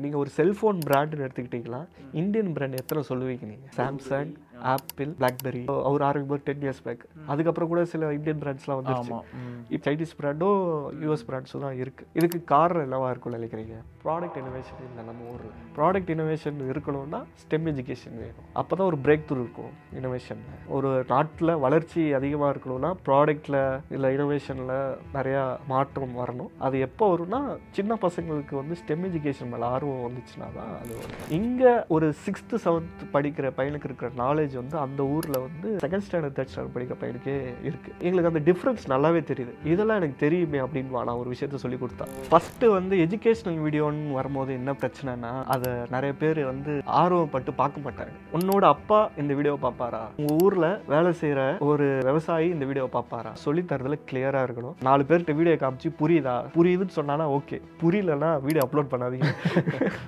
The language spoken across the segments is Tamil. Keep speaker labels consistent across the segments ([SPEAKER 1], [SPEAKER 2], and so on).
[SPEAKER 1] நீங்கள் ஒரு செல்ஃபோன் பிராண்டுன்னு எடுத்துக்கிட்டிங்கன்னா இந்தியன் பிராண்ட் எத்தனை சொல்லுவீங்க நீங்கள்? Samsung, apple, blackberry. அவர் ஆரம்பிக்கும் 10 years பேக். அதுக்கப்புறம் கூட சில இந்தியன் பிராண்ட்ஸ்லாம் வந்துருச்சு. இப்போ சைனீஸ் பிராண்டும் யூஎஸ் பிராண்ட்ஸும் தான் இருக்குது. இதுக்கு காரணம் என்னவா இருக்கும்னு நினைக்கிறீங்க? ப்ராடக்ட் இனோவேஷன் இல்லை. நம்ம ஒரு ப்ராடக்ட் இனோவேஷன் இருக்கணும்னா ஸ்டெம் எஜுகேஷன் வேணும். அப்போ தான் ஒரு பிரேக் த்ரூ இருக்கும் இனோவேஷனில். ஒரு நாட்டில் வளர்ச்சி அதிகமாக இருக்கணும்னா ப்ராடக்டில் இல்லை இனோவேஷனில் நிறையா மாற்றம் வரணும். அது எப்போ வரும்னா சின்ன பசங்களுக்கு வந்து ஸ்டெம் எஜுகேஷன் மேலே ஆர்வம் வந்துச்சுன்னா தான் அது வரும். இங்கே ஒரு 6th 7th படிக்கிற பையனுக்கு இருக்கிற நாலேஜ் வந்து அந்த ஊரில் வந்து 2nd standard 3rd standard படிக்கிற பையனுக்கே இருக்குது. எங்களுக்கு அந்த டிஃப்ரென்ஸ் நல்லாவே தெரியுது. இதெல்லாம் எனக்கு தெரியுமே அப்படின்னு நான் ஒரு விஷயத்த சொல்லி கொடுத்தேன். ஃபஸ்ட்டு வந்து எஜுகேஷனல் வீடியோன்னு வரும்போது என்ன பிரச்சனைனா அதை நிறைய பேர் வந்து ஆர்வப்பட்டு பார்க்க மாட்டாங்க. உன்னோட அப்பா இந்த வீடியோவை பார்ப்பாரா? உங்கள் ஊரில் வேலை செய்கிற ஒரு விவசாயி இந்த வீடியோவை பார்ப்பாரா? சொல்லி தரதுல கிளியராக இருக்கணும். 4 பேர்கிட்ட வீடியோ காமிச்சு புரியுதா? புரியுதுன்னு சொன்னானா ஓகே, புரியலன்னா வீடியோ அப்லோட் பண்ணாதீங்க.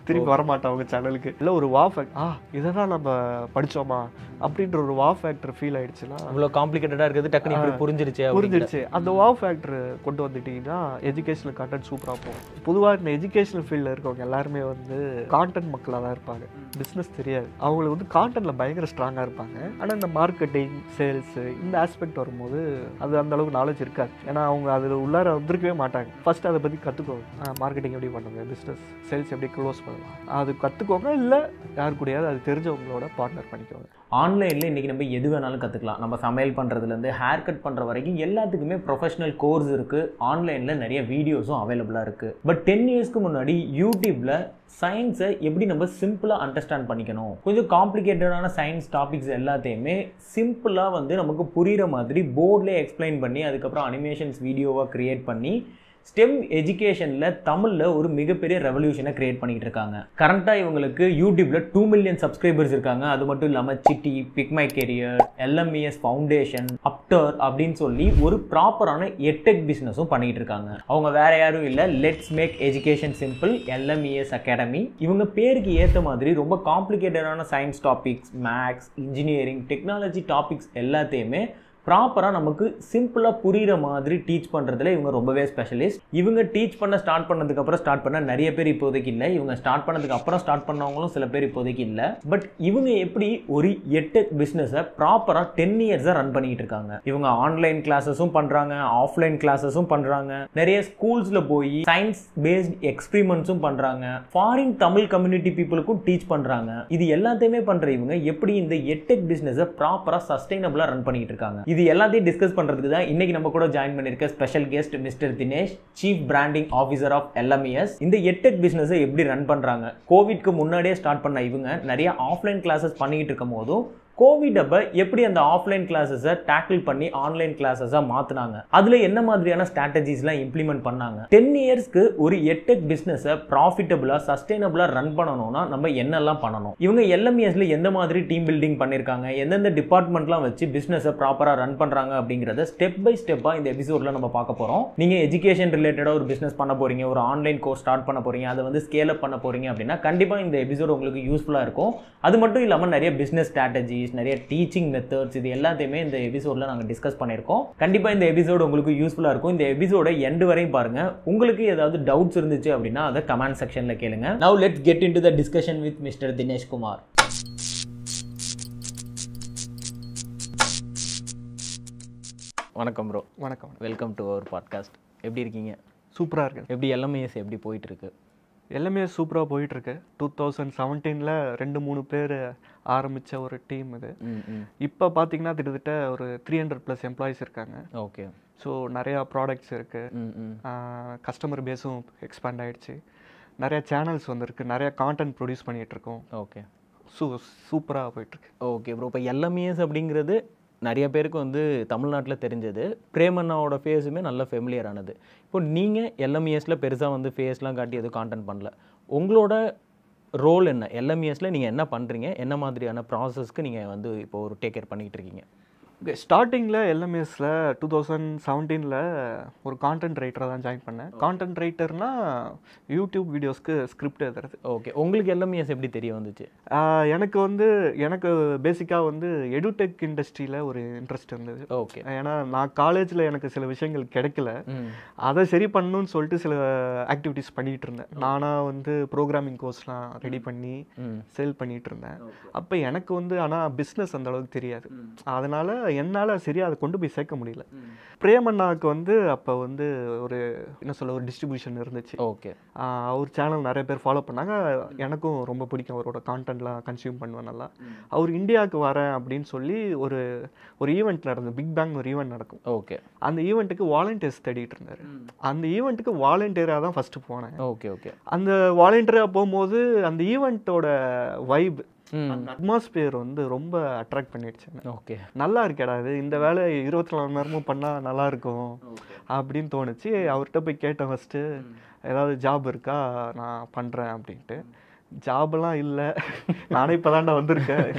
[SPEAKER 1] திருப்பி வரமாட்டேன் அவங்க சேனலுக்கு. இல்லை ஒரு வா ஃபேக்ட் இதை தான் நம்ம படித்தோமா அப்படின்ற ஒரு வா ஃபேக்டர் ஃபீல் ஆயிடுச்சுன்னா,
[SPEAKER 2] இவ்வளோ காம்ப்ளிகேட்டடாக இருக்குது டக்குனு புரிஞ்சிருச்சு.
[SPEAKER 1] அந்த வா ஃபேக்டர் கொண்டு வந்துட்டீங்கன்னா எஜுகேஷனல் கான்டென்ட் சூப்பராக போகும். பொதுவாக இந்த எஜுகேஷனல் ஃபீல்டில் இருக்கவங்க எல்லாருமே வந்து கான்டென்ட் மக்களாக தான் இருப்பாங்க. பிஸ்னஸ் தெரியாது. அவங்களுக்கு வந்து கான்டென்ட்டில் பயங்கர ஸ்ட்ராங்காக இருப்பாங்க. ஆனால் இந்த மார்க்கெட்டிங், சேல்ஸு இந்த ஆஸ்பெக்ட் வரும்போது அது அந்த அளவுக்கு நாலேஜ் இருக்காது. ஏன்னா அவங்க அதில் உள்ளார வந்திருக்கவே மாட்டாங்க. ஃபர்ஸ்ட் அதை பற்றி கற்றுக்கோங்க. மார்க்கெட்டிங் எப்படி பண்ணுங்க, பிஸ்னஸ் சேல்ஸ் எப்படி க்ளோஸ் பண்ணலாம், அது கற்றுக்கோங்க. இல்லை யார் கூடயாவது அது தெரிஞ்சவங்களோட பார்ட்னர் பண்ணிக்கோங்க.
[SPEAKER 2] ஆன்லைனில் இன்றைக்கி நம்ம எது வேணாலும் கற்றுக்கலாம். நம்ம சமையல் பண்ணுறதுலேருந்து ஹேர் கட் பண்ணுற வரைக்கும் எல்லாத்துக்குமே ப்ரொஃபஷனல் கோர்ஸ் இருக்குது. ஆன்லைனில் நிறைய வீடியோஸும் அவைலபிளாக இருக்குது. பட் 10 yearsக்கு முன்னாடி யூடியூப்பில் சயின்ஸை எப்படி நம்ம சிம்பிளாக அண்டர்ஸ்டாண்ட் பண்ணிக்கணும், கொஞ்சம் காம்ப்ளிகேட்டடான சயின்ஸ் டாபிக்ஸ் எல்லாத்தையுமே சிம்பிளாக வந்து நமக்கு புரிகிற மாதிரி போர்ட்லேயே எக்ஸ்பிளைன் பண்ணி அதுக்கப்புறம் அனிமேஷன்ஸ் வீடியோவாக க்ரியேட் பண்ணி ஸ்டெம் எஜுகேஷனில் தமிழில் ஒரு மிகப்பெரிய ரெவல்யூஷனை கிரியேட் பண்ணிகிட்டு இருக்காங்க. கரண்ட்டாக இவங்களுக்கு யூடியூப்பில் 2 million சப்ஸ்கிரைபர்ஸ் இருக்காங்க. அது மட்டும் இல்லாமல் city, big my career, LMES foundation, after அப்படின்னு சொல்லி ஒரு ப்ராப்பரான எட்டெக் பிஸ்னஸும் பண்ணிகிட்டு இருக்காங்க. அவங்க வேற யாரும் இல்லை, let's make education simple LMES academy. இவங்க பேருக்கு ஏற்ற மாதிரி ரொம்ப காம்ப்ளிகேட்டடான science topics, maths, engineering, technology topics எல்லாத்தையுமே ப்ராப்பராக நமக்கு சிம்பிளாக புரிகிற மாதிரி டீச் பண்ணுறதுல இவங்க ரொம்பவே ஸ்பெஷலிஸ்ட். இவங்க டீச் பண்ண ஸ்டார்ட் பண்ணதுக்கப்புறம் ஸ்டார்ட் பண்ண நிறைய பேர் இப்போதைக்கு இல்லை. இவங்க ஸ்டார்ட் பண்ணதுக்கு அப்புறம் ஸ்டார்ட் பண்ணவங்களும் சில பேர் இப்போதைக்கு இல்லை. பட் இவங்க எப்படி ஒரு எட்டெக் பிஸ்னஸை ப்ராப்பராக 10 yearsஆ ரன் பண்ணிக்கிட்டு இருக்காங்க. இவங்க ஆன்லைன் கிளாஸஸும் பண்ணுறாங்க, ஆஃப்லைன் கிளாஸஸும் பண்ணுறாங்க, நிறைய ஸ்கூல்ஸில் போய் சயின்ஸ் பேஸ்ட் எக்ஸ்பிரிமெண்ட்ஸும் பண்ணுறாங்க, ஃபாரின் தமிழ் கம்யூனிட்டி பீப்புளுக்கும் டீச் பண்ணுறாங்க. இது எல்லாத்தையுமே பண்ணுற இவங்க எப்படி இந்த எட்டெக் பிஸ்னஸை ப்ராப்பராக சஸ்டைனபிளாக ரன் பண்ணிக்கிட்டு இருக்காங்க. இது எல்லாத்தையும் டிஸ்கஸ் பண்றதுக்கு தான் இன்னைக்கு நம்ம கூட ஜாயின் பண்ணிருக்க special guest mister Dinesh, chief branding officer of LMES. இந்த எட்டெக் பிசினஸ் எப்படி ரன் பண்றாங்க, கோவிட்க்கு முன்னாடியே ஸ்டார்ட் பண்ண இவங்க நிறைய ஆஃப்லைன் கிளாஸஸ் பண்ணிட்டு இருக்கும் போதும் கோவிட் அப்போ எப்படி அந்த ஆஃப்லைன் கிளாஸஸை டேக்கிள் பண்ணி ஆன்லைன் கிளாஸஸாக மாற்றினாங்க, அதில் என்ன மாதிரியான ஸ்ட்ராட்டஜிஸ்லாம் இம்ப்ளிமெண்ட் பண்ணாங்க. 10 yearsக்கு ஒரு எட்டெக் பிஸ்னஸை ப்ராஃபிட்டபுளாக சஸ்டைனபிளாக ரன் பண்ணணும்னா நம்ம என்னெல்லாம் பண்ணணும், இவங்க எல்எம்இஎஸ்ல எந்த மாதிரி டீம் பில்டிங் பண்ணியிருக்காங்க, எந்தெந்த டிபார்ட்மெண்ட்லாம் வச்சு பிஸ்னஸை ப்ராப்பராக ரன் பண்ணுறாங்க அப்படிங்கிறத ஸ்டெப் பை ஸ்டெப்பாக இந்த எபிசோடில் நம்ம பார்க்க போகிறோம். நீங்கள் எஜுகேஷன் ரிலேட்டடாக ஒரு பிஸ்னஸ் பண்ண போகிறீங்க, ஒரு ஆன்லைன் கோர்ஸ் ஸ்டார்ட் பண்ண போகிறீங்க, அதை வந்து ஸ்கேல் அப் பண்ண போகிறீங்க அப்படின்னா கண்டிப்பாக இந்த எபிசோடு உங்களுக்கு யூஸ்ஃபுல்லாக இருக்கும். அது மட்டும் இல்லாமல் நிறைய பிஸ்னஸ் ஸ்ட்ராட்டஜிஸ், நிறைய டீச்சிங் மெத்தட்ஸ், இது எல்லாத்தையுமே இந்த எபிசோட்ல நாங்கள் டிஸ்கஸ் பண்ணியிருக்கோம். கண்டிப்பாக இந்த எபிசோடு உங்களுக்கு யூஸ்ஃபுல்லாக இருக்கும். இந்த எபிசோட எண்டு வரையும் பாருங்க. உங்களுக்கு ஏதாவது டவுட்ஸ் இருந்துச்சு அப்படின்னா அதை கமெண்ட் செக்ஷன்ல கேளுங்க. Now let's get into the discussion with Mr. Dinesh Kumar. வணக்கம் ப்ரோ.
[SPEAKER 1] வணக்கம்.
[SPEAKER 2] Welcome to our podcast. எப்படி இருக்கீங்க?
[SPEAKER 1] சூப்பராக இருக்கு.
[SPEAKER 2] எப்படி எல்எம்இஎஸ் எப்படி போயிட்டு இருக்கு?
[SPEAKER 1] எல்லாமே சூப்பராக போயிட்டுருக்கு. 2017 2-3 பேர் ஆரம்பித்த ஒரு டீம் இது. இப்போ பார்த்தீங்கன்னா கிட்டத்தட்ட ஒரு 300+ எம்ப்ளாயிஸ் இருக்காங்க.
[SPEAKER 2] ஓகே.
[SPEAKER 1] ஸோ நிறையா ப்ராடக்ட்ஸ் இருக்குது, கஸ்டமர் பேஸும் எக்ஸ்பேண்ட் ஆகிடுச்சு, நிறையா சேனல்ஸ் வந்திருக்கு, நிறையா கான்டென்ட் ப்ரொடியூஸ் பண்ணிகிட்ருக்கோம்.
[SPEAKER 2] ஓகே.
[SPEAKER 1] சூப்பராக போயிட்டுருக்கு.
[SPEAKER 2] Okay bro. இப்போ எல்எம்இஎஸ் அப்படிங்கிறது நிறைய பேருக்கு வந்து தமிழ்நாட்டில் தெரிஞ்சது, பிரேமண்ணாவோட ஃபேஸுமே நல்ல ஃபெமிலியரானது. இப்போ நீங்கள் எல்எம்இஎஸில் பெருசாக வந்து ஃபேஸ்லாம் காட்டி எதுவும் கான்டென்ட் பண்ணல, உங்களோட ரோல் என்ன? எல்எம்இஎஸில் நீங்கள் என்ன பண்ணுறீங்க, என்ன மாதிரியான ப்ராசஸ்க்கு நீங்கள் வந்து இப்போ ஒரு டேக் கேர் பண்ணிக்கிட்டு இருக்கீங்க?
[SPEAKER 1] ஸ்டார்டிங்கில் எல்எம்எஸில் 2017 ஒரு கான்டென்ட் ரைட்டராக தான் ஜாயின் பண்ணேன். கான்டென்ட் ரைட்டர்னா யூடியூப் வீடியோஸ்க்கு ஸ்கிரிப்ட் எழுதுறது.
[SPEAKER 2] ஓகே, உங்களுக்கு எல்எம்எஸ் எப்படி தெரிய வந்துச்சு?
[SPEAKER 1] எனக்கு பேசிக்காக எடுடெக் இண்டஸ்ட்ரியில் ஒரு இன்ட்ரெஸ்ட் இருந்தது.
[SPEAKER 2] ஓகே,
[SPEAKER 1] ஏன்னா நான் காலேஜில் எனக்கு சில விஷயங்கள் கிடைக்கல, அதை சரி பண்ணணும்னு சொல்லிட்டு சில ஆக்டிவிட்டீஸ் பண்ணிகிட்டு இருந்தேன். நானாக ப்ரோக்ராமிங் கோர்ஸ்லாம் ரெடி பண்ணி சேல் பண்ணிகிட்டு இருந்தேன். அப்போ எனக்கு ஆனால் பிஸ்னஸ் அந்த அளவுக்கு தெரியாது. அதனால் என்னால் சரியாக அதை கொண்டு போய் சேர்க்க முடியல. பிரேமண்ணாவுக்கு அப்போ ஒரு ஒரு டிஸ்ட்ரிபியூஷன் இருந்துச்சு.
[SPEAKER 2] ஓகே,
[SPEAKER 1] அவர் சேனல் நிறைய பேர் ஃபாலோ பண்ணாங்க. எனக்கும் ரொம்ப பிடிக்கும், அவரோட கான்டென்ட்லாம் கன்சியூம் பண்ணுவேன் நல்லா. அவர் இந்தியாவுக்கு வரேன் அப்படின்னு சொல்லி ஒரு ஈவெண்ட் நடந்தது, பிக் பேங் ஒரு ஈவெண்ட் நடக்கும்.
[SPEAKER 2] ஓகே, அந்த
[SPEAKER 1] ஈவெண்ட்டுக்கு வாலண்டியர்ஸ் தேடிட்டு இருந்தார். அந்த ஈவெண்ட்டுக்கு வாலண்டியராக தான் ஃபஸ்ட்டு போனேன்.
[SPEAKER 2] ஓகே ஓகே,
[SPEAKER 1] அந்த வாலண்டியராக போகும்போது அந்த ஈவெண்ட்டோட வைப், அந்த அட்மாஸ்பியர் ரொம்ப அட்ராக்ட் பண்ணிடுச்சு.
[SPEAKER 2] ஓகே,
[SPEAKER 1] நல்லா இருக்கேடா இது, இந்த வேலை 24 மணி நேரமும் பண்ணால் நல்லா இருக்கும் அப்படின்னு தோணுச்சு. அவர்கிட்ட போய் கேட்டேன் ஃபஸ்ட்டு, ஏதாவது ஜாப் இருக்கா, நான் பண்ணுறேன் அப்படின்ட்டு. ஜாபெல்லாம் இல்லை, நானே இப்போ தான்டா வந்திருக்கேன்,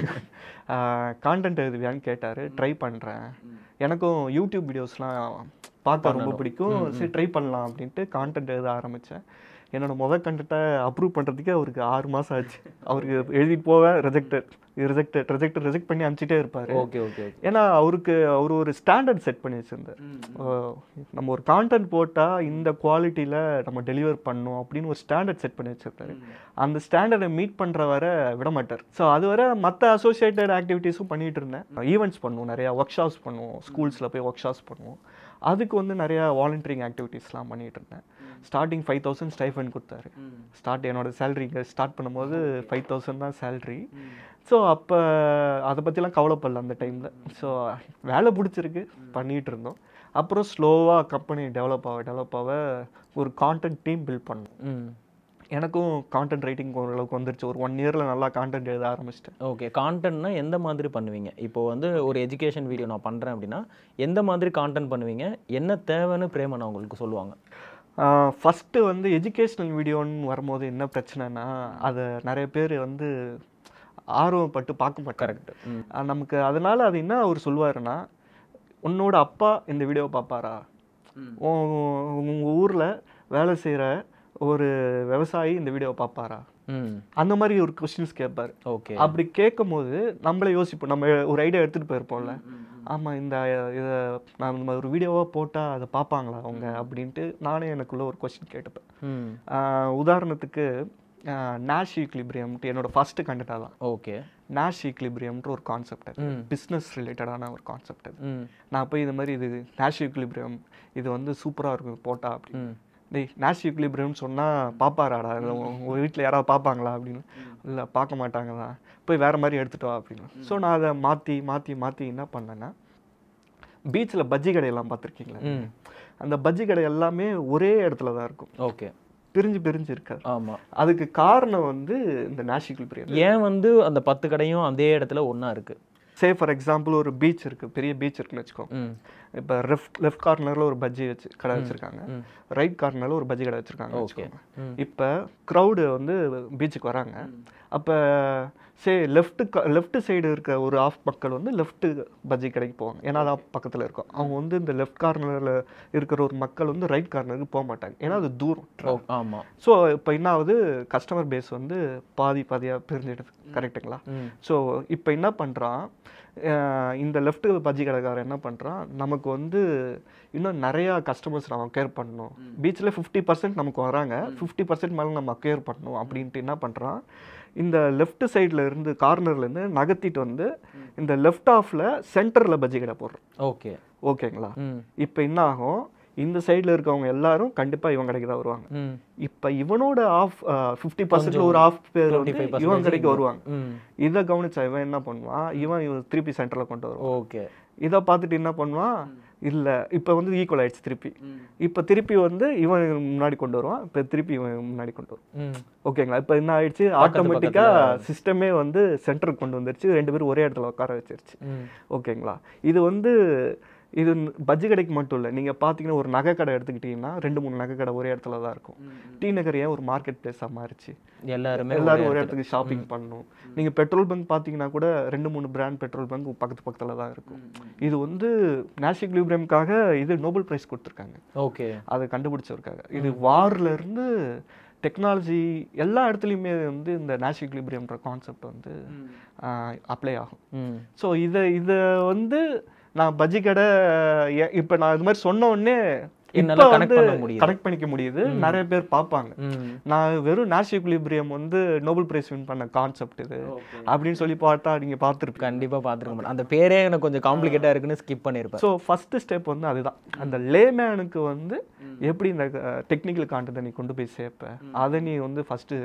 [SPEAKER 1] கான்டென்ட் எழுதுவியான்னு கேட்டார். ட்ரை பண்ணுறேன், எனக்கும் யூடியூப் வீடியோஸ்லாம் பார்க்க ரொம்ப பிடிக்கும், சரி ட்ரை பண்ணலாம் அப்படின்ட்டு கான்டென்ட் எழுத ஆரம்பித்தேன். என்னோட முதல் கண்டென்ட்டை அப்ரூவ் பண்ணுறதுக்கே அவருக்கு 6 மாதம் ஆச்சு. அவருக்கு எழுதி போவேன், ரிஜெக்ட் பண்ணி அனுப்பிச்சிட்டே இருப்பார்.
[SPEAKER 2] ஓகே ஓகே,
[SPEAKER 1] ஏன்னா அவர் ஒரு ஸ்டாண்டர்ட் செட் பண்ணி வச்சுருந்தார். நம்ம ஒரு கான்டென்ட் போட்டால் இந்த குவாலிட்டியில் நம்ம டெலிவர் பண்ணணும் அப்படின்னு ஒரு ஸ்டாண்டர்ட் செட் பண்ணி வச்சுருந்தாரு. அந்த ஸ்டாண்டர்டை மீட் பண்ணுற வர விட மாட்டார். ஸோ அது வர மற்ற அசோசியேட்டட் ஆக்டிவிட்டீஸும் பண்ணிகிட்டு இருந்தேன். ஈவெண்ட்ஸ் பண்ணுவோம், நிறையா ஒர்க் ஷாப்ஸ் பண்ணுவோம், ஸ்கூல்ஸில் போய் ஒர்க் ஷாப்ஸ் பண்ணுவோம். அதுக்கு நிறையா வாலண்டியரிங் ஆக்டிவிட்டீஸ்லாம் பண்ணிகிட்டு இருந்தேன். ஸ்டார்டிங் 5000 ஸ்டைஃபன் கொடுத்தாரு. என்னோட சேலரி ஸ்டார்ட் பண்ணும்போது 5000 தான் சேலரி. ஸோ அப்போ அதை பற்றிலாம் கவலைப்படல அந்த டைமில். ஸோ வேலை பிடிச்சிருக்கு, பண்ணிகிட்டு இருந்தோம். அப்புறம் ஸ்லோவாக கம்பெனி டெவலப் ஆக ஒரு கான்டென்ட் டீம் பில்ட் பண்ணோம். எனக்கும் கான்டென்ட் ரைட்டிங் ஓரளவுக்கு வந்துருச்சு. ஒரு 1 இயரில் நல்லா கான்டென்ட் எழுத ஆரம்பிச்சிட்டேன்.
[SPEAKER 2] ஓகே, கான்டென்ட்னா எந்த மாதிரி பண்ணுவீங்க? இப்போ ஒரு எஜுகேஷன் வீடியோ நான் பண்ணுறேன் அப்படின்னா எந்த மாதிரி கான்டென்ட் பண்ணுவீங்க? என்ன தேவைன்னு பிரேமண்ணா உங்களுக்கு சொல்லுவாங்க?
[SPEAKER 1] ஃபஸ்ட்டு எஜுகேஷ்னல் வீடியோன்னு வரும்போது என்ன பிரச்சனைனா, அதை நிறைய பேர் ஆர்வப்பட்டு பார்க்க மாட்டாங்க.
[SPEAKER 2] கரெக்ட்.
[SPEAKER 1] நமக்கு அதனால் அது என்ன அவர் சொல்லுவாருன்னா, உன்னோட அப்பா இந்த வீடியோவை பார்ப்பாரா, உங்கள் ஊரில் வேலை செய்கிற ஒரு விவசாயி இந்த வீடியோவை பார்ப்பாரா, அந்த மாதிரி ஒரு கொஸ்டின்ஸ் கேட்பார்.
[SPEAKER 2] ஓகே,
[SPEAKER 1] அப்படி கேட்கும் போது நம்மளே யோசிப்போம், நம்ம ஒரு ஐடியா எடுத்துகிட்டு போயிருப்போம்ல, ஆமாம் இதை நான் ஒரு வீடியோவாக போட்டால் அதை பார்ப்பாங்களா அவங்க அப்படின்ட்டு நானே எனக்குள்ளே ஒரு கொஸ்டின் கேட்டுப்பேன். உதாரணத்துக்கு நாஷ் ஈக்லிபிரியம்ட்டு என்னோட ஃபர்ஸ்ட் கண்டென்ட்டாக தான்.
[SPEAKER 2] ஓகே,
[SPEAKER 1] நாஷ் ஈக்லிபிரியம்ன்ற ஒரு கான்செப்ட், பிஸ்னஸ் ரிலேட்டடான ஒரு கான்செப்ட். நான் போய் இது மாதிரி இது நாஷ் ஈக்லிபிரியம் இது சூப்பராக இருக்கும் போட்டா அப்படின்னு. நாஷ் ஈக்லிபிரியம்னு சொன்னால் பார்ப்பாராடா, உங்கள் வீட்டில் யாராவது பார்ப்பாங்களா அப்படின்னு. இல்லை பார்க்க மாட்டாங்க தான், போய் வேறு மாதிரி எடுத்துகிட்டு வா அப்படின்னு. ஸோ நான் அதை மாற்றி என்ன பண்ணேன்னா, பீச்சில் பஜ்ஜி கடையெல்லாம் பார்த்துருக்கீங்களா, அந்த பஜ்ஜி கடை எல்லாமே ஒரே இடத்துல தான் இருக்கும்.
[SPEAKER 2] ஓகே,
[SPEAKER 1] பிரிஞ்சு இருக்காது.
[SPEAKER 2] ஆமாம், அதுக்கு
[SPEAKER 1] காரணம் இந்த நாஷ் ஈக்லிபிரியம்.
[SPEAKER 2] ஏன் அந்த 10 கடையும் அதே இடத்துல ஒன்றா இருக்குது?
[SPEAKER 1] சே ஃபார் எக்ஸாம்பிள் ஒரு பீச் இருக்குது, பெரிய பீச் இருக்குன்னு வச்சுக்கோங்க. இப்போ லெஃப்ட் கார்னரில் ஒரு பஜ்ஜி கடை வச்சுருக்காங்க, ரைட் கார்னரில் ஒரு பஜ்ஜி கடை வச்சுருக்காங்க. ஓகே, இப்போ க்ரௌடு பீச்சுக்கு வராங்க. அப்போ லெஃப்ட் சைடு இருக்க ஒரு ஆஃப் மக்கள் லெஃப்ட் பஜ்ஜி கடைக்கு போவாங்க, ஏன்னா அதான் பக்கத்தில் இருக்கும். அவங்க இந்த லெஃப்ட் கார்னரில் இருக்கிற ஒரு மக்கள் ரைட் கார்னருக்கு போக மாட்டாங்க, ஏன்னா அது தூரம்.
[SPEAKER 2] ஆமாம்.
[SPEAKER 1] ஸோ இப்போ என்ன ஆகுது, கஸ்டமர் பேஸ் பாதியாக பிரிஞ்சிடுது. கரெக்டுங்களா? ஸோ இப்போ என்ன பண்ணுறான், இந்த லெஃப்ட் பஜ்ஜி கடைக்காரன் என்ன பண்ணுறான், நமக்கு இன்னும் நிறையா கஸ்டமர்ஸ் நம்ம அக்யர் பண்ணணும். பீச்சில் 50% நமக்கு வராங்க, 50% மேலே நம்ம அக்யர் பண்ணணும் அப்படின்ட்டு என்ன பண்ணுறான், இந்த லெஃப்ட் சைடில் இருந்து கார்னர்லேருந்து நகர்த்திட்டு இந்த லெஃப்ட் ஆஃபில் சென்டரில் பஜ்ஜி கடை போடுறோம். ஓகேங்களா? இப்போ என்ன ஆகும், இந்த சைடில் இருக்கவங்க எல்லாரும் கண்டிப்பாக இவன் கடைக்கு தான் வருவாங்க. இப்போ இவனோட 50% ஒரு ஆஃப் பேர் இவன் கடைக்கு வருவாங்க. இதை கவனிச்சா இவன் என்ன பண்ணுவான், இவன் திருப்பி சென்டரில் கொண்டு வருவான்.
[SPEAKER 2] ஓகே,
[SPEAKER 1] இதை பார்த்துட்டு என்ன பண்ணுவான், இல்லை இப்போ ஈக்குவல் ஆயிடுச்சு திருப்பி. இப்போ திருப்பி இவன் முன்னாடி கொண்டு வருவான், இப்போ திருப்பி இவன் முன்னாடி கொண்டு வருவான். ஓகேங்களா? இப்போ என்ன ஆயிடுச்சு, ஆட்டோமேட்டிக்காக சிஸ்டமே சென்டருக்கு கொண்டு வந்துருச்சு, 2 பேரும் ஒரே இடத்துல உட்கார வச்சிருச்சு. ஓகேங்களா? இது இது பஜ்ஜி கடைக்கு மட்டும் இல்லை, நீங்கள் பார்த்தீங்கன்னா ஒரு நகை கடை எடுத்துக்கிட்டிங்கன்னா 2-3 நகை கடை ஒரே இடத்துல தான் இருக்கும். டி நகர் ஏன் ஒரு மார்க்கெட் பிளேஸாக மாறிச்சு, எல்லாரும் ஒரு இடத்துக்கு ஷாப்பிங் பண்ணணும். நீங்கள் பெட்ரோல் பங்க் பார்த்தீங்கன்னா கூட 2-3 பிராண்ட் பெட்ரோல் பங்க் பக்கத்தில் தான் இருக்கும். இது வந்து நேஷ் ஈக்விலிபிரியம்காக இது நோபல் பிரைஸ் கொடுத்துருக்காங்க.
[SPEAKER 2] ஓகே,
[SPEAKER 1] அதை கண்டுபிடிச்சவருக்காக. இது வார்லேருந்து டெக்னாலஜி எல்லா இடத்துலையுமே வந்து இந்த நேஷ் ஈக்விலிபிரியம்ன்ற கான்செப்ட் வந்து அப்ளை ஆகும். ஸோ இதை வந்து நான் பஜ்ஜி கடை இப்போ நான் இது மாதிரி சொன்ன உடனே கனெக்ட் பண்ணிக்க முடியுது, நிறைய பேர் பார்ப்பாங்க. நான் வெறும் நேஷ் ஈக்விலிபிரியம் வந்து நோபல் பிரைஸ் வின் பண்ண கான்செப்ட் இது அப்படின்னு சொல்லி பார்த்தா நீங்க பார்த்துருப்பீங்க.
[SPEAKER 2] கண்டிப்பா பார்த்துருக்க மாட்டேன், அந்த பேரே எனக்கு கொஞ்சம் காம்ப்ளிகேட்டா இருக்குன்னு ஸ்கிப் பண்ணிருப்பேன்.
[SPEAKER 1] ஸோ ஃபர்ஸ்ட் ஸ்டெப் வந்து அதுதான், அந்த லேமேனுக்கு வந்து எப்படி இந்த டெக்னிக்கல் கான்டென்ட் நீ கொண்டு போய் சேர்ப்ப, அதை நீ வந்து ஃபர்ஸ்ட்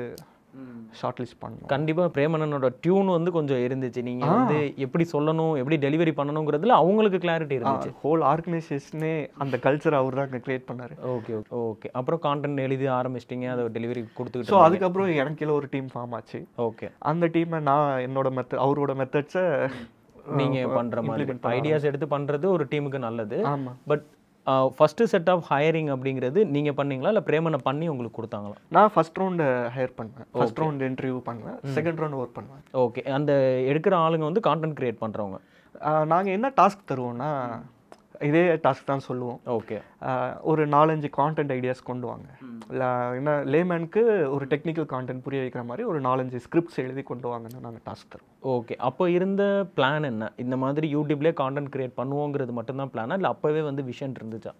[SPEAKER 1] ஷார்ட் லிஸ்ட் பண்ணணும்.
[SPEAKER 2] கண்டிப்பாக பிரேமனனோட டியூன் வந்து கொஞ்சம் இருந்துச்சு, நீங்கள் வந்து எப்படி சொல்லணும் எப்படி டெலிவரி பண்ணணுங்கிறதுல அவங்களுக்கு கிளாரிட்டி இருந்துச்சு.
[SPEAKER 1] ஹோல் ஆர்கனைசேஷனே அந்த கல்ச்சர் அவர் தான் கிரியேட் பண்ணாரு.
[SPEAKER 2] ஓகே ஓகே, அப்புறம் கான்டென்ட் எழுதி ஆரம்பிச்சிட்டிங்க, அதை டெலிவரி கொடுத்துக்கிட்டு.
[SPEAKER 1] ஸோ அதுக்கப்புறம் எனக்கு கீழே ஒரு டீம் ஃபார்ம் ஆச்சு.
[SPEAKER 2] ஓகே,
[SPEAKER 1] அந்த டீமை நான் என்னோட அவரோட மெத்தட்ஸை
[SPEAKER 2] நீங்கள் பண்ணுற மாதிரி ஐடியாஸ் எடுத்து பண்ணுறது ஒரு டீமுக்கு நல்லது.
[SPEAKER 1] ஆமாம்.
[SPEAKER 2] But first set of hiring அப்படிங்கிறது நீங்கள் பண்ணீங்களா இல்லை பிரேமனை பண்ணி உங்களுக்கு கொடுத்தாங்களா?
[SPEAKER 1] நான் ஃபர்ஸ்ட் ரவுண்டு ஹையர் பண்ணேன், ஃபர்ஸ்ட் ரவுண்ட் இன்டர்வியூ பண்ணேன், செகண்ட் ரவுண்ட் ஒர்க் பண்ணுவேன்.
[SPEAKER 2] ஓகே, அந்த எடுக்கிற ஆளுங்க வந்து கான்டென்ட் கிரியேட் பண்ணுறவங்க.
[SPEAKER 1] நாங்கள் என்ன டாஸ்க் தருவோம்னா இதே டாஸ்க் தான் சொல்லுவோம்.
[SPEAKER 2] ஓகே,
[SPEAKER 1] ஒரு 4-5 கான்டென்ட் ஐடியாஸ் கொண்டு வாங்க. என்ன லேமேனுக்கு ஒரு டெக்னிக்கல் கான்டென்ட் புரிய வைக்கிற மாதிரி ஒரு 4-5 ஸ்கிரிப்ட்ஸ் எழுதி கொண்டு வாங்கன்னு நாங்கள் டாஸ்க் தருவோம்.
[SPEAKER 2] ஓகே, அப்போ இருந்த பிளான் என்ன? இந்த மாதிரி யூடியூப்லேயே கான்டென்ட் கிரியேட் பண்ணுவோங்கிறது மட்டும்தான் பிளானா இல்லை அப்போவே வந்து விஷன் இருந்துச்சா?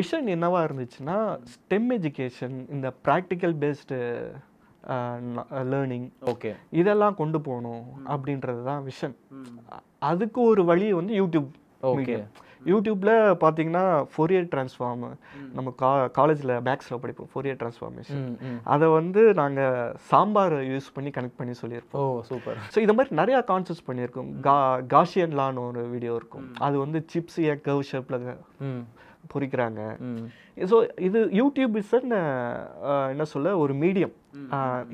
[SPEAKER 1] விஷன் என்னவா இருந்துச்சுன்னா ஸ்டெம் எஜுகேஷன், இந்த ப்ராக்டிக்கல் பேஸ்டு லேர்னிங்,
[SPEAKER 2] ஓகே,
[SPEAKER 1] இதெல்லாம் கொண்டு போகணும் அப்படின்றது தான் விஷன். அதுக்கு ஒரு வழி வந்து யூடியூப்.
[SPEAKER 2] ஓகே,
[SPEAKER 1] யூடியூப்ல பார்த்தீங்கன்னா ஃபோரியர் டிரான்ஸ்ஃபார்ம், நம்ம காலேஜில் மேக்ஸில் படிப்போம் ஃபோரியர் டிரான்ஸ்ஃபார்மேஷன், அதை வந்து நாங்கள் சாம்பார் யூஸ் பண்ணி கனெக்ட் பண்ணி சொல்லியிருப்போம்.
[SPEAKER 2] ஓ சூப்பர்.
[SPEAKER 1] ஸோ இந்த மாதிரி நிறையா கான்செப்ட்ஸ் பண்ணியிருக்கோம். காஷியன் லான்னு ஒரு வீடியோ இருக்கும், அது வந்து சிப்ஸ் ஏன் கர்வ் ஷேப்பில் பொறிக்கிறாங்க. ஸோ இது யூடியூப் இஸ் என்ன சொல்ல ஒரு மீடியம்,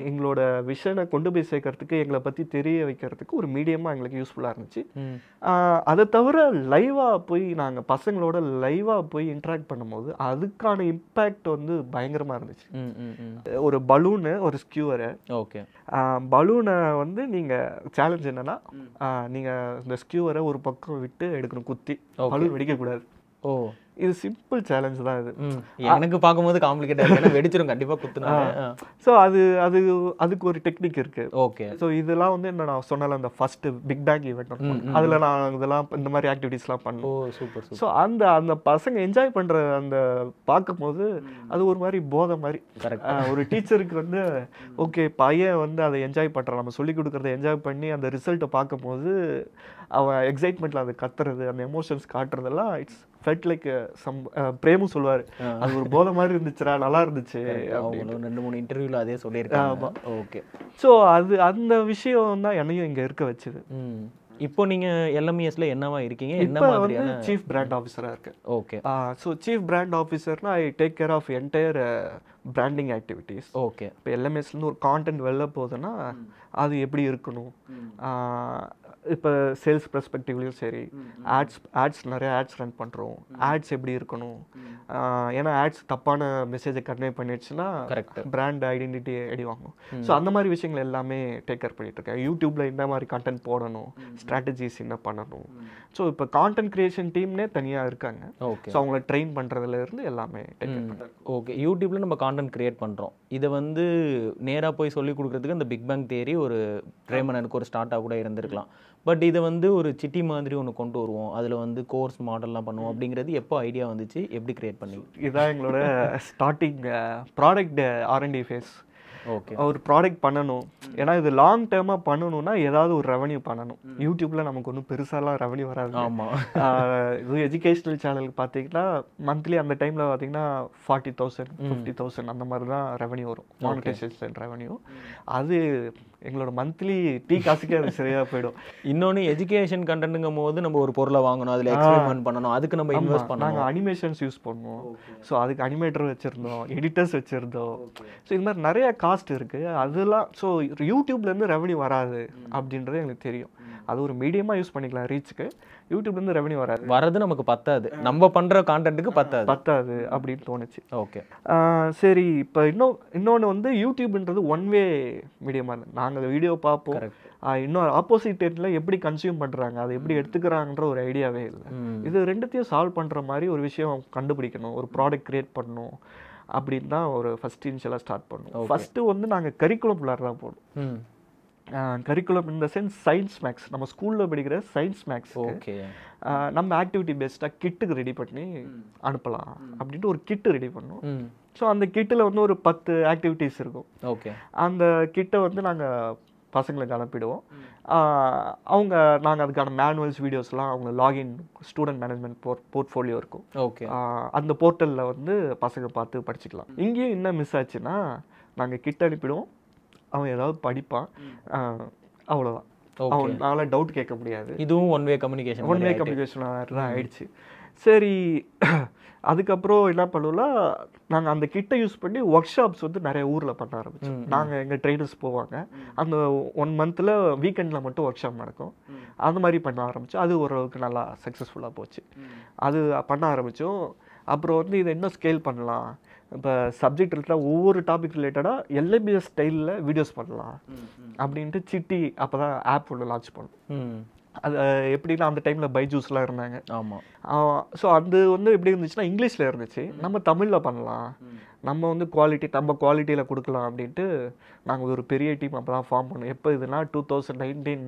[SPEAKER 1] எங்களோட விஷனை கொண்டு போய் சேர்க்கறதுக்கு எங்களை பற்றி தெரிய வைக்கிறதுக்கு ஒரு மீடியமாக எங்களுக்கு யூஸ்ஃபுல்லாக இருந்துச்சு. அதை தவிர லைவாக போய் நாங்கள் பசங்களோட லைவாக போய் இன்ட்ராக்ட் பண்ணும்போது அதுக்கான இம்பேக்ட் வந்து பயங்கரமாக இருந்துச்சு. ஒரு பலூனு ஒரு ஸ்கியூவரு.
[SPEAKER 2] ஓகே,
[SPEAKER 1] பலூனை வந்து நீங்கள் சேலஞ்ச் என்னன்னா நீங்கள் இந்த ஸ்கியூவரை ஒரு பக்கம் விட்டு எடுக்கணும், குத்தி பலூன் வெடிக்கக்கூடாது.
[SPEAKER 2] ஓ,
[SPEAKER 1] இது சிம்பிள் சேலஞ்ச் தான். இது
[SPEAKER 2] எனக்கு பார்க்கும்போது காம்ப்ளிகேட்டா இருக்கு, வெடிச்சிரும் கண்டிப்பா குத்துனாங்க.
[SPEAKER 1] ஸோ அதுக்கு ஒரு டெக்னிக் இருக்கு.
[SPEAKER 2] ஓகே,
[SPEAKER 1] ஸோ இதெல்லாம் வந்து என்ன நான் சொன்னால அந்த ஃபர்ஸ்ட் பிக் பேங் ஈவெண்ட், அதில் நான் இதெல்லாம் இந்த மாதிரி ஆக்டிவிட்டீஸ்லாம் பண்ணோம்.
[SPEAKER 2] ஓ சூப்பர்.
[SPEAKER 1] ஸோ அந்த பசங்க என்ஜாய் பண்ணுற அந்த பார்க்கும்போது அது ஒரு மாதிரி போதை மாதிரி. ஒரு டீச்சருக்கு வந்து ஓகே பையன் வந்து அதை என்ஜாய் பண்ணுறான், நம்ம சொல்லி கொடுக்குறத என்ஜாய் பண்ணி அந்த ரிசல்ட்டை பார்க்கும்போது அவன் எக்ஸைட்மெண்ட்டில் அதை கத்துறது, அந்த எமோஷன்ஸ் காட்டுறதெல்லாம் இட்ஸ் ஃபெல்ட் லைக் சம். பிரேமும் சொல்லுவார் அது ஒரு போதை மாதிரி இருந்துச்சுடா, நல்லா இருந்துச்சு.
[SPEAKER 2] 2-3 இன்டர்வியூல அதே சொல்லியிருக்காங்க. ஓகே,
[SPEAKER 1] ஸோ அந்த விஷயம் தான் என்னையும் இங்கே இருக்க வச்சுது.
[SPEAKER 2] இப்போ நீங்க எல்எம்இஎஸ்ல என்னவா இருக்கீங்க? என்ன மாதிரியான?
[SPEAKER 1] சீஃப் பிராண்ட் ஆஃபீஸரா இருக்கு.
[SPEAKER 2] ஓகே,
[SPEAKER 1] ஸோ சீஃப் பிராண்ட் ஆஃபீஸர்னா I take care of entire branding activities.
[SPEAKER 2] Okay,
[SPEAKER 1] இப்போ எல்எம்எஸ்லேருந்து ஒரு கான்டென்ட் வெளில போகுதுன்னா அது எப்படி இருக்கணும், இப்போ சேல்ஸ் பெர்ஸ்பெக்டிவ்லையும் சரி, ஆட்ஸ் நிறைய ஆட்ஸ் ரன் பண்ணுறோம், ஆட்ஸ் எப்படி இருக்கணும், ஏன்னா ஆட்ஸ் தப்பான மெசேஜை கன்வே பண்ணிடுச்சுன்னா பிராண்ட் ஐடென்டிட்டி அடிவாங்க. ஸோ அந்த மாதிரி விஷயங்கள் எல்லாமே டேக் கேர் பண்ணிட்டு இருக்கேன். யூடியூப்ல இந்த மாதிரி கண்டென்ட் போடணும், ஸ்ட்ராட்டஜிஸ் என்ன பண்ணணும். ஸோ இப்போ கான்டென்ட் கிரியேஷன் டீம்னே தனியாக இருக்காங்க.
[SPEAKER 2] ஓகே,
[SPEAKER 1] ஸோ அவங்கள ட்ரெயின் பண்ணுறதுல இருந்து எல்லாமே டேக் கேர் பண்ணுறேன்.
[SPEAKER 2] ஓகே, யூடியூப்ல நம்ம கான்டென்ட் கிரியேட் பண்ணுறோம், இதை வந்து நேராக போய் சொல்லி கொடுக்குறதுக்கு இந்த பிக் பேங் தியரி ஒரு பிரேமனனுக்கு ஒரு ஸ்டார்ட்டாக கூட இருந்திருக்கலாம். பட் இதை வந்து ஒரு சிட்டி மாதிரி ஒன்று கொண்டு வருவோம், அதில் வந்து கோர்ஸ் மாடல்லாம் பண்ணுவோம் அப்படிங்கிறது எப்போ ஐடியா வந்துச்சு, எப்படி கிரியேட் பண்ணி?
[SPEAKER 1] இதுதான் எங்களோட starting product R&D phase.
[SPEAKER 2] Okay,
[SPEAKER 1] ஒரு ப்ராடக்ட் பண்ணணும், ஏன்னா இது லாங் டேர்மாக பண்ணணும்னா ஏதாவது ஒரு ரெவன்யூ பண்ணணும். யூடியூப்ல நமக்கு ஒன்றும் பெருசாலாம் ரெவன்யூ வராது.
[SPEAKER 2] ஆமாம்,
[SPEAKER 1] இது எஜுகேஷ்னல் சேனலுக்கு பார்த்தீங்கன்னா மந்த்லி அந்த டைமில் பார்த்தீங்கன்னா 40,000 50,000 அந்த மாதிரி தான் ரெவன்யூ வரும், மானிட்டைசேஷன் ரெவன்யூ. அது எங்களோட மந்த்லி டீ காசுக்கே அது சரியாக போயிடும்.
[SPEAKER 2] இன்னொன்று எஜுகேஷன் கண்டென்ட்டுங்கும் போது நம்ம ஒரு பொருளை வாங்கணும், அதில் எக்ஸ்பெரிமெண்ட் பண்ணணும், அதுக்கு நம்ம இன்வெஸ்ட் பண்ணணும்.
[SPEAKER 1] நாங்கள் அனிமேஷன்ஸ் யூஸ் பண்ணுவோம், ஸோ அதுக்கு அனிமேட்டர் வச்சுருந்தோம், எடிட்டர்ஸ் வச்சுருந்தோம். ஸோ இது மாதிரி நிறைய காஸ்ட் இருக்குது அதெல்லாம். ஸோ யூடியூப்லேருந்து ரெவன்யூ வராது அப்படின்றது எங்களுக்கு தெரியும். அது ஒரு மீடியமாக யூஸ் பண்ணிக்கலாம் ரீச்சுக்கு. யூடியூப்லேருந்து ரெவன்யூ
[SPEAKER 2] வரது நமக்கு பத்தாது, நம்ம பண்ணுற கான்டென்ட்டுக்கு பத்தாது
[SPEAKER 1] அப்படின்னு தோணுச்சு.
[SPEAKER 2] ஓகே
[SPEAKER 1] சரி, இப்போ இன்னொன்று வந்து யூடியூப்ன்றது ஒன் வே மீடியமாக இல்லை. நாங்கள் வீடியோ பார்ப்போம், இன்னும் ஆப்போசிட் எண்டில் எப்படி கன்சியூம் பண்ணுறாங்க, அதை எப்படி எடுத்துக்கிறாங்கன்ற ஒரு ஐடியாவே இல்லை. இது ரெண்டுத்தையும் சால்வ் பண்ணுற மாதிரி ஒரு விஷயம் கண்டுபிடிக்கணும், ஒரு ப்ராடக்ட் க்ரியேட் பண்ணணும் அப்படின்னு தான் ஒரு ஃபஸ்ட் இனிஷியலாக ஸ்டார்ட் பண்ணோம். ஃபஸ்ட்டு வந்து நாங்கள் கரிக்குலம் தான் போனோம். கரிக்குலம் இந்த சென்ஸ் சயின்ஸ் மேக்ஸ், நம்ம ஸ்கூலில் படிக்கிற சயின்ஸ் மேக்ஸ் நம்ம ஆக்டிவிட்டி பேஸ்டாக கிட்டுக்கு ரெடி பண்ணி அனுப்பலாம் அப்படின்ட்டு ஒரு கிட்டு ரெடி பண்ணோம். ஸோ அந்த கிட்டில் வந்து ஒரு 10 ஆக்டிவிட்டீஸ் இருக்கும்.
[SPEAKER 2] ஓகே,
[SPEAKER 1] அந்த கிட்டை வந்து நாங்கள் பசங்களுக்கு அனுப்பிடுவோம். நாங்கள் அதுக்கான மேனுவல்ஸ் வீடியோஸ்லாம் அவங்க லாகின் ஸ்டூடெண்ட் மேனேஜ்மெண்ட் போர்ட்ஃபோலியோ இருக்கும்.
[SPEAKER 2] ஓகே,
[SPEAKER 1] அந்த போர்ட்டலில் வந்து பசங்க பார்த்து படிச்சுக்கலாம். இங்கேயும் என்ன மிஸ் ஆச்சுன்னா, நாங்கள் கிட்ட அனுப்பிடுவோம், அவன் ஏதாவது படிப்பான், அவ்வளோதான். அவனால டவுட் கேட்க முடியாது.
[SPEAKER 2] இதுவும் ஒன் வே கம்யூனிகேஷன்
[SPEAKER 1] தான் ஆயிடுச்சு. சரி, அதுக்கப்புறம் என்ன பண்ணுவோம்னா, நாங்கள் அந்த கிட்டை யூஸ் பண்ணி ஒர்க் ஷாப்ஸ் வந்து நிறைய ஊரில் பண்ண ஆரம்பித்தோம். நாங்கள் எங்கள் ட்ரெயினர்ஸ் போவாங்க, அந்த 1 மந்தில் வீக்கெண்டில் மட்டும் ஒர்க் ஷாப் நடக்கும். அந்த மாதிரி பண்ண ஆரம்பித்தோம். அது ஓரளவுக்கு நல்லா சக்ஸஸ்ஃபுல்லாக போச்சு. அது பண்ண ஆரம்பித்தோம். அப்புறம் வந்து இதை இன்னும் ஸ்கேல் பண்ணலாம். இப்போ சப்ஜெக்ட் ரிலேட்டடாக ஒவ்வொரு டாபிக் ரிலேட்டடாக எல்எம்பிஎஸ் ஸ்டைலில் வீடியோஸ் பண்ணலாம் அப்படின்ட்டு சிட்டி அப்போ தான் ஆப் ஒன்று லான்ச் பண்ணோம். அது எப்படின்னா, அந்த டைமில் பைஜூஸ்லாம் இருந்தாங்க.
[SPEAKER 2] ஆமாம்.
[SPEAKER 1] ஸோ அது வந்து எப்படி இருந்துச்சுன்னா, இங்கிலீஷில் இருந்துச்சு. நம்ம தமிழில் பண்ணலாம், நம்ம வந்து குவாலிட்டியில் கொடுக்கலாம் அப்படின்ட்டு நாங்கள் ஒரு பெரிய டீம் அப்போ தான் ஃபார்ம் பண்ணோம். எப்போ இதுனா 2019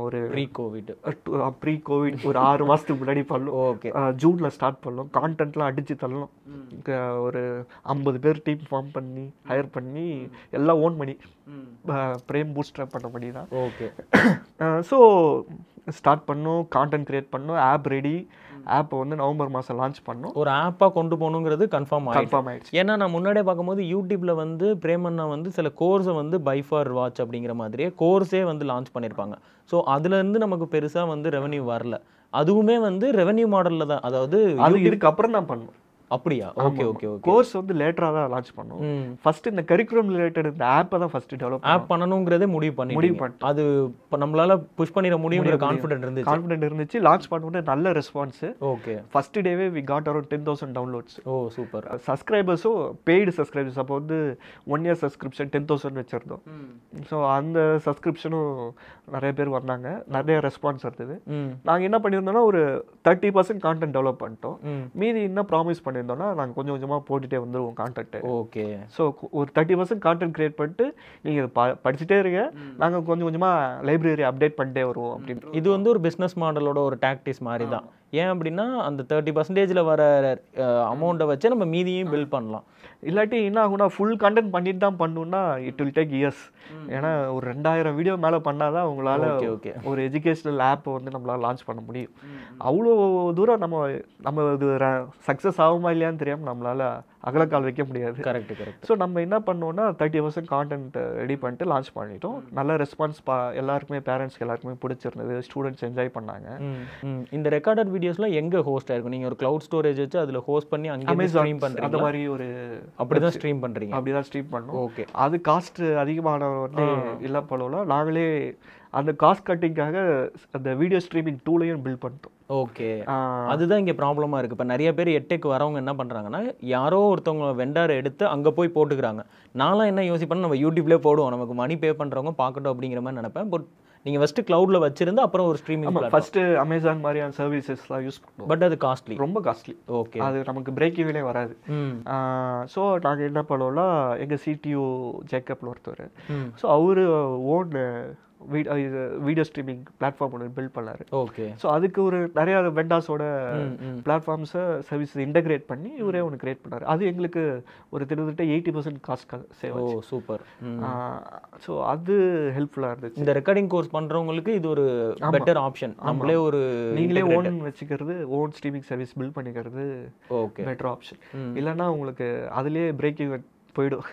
[SPEAKER 1] ஒரு ப்ரீ கோவிட் ஒரு 6 மாதத்துக்கு முன்னாடி பண்ணோம்.
[SPEAKER 2] ஓகே,
[SPEAKER 1] ஜூனில் ஸ்டார்ட் பண்ணோம். கான்டென்ட்லாம் அடித்து தள்ளணும். ஒரு 50 பேர் டீம் ஃபார்ம் பண்ணி ஹையர் பண்ணி எல்லாம் ஓன் பண்ணி பிரேம் பூஸ்டர் பண்ண பண்ணி தான்.
[SPEAKER 2] ஓகே,
[SPEAKER 1] ஸோ ஸ்டார்ட் பண்ணோம், கான்டென்ட் கிரியேட் பண்ணோம், ஆப் ரெடி. ஆப்பை வந்து நவம்பர் மாதம் லான்ச் பண்ணோம்.
[SPEAKER 2] ஒரு ஆப்பாக கொண்டு போகணுங்கிறது கன்ஃபார்ம் ஆயிடுச்சு. ஏன்னா நான் முன்னாடியே பார்க்கும்போது யூடியூப்பில் வந்து பிரேமண்ணா வந்து சில கோர்ஸை வந்து பை ஃபார் வாட்ச் அப்படிங்கிற மாதிரியே கோர்ஸே வந்து லான்ச் பண்ணியிருப்பாங்க. ஸோ அதுலேருந்து நமக்கு பெருசாக வந்து ரெவன்யூ வரல. அதுவுமே வந்து ரெவன்யூ மாடலில் தான், அதாவது
[SPEAKER 1] இதுக்கு அப்புறம் தான் பண்ணோம்.
[SPEAKER 2] அப்படியா? Okay okay okay.
[SPEAKER 1] கோர்ஸ் வந்து லேட்டரா தான் லான்ச் பண்ணோம். ஃபர்ஸ்ட் இந்த கரிக்குலம் ரிலேட்டட் இந்த ஆப்பை தான் ஃபர்ஸ்ட் டெவலப்
[SPEAKER 2] பண்ணணும்ங்கறதே முடிவு பண்ணி அது நம்மளால புஷ் பண்ணிர முடியும்ங்கற கான்ஃபிடென்ட் இருந்துச்சு.
[SPEAKER 1] லான்ச் பண்ணோனே நல்ல ரெஸ்பான்ஸ்.
[SPEAKER 2] ஓகே,
[SPEAKER 1] ஃபர்ஸ்ட் டேவே we got around 10,000 downloads.
[SPEAKER 2] ஓ சூப்பர்.
[SPEAKER 1] சப்ஸ்கிரைபர்ஸோ பெய்டு சப்ஸ்கிரைபர்ஸ் அப்போ வந்து 1 year சப்ஸ்கிரிப்ஷன் 10,000 வச்சிருந்தோம். ஸோ அந்த சப்ஸ்கிரிப்ஷனும் நிறைய பேர் வந்தாங்க, நிறைய ரெஸ்பான்ஸ் இருந்தது. நாங்கள் என்ன பண்ணியிருந்தோம்னா, ஒரு 30% கான்டென்ட் டெவலப் பண்ணிட்டோம். மீதி என்ன ப்ராமிஸ் பண்ணியிருந்தோம்னா, நாங்கள் கொஞ்சம் கொஞ்சமாக போட்டுகிட்டே வந்துடுவோம் கான்டென்ட்.
[SPEAKER 2] ஓகே,
[SPEAKER 1] ஸோ ஒரு 30% கான்டென்ட் கிரியேட் பண்ணிட்டு நீங்கள் படிச்சுட்டே இருங்க, நாங்கள் கொஞ்சம் கொஞ்சமாக லைப்ரரி அப்டேட் பண்ணிட்டே வருவோம் அப்படின்னு.
[SPEAKER 2] இது வந்து ஒரு பிஸ்னஸ் மாடலோட ஒரு டாக்டிஸ் மாதிரி தான். ஏன் அப்படின்னா, அந்த 30% வர அமௌண்ட்டை வச்சு நம்ம மீதியும் பில்ட் பண்ணலாம்.
[SPEAKER 1] இல்லாட்டி என்ன ஆகுனா, ஃபுல் கண்டென்ட் பண்ணிட்டு தான் பண்ணணும்னா இட் வில் டேக் இயர்ஸ். ஏன்னா ஒரு 2000 வீடியோ மேலே பண்ணாதான் உங்களால் ஒரு எஜுகேஷனல் ஆப்பை வந்து நம்மளால் லான்ச் பண்ண முடியும். அவ்வளோ தூரம் நம்ம இது சக்ஸஸ் ஆகுமா இல்லையான்னு தெரியாமல் நம்மளால் அகலக்கால் வைக்க முடியாது.
[SPEAKER 2] கரெக்ட்.
[SPEAKER 1] ஸோ நம்ம என்ன பண்ணோம்னா, 30% கான்டென்ட் ரெடி பண்ணிட்டு லான்ச் பண்ணிட்டோம். நல்ல ரெஸ்பான்ஸ் எல்லாருக்குமே, பேரண்ட்ஸ்க்கு எல்லாருக்குமே பிடிச்சிருந்தது. ஸ்டூடெண்ட்ஸ் என்ஜாய் பண்ணாங்க.
[SPEAKER 2] இந்த ரெக்கார்டட் வீடியோஸ்லாம் எங்கே ஹோஸ்ட் ஆயிருக்கும்? நீங்கள் ஒரு கிளவுட் ஸ்டோரேஜ் வச்சு அதில் ஹோஸ்ட் பண்ணி அங்கே ஸ்ட்ரீம் பண்ணுறீங்க?
[SPEAKER 1] அந்த மாதிரி ஒரு
[SPEAKER 2] அப்படிதான் ஸ்ட்ரீம் பண்ணுறீங்க?
[SPEAKER 1] அப்படிதான் ஸ்ட்ரீம் பண்ணோம்.
[SPEAKER 2] ஓகே,
[SPEAKER 1] அது காஸ்ட் அதிகமான வந்து இல்லை பண்ணலாம். நாங்களே அந்த காஸ்ட் கட்டிங்காக அந்த வீடியோ ஸ்ட்ரீமிங் டூலையும் பில்ட் பண்ணிட்டோம்.
[SPEAKER 2] ஓகே, அதுதான் இங்கே ப்ராப்ளமாக இருக்குது. இப்போ நிறைய பேர் எட்டெக் வரவங்க என்ன பண்ணுறாங்கன்னா, யாரோ ஒருத்தவங்க வெண்டாரை எடுத்து அங்கே போய் போட்டுக்கிறாங்க. நான்லாம் என்ன யோசிப்பேன்னா, நம்ம யூடியூப்லேயே போடுவோம், நமக்கு மணி பே பண்ணுறவங்க பார்க்கட்டும் அப்படிங்கிற மாதிரி நினைப்பேன். பட் நீங்கள் ஃபஸ்ட்டு க்ளவுடில் வச்சிருந்து அப்புறம் ஒரு ஸ்ட்ரீமிங்
[SPEAKER 1] ஃபஸ்ட்டு அமேசான் மாதிரியான சர்வீசஸ்லாம் யூஸ் பண்ணுவோம்.
[SPEAKER 2] பட் அது காஸ்ட்லி,
[SPEAKER 1] ரொம்ப காஸ்ட்லி.
[SPEAKER 2] ஓகே,
[SPEAKER 1] அது நமக்கு பிரேக் ஈவனே வராது. ஸோ நாங்கள் என்ன பண்ணுவோம்னா, எங்கள் சிடிஓ ஜேக்கப்ல ஒருத்தர், ஸோ அவரு ஓன் வீடியோ ஸ்ட்ரீமிங் பிளாட்ஃபார்ம் ஒன்று பில்ட் பண்ணார்.
[SPEAKER 2] ஓகே,
[SPEAKER 1] ஸோ அதுக்கு ஒரு நிறையா வெண்டாஸோட பிளாட்ஃபார்ம்ஸை சர்வீஸ் இன்டகிரேட் பண்ணி இவரே ஒன்று கிரியேட் பண்ணார். அது எங்களுக்கு ஒரு கிட்டத்தட்ட 80% காஸ்ட் சேவ்.
[SPEAKER 2] ஓ சூப்பர்.
[SPEAKER 1] ஸோ அது ஹெல்ப்ஃபுல்லாக இருந்துச்சு.
[SPEAKER 2] இந்த ரெக்கார்டிங் கோர்ஸ் பண்ணுறவங்களுக்கு இது ஒரு பெட்டர் ஆப்ஷன். நம்மளே ஒரு
[SPEAKER 1] நீங்களே ஓன் வச்சுக்கிறது, ஓன் ஸ்ட்ரீமிங் சர்வீஸ் பில்ட் பண்ணிக்கிறது
[SPEAKER 2] ஓகே
[SPEAKER 1] பெட்டர் ஆப்ஷன். இல்லைன்னா உங்களுக்கு அதுலேயே பிரேக் ஈவன் போய்டும்.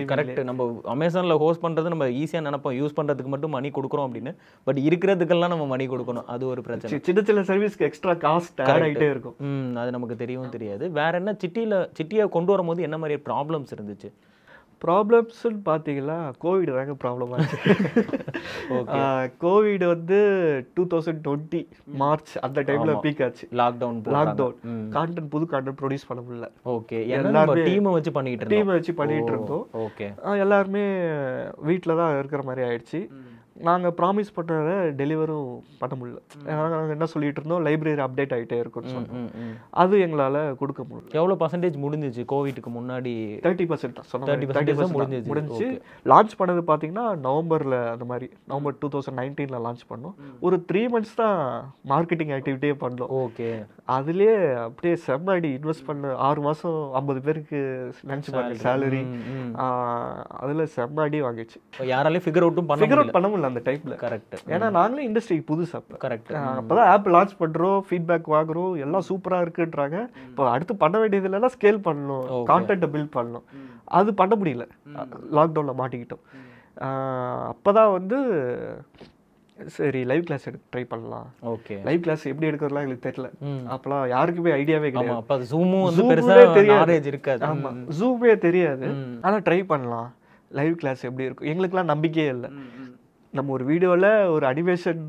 [SPEAKER 2] கரெக்ட். நம்ம அமேசானில் ஹோஸ்ட் பண்ணுறது நம்ம ஈஸியாக நினைப்போம், யூஸ் பண்ணுறதுக்கு மட்டும் மணி கொடுக்குறோம் அப்படின்னு. பட் இருக்கிறதுக்கெல்லாம் நம்ம மணி கொடுக்கணும், அது ஒரு பிரச்சனை.
[SPEAKER 1] சின்ன சர்வீஸ்க்கு எக்ஸ்ட்ரா காஸ்ட் ஆட் ஆகிட்டே இருக்கும்.
[SPEAKER 2] அது நமக்கு தெரியவும் தெரியாது. வேற என்ன சிட்டியை கொண்டு வரும்போது என்ன மாதிரி ப்ராப்ளம்ஸ் இருந்துச்சு?
[SPEAKER 1] ப்ராப்ளம்ஸ்ன்னு பார்த்தீங்கன்னா கோவிட் தாங்க ப்ராப்ளம் ஆச்சு. கோவிட் வந்து 2020 மார்ச் அந்த டைமில் பீக் ஆச்சு. லாக்டவுன் கான்டென்ட் புது கான்டென்ட் ப்ரொடியூஸ் பண்ண முடியல.
[SPEAKER 2] ஓகே, எல்லாருமே டீமை வச்சு பண்ணிட்டு இருந்தோம்.
[SPEAKER 1] ஓகே, எல்லாருமே வீட்டில் தான் இருக்கிற மாதிரி ஆயிடுச்சு. நாங்கள் ப்ராமிஸ் பண்ணதை டெலிவரும் பண்ண முடியல. நாங்கள் என்ன சொல்லிட்டு இருந்தோம், லைப்ரரி அப்டேட் ஆகிட்டே இருக்குன்னு சொன்னோம். அது எங்களால் கொடுக்க முடியல.
[SPEAKER 2] எவ்வளோ பர்சன்டேஜ் முடிஞ்சிச்சு கோவிட்க்கு முன்னாடி?
[SPEAKER 1] 30% தான் சொன்னோம். 30% முடிஞ்சு. லான்ச் பண்ணது பார்த்தீங்கன்னா நவம்பரில், அந்த மாதிரி நவம்பர் 2019 லான்ச் பண்ணோம். ஒரு 3 months தான் மார்க்கெட்டிங் ஆக்டிவிட்டியே பண்ணோம்.
[SPEAKER 2] ஓகே,
[SPEAKER 1] அதுலேயே அப்படியே செம்மடி இன்வெஸ்ட் பண்ண 6 மாதம் 50 பேருக்கு லன்ச் பண்ண சேலரி, அதில் செம்மடி வாங்கிச்சு.
[SPEAKER 2] யாராலையும் ஃபிகர் அவுட் பண்ண முடியல
[SPEAKER 1] அந்த டைப்ல.
[SPEAKER 2] கரெக்ட்.
[SPEAKER 1] ஏன்னா நாங்களே இண்டஸ்ட்ரிக்கு புதுசு. அப்ப
[SPEAKER 2] கரெக்ட்.
[SPEAKER 1] அப்பதான் ஆப் லான்ச் பண்றோம், ஃபீட்பேக் வாங்குறோம், எல்லாம் சூப்பரா இருக்குன்றாங்க. இப்போ அடுத்து பண்ண வேண்டியது இல்லைன்னா ஸ்கேல் பண்ணணும், கான்டென்ட்டை பில்ட் பண்ணணும். அது பண்ண முடியல, லாக்டவுன்ல மாட்டிக்கிட்டோம். அப்பதான் வந்து சரி லைவ் கிளாஸ் எடுத்து ட்ரை பண்ணலாம்.
[SPEAKER 2] ஓகே,
[SPEAKER 1] லைவ் கிளாஸ் எப்படி எடுக்கிறதுலாம் எங்களுக்கு தெரியல. அப்பெல்லாம் யாருக்குமே ஐடியாவே கிடையாது.
[SPEAKER 2] அப்ப ஜூமும் வந்து பெருசா நாலேஜ் இருக்காது.
[SPEAKER 1] ஆமா, ஜூமே தெரியாது. ஆனா ட்ரை பண்ணலாம், லைவ் கிளாஸ் எப்படி இருக்கும். எங்களுக்குலாம் நம்பிக்கையே இல்லை. நம்ம ஒரு வீடியோவில் ஒரு அனிமேஷன்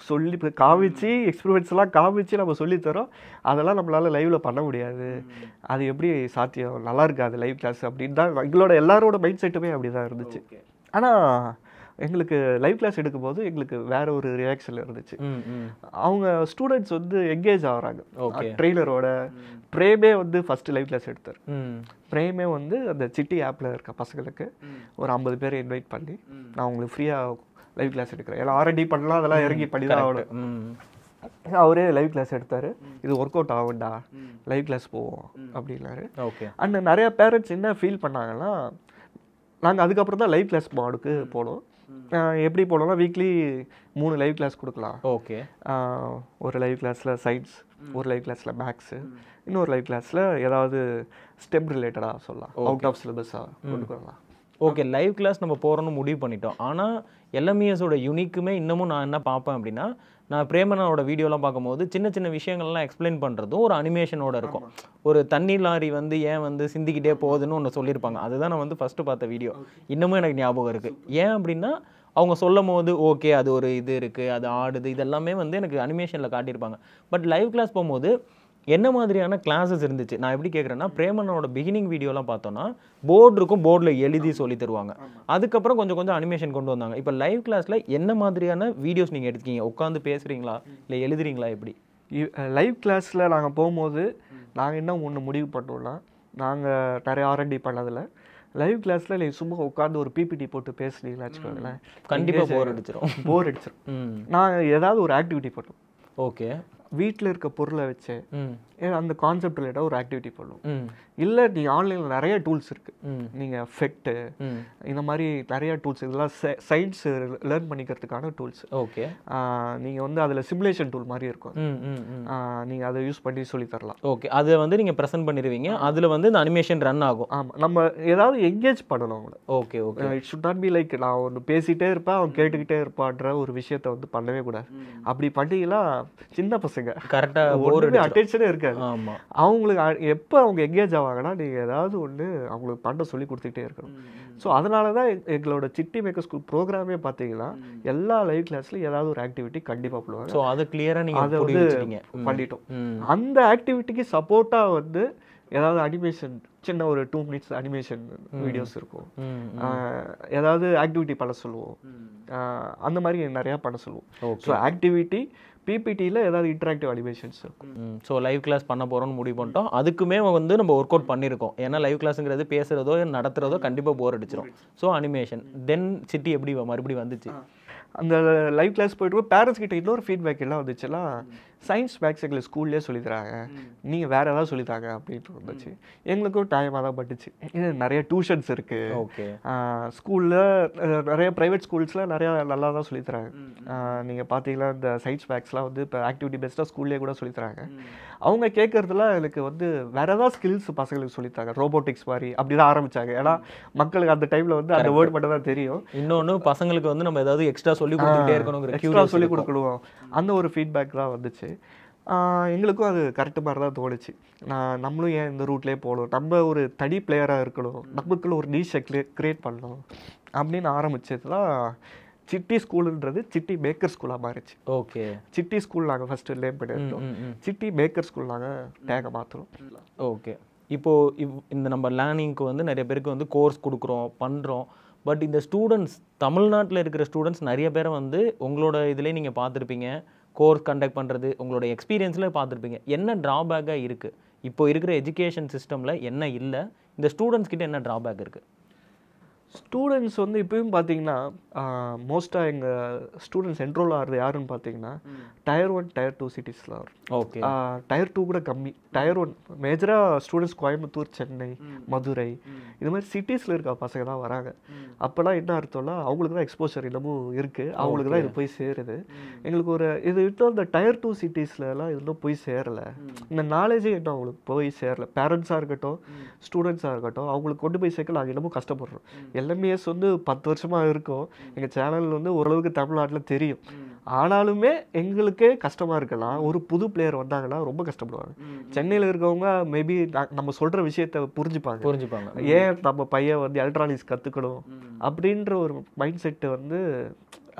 [SPEAKER 1] சொல்லி காமிச்சு எக்ஸ்பீரியன்ஸ்லாம் காமிச்சு நம்ம சொல்லித்தரோம், அதெல்லாம் நம்மளால் லைவில் பண்ண முடியாது, அது எப்படி சாத்தியம், நல்லா இருக்காது லைவ் கிளாஸ் அப்படின்னு தான் எங்களோட எல்லாரோட மைண்ட் செட்டுமே அப்படி தான் இருந்துச்சு. ஆனால் எங்களுக்கு லைவ் கிளாஸ் எடுக்கும்போது எங்களுக்கு வேற ஒரு ரியாக்ஷன் இருந்துச்சு. அவங்க ஸ்டூடெண்ட்ஸ் வந்து என்கேஜ் ஆகுறாங்க. ட்ரெய்லரோட பிரேமே வந்து ஃபர்ஸ்ட் லைவ் கிளாஸ் எடுத்தார். பிரேமே வந்து அந்த சிட்டி ஆப்பில் இருக்க பசங்களுக்கு ஒரு 50 பேர் இன்வைட் பண்ணி நான் உங்களுக்கு ஃப்ரீயாக லைவ் கிளாஸ் எடுக்கிறேன், எல்லாம் R&D பண்ணலாம், அதெல்லாம் இறங்கி பண்ணி தான் ஆகணும். அவரே லைவ் கிளாஸ் எடுத்தார். இது ஒர்க் அவுட் ஆகும்டா, லைவ் கிளாஸ் போவோம் அப்படின்னாரு. அண்ட் நிறைய பேரண்ட்ஸ் என்ன ஃபீல் பண்ணாங்கன்னா, நாங்கள் அதுக்கப்புறம் தான் லைவ் கிளாஸ் மாடுக்கு போனோம். எப்படி போனோம்னா வீக்லி 3 லைவ் கிளாஸ் கொடுக்கலாம்.
[SPEAKER 2] ஓகே,
[SPEAKER 1] ஒரு லைவ் கிளாஸில் சயின்ஸ், ஒரு லைவ் கிளாஸில் மேக்ஸு, இன்னொரு லைவ் கிளாஸில் ஏதாவது ஸ்டெம் ரிலேட்டடாக சொல்லலாம், அவுட் ஆஃப் சிலபஸாக கொண்டு வரலாம்.
[SPEAKER 2] ஓகே, லைவ் கிளாஸ் நம்ம போகிறோன்னு முடிவு பண்ணிட்டோம். ஆனால் LMESோட யூனிக்குமே இன்னமும் நான் என்ன பார்ப்பேன் அப்படின்னா, நான் பிரேமனோட வீடியோலாம் பார்க்கும்போது சின்ன சின்ன விஷயங்கள்லாம் எக்ஸ்பிளைன் பண்ணுறதும் ஒரு அனிமேஷனோட இருக்கும். ஒரு தண்ணி லாரி வந்து ஏன் வந்து சிந்திக்கிட்டே போகுதுன்னு ஒன்று சொல்லியிருப்பாங்க. அதுதான் நான் வந்து ஃபஸ்ட்டு பார்த்த வீடியோ, இன்னமும் எனக்கு ஞாபகம் இருக்குது. ஏன் அப்படின்னா அவங்க சொல்லும் போது ஓகே அது ஒரு இது இருக்குது, அது ஆடுது, இதெல்லாமே வந்து எனக்கு அனிமேஷனில் காட்டியிருப்பாங்க. பட் லைவ் கிளாஸ் போகும்போது என்ன மாதிரியான கிளாஸஸ் இருந்துச்சு? நான் எப்படி கேட்குறேன்னா, பிரேமனோட பிகினிங் வீடியோலாம் பார்த்தோன்னா போர்டு இருக்கும், போர்டில் எழுதி சொல்லி தருவாங்க. அதுக்கப்புறம் கொஞ்சம் கொஞ்சம் அனிமேஷன் கொண்டு வந்தாங்க. இப்போ லைவ் கிளாஸில் என்ன மாதிரியான வீடியோஸ் நீங்கள் எடுத்துக்கீங்க? உட்காந்து பேசுகிறீங்களா இல்லை எழுதுறீங்களா? எப்படி
[SPEAKER 1] லைவ் கிளாஸில் நாங்கள் போகும்போது நாங்கள் என்ன ஒன்று முடிவு பண்ணோம்னா, நாங்கள் நிறைய R&D பண்ணதில்லை. லைவ் கிளாஸில் நீங்கள் சும்மா உட்காந்து ஒரு PPT போட்டு பேசுனீங்களா வச்சுக்கோங்களேன்,
[SPEAKER 2] கண்டிப்பாக போர் அடிச்சிடும்.
[SPEAKER 1] நான் ஏதாவது ஒரு ஆக்டிவிட்டி பண்ணுவோம்.
[SPEAKER 2] ஓகே,
[SPEAKER 1] வீட்டில் இருக்க பொருளை வச்சு அந்த கான்செப்ட் ரிலேட்டாக ஒரு ஆக்டிவிட்டி பண்ணுவோம். இல்லை நீங்கள் ஆன்லைனில் நிறைய டூல்ஸ் இருக்குது, நீங்கள் ஃபெக்ட்டு இந்த மாதிரி நிறைய டூல்ஸ், இதெல்லாம் சயின்ஸ் லேர்ன் பண்ணிக்கிறதுக்கான டூல்ஸ்.
[SPEAKER 2] ஓகே,
[SPEAKER 1] நீங்கள் வந்து அதில் சிமுலேஷன் டூல் மாதிரி இருக்கும், நீங்கள் அதை யூஸ் பண்ணி சொல்லி தரலாம்.
[SPEAKER 2] ஓகே, அதை வந்து நீங்கள் ப்ரெசென்ட் பண்ணிடுவீங்க, அதில் வந்து இந்த அனிமேஷன் ரன் ஆகும்.
[SPEAKER 1] ஆமாம், நம்ம ஏதாவது என்கேஜ் பண்ணணும் அவங்கள.
[SPEAKER 2] Okay okay,
[SPEAKER 1] it should not be like நான் ஒன்று பேசிகிட்டே இருப்பேன் அவன் கேட்டுக்கிட்டே இருப்பான்ற ஒரு விஷயத்தை வந்து பண்ணவே கூடாது. அப்படி பண்ணிங்கன்னா சின்ன பசங்க
[SPEAKER 2] கரெக்டாக
[SPEAKER 1] ஒன்றுமே அட்டென்ஷனே இருக்காது.
[SPEAKER 2] ஆமாம்,
[SPEAKER 1] அவங்களுக்கு எப்போ அவங்க என்கேஜ் ஆவாங்கன்னா நீங்கள் ஏதாவது ஒன்று அவங்களுக்கு பண்ண சொல்லி கொடுத்துக்கிட்டே இருக்கணும். ஸோ அதனால தான் எங்களோட சிட்டி மேக்கர் ஸ்கூல் ப்ரோக்ராமே பார்த்தீங்கன்னா எல்லா லைவ் கிளாஸ்லையும் ஏதாவது ஒரு ஆக்டிவிட்டி கண்டிப்பாக பண்ணுவாங்க.
[SPEAKER 2] ஸோ அது கிளியராக நீங்கள்
[SPEAKER 1] அதை வந்து பண்ணிட்டோம். அந்த ஆக்டிவிட்டிக்கு சப்போர்ட்டாக வந்து ஏதாவது அனிமேஷன் சின்ன ஒரு 2 minutes அனிமேஷன் வீடியோஸ் இருக்கும், ஏதாவது ஆக்டிவிட்டி பண்ண சொல்லுவோம், அந்த மாதிரி நிறையா பண்ண சொல்லுவோம். ஸோ ஆக்டிவிட்டி PPTயில் ஏதாவது இன்டராக்டிவ் அனிமேஷன்ஸ் இருக்கும்.
[SPEAKER 2] ஸோ லைவ் கிளாஸ் பண்ண போகிறோம்னு முடிவு பண்ணிட்டோம். அதுக்குமே வந்து நம்ம ஒர்க் அவுட் பண்ணியிருக்கோம். ஏன்னா லைவ் கிளாஸுங்கிறது பேசுகிறதோ நடத்துகிறதோ கண்டிப்பாக போர் அடிச்சிடும். ஸோ அனிமேஷன் தென் சிட்டி எப்படி மறுபடியும் வந்துச்சு?
[SPEAKER 1] அந்த லைவ் கிளாஸ் போய்ட்டு பேரண்ட்ஸ் கிட்ட இன்னொரு ஃபீட்பேக் எல்லாம் வந்துச்சுன்னா, சயின்ஸ் மேக்ஸ் எங்களுக்கு ஸ்கூல்லேயே சொல்லித்தராங்க, நீங்கள் வேறு ஏதாவது சொல்லித்தாங்க அப்படின்ட்டு இருந்துச்சு. எங்களுக்கும் டைமாக தான் பட்டுச்சு. இது நிறைய டியூஷன்ஸ் இருக்குது.
[SPEAKER 2] ஓகே,
[SPEAKER 1] ஸ்கூலில் நிறைய ப்ரைவேட் ஸ்கூல்ஸில் நிறையா நல்லா தான் சொல்லித்தராங்க. நீங்கள் பார்த்தீங்கன்னா இந்த சயின்ஸ் மேக்ஸ்லாம் வந்து இப்போ ஆக்டிவிட்டி பெஸ்ட்டாக ஸ்கூல்லேயே கூட சொல்லித்தராங்க. அவங்க கேட்குறதுலாம் எனக்கு வந்து வேறு ஏதாவது ஸ்கில்ஸ் பசங்களுக்கு சொல்லித்தாங்க, ரோபோட்டிக்ஸ் மாதிரி அப்படி தான் ஆரம்பித்தாங்க. ஏன்னா மக்களுக்கு அந்த டைமில் வந்து அந்த வேர்டு மட்டும் தான் தெரியும்.
[SPEAKER 2] இன்னொன்று பசங்களுக்கு வந்து நம்ம ஏதாவது எக்ஸ்ட்ரா சொல்லி கொடுத்துட்டே இருக்கணும்,
[SPEAKER 1] எக்ஸ்ட்ரா சொல்லி கொடுக்கணும், அந்த ஒரு ஃபீட்பேக் தான் வந்துச்சு. எங்களுக்கும் அது கரெக்டு மாதிரி தான் தோணுச்சு. நம்மளும் ஏன் இந்த ரூட்லேயே போகணும், நம்ம ஒரு தனி பிளேயராக இருக்கணும், நமக்குள்ள ஒரு நீஷை கிரியேட் பண்ணணும் அப்படின்னு ஆரம்பிச்சது தான் சிட்டி ஸ்கூலுன்றது சிட்டி மேக்கர் ஸ்கூலாக மாறிச்சு.
[SPEAKER 2] ஓகே.
[SPEAKER 1] சிட்டி ஸ்கூல் நாங்கள் ஃபஸ்ட்டு லேம் பண்ணியிருந்தோம், சிட்டி மேக்கர் ஸ்கூல் நாங்கள் டேகை மாற்றுறோம்.
[SPEAKER 2] ஓகே. இப்போது இந்த நம்ம லேர்னிங்க்கு வந்து நிறைய பேருக்கு வந்து கோர்ஸ் கொடுக்குறோம், பண்ணுறோம். பட் இந்த ஸ்டூடெண்ட்ஸ், தமிழ்நாட்டில் இருக்கிற ஸ்டூடெண்ட்ஸ் நிறைய பேரை வந்து உங்களோட இதிலே நீங்கள் பார்த்துருப்பீங்க, கோர்ஸ் கண்டக்ட் பண்ணுறது உங்களோட எக்ஸ்பீரியன்ஸில் பார்த்துருப்பீங்க. என்ன ட்ராபேக்காக இருக்குது இப்போ இருக்கிற எஜுகேஷன் சிஸ்டமில், என்ன இல்லை, இந்த ஸ்டூடெண்ட்ஸ் கிட்ட என்ன ட்ராபேக் இருக்குது?
[SPEAKER 1] ஸ்டூடெண்ட்ஸ் வந்து இப்போயும் பார்த்தீங்கன்னா மோஸ்ட்டாக எங்கள் ஸ்டூடெண்ட்ஸ் என்ரோல் ஆகிறது யாருன்னு பார்த்தீங்கன்னா Tier 1 Tier 2 சிட்டிஸில் வரும்.
[SPEAKER 2] ஓகே.
[SPEAKER 1] Tier 2 கூட கம்மி. Tier 1 மேஜராக ஸ்டூடெண்ட்ஸ் கோயம்புத்தூர், சென்னை, மதுரை இது மாதிரி சிட்டிஸில் இருக்க பசங்க தான் வராங்க. அப்போலாம் என்ன அர்த்தம்னா அவங்களுக்கு தான் எக்ஸ்போஷர் இன்னமும் இருக்குது, அவங்களுக்கு தான் இது போய் சேருது. எங்களுக்கு ஒரு இது இன்னும் இந்த Tier 2 சிட்டிஸ்லலாம் இது இன்னும் போய் சேரலை, இந்த நாலேஜே இன்னும் அவங்களுக்கு போய் சேரலை. பேரண்ட்ஸாக இருக்கட்டும், ஸ்டூடெண்ட்ஸாக இருக்கட்டும், அவங்களுக்கு கொண்டு போய் சேர்க்க நாங்கள் இன்னமும் கஷ்டப்படுறோம். எல்எம்ஏஎஸ் வந்து 10 வருஷமாக இருக்கும், எங்கள் சேனல் வந்து ஓரளவுக்கு தமிழ்நாட்டில் தெரியும். ஆனாலுமே எங்களுக்கே கஷ்டமாக இருக்கலாம். ஒரு புது பிளேயர் வந்தாங்கன்னா ரொம்ப கஷ்டப்படுவாங்க. சென்னையில் இருக்கவங்க மேபி நம்ம சொல்கிற விஷயத்த புரிஞ்சுப்பாங்க. ஏன் நம்ம பையன் வந்து எலக்ட்ரானிக்ஸ் கற்றுக்கணும் அப்படின்ற ஒரு மைண்ட் செட்டு வந்து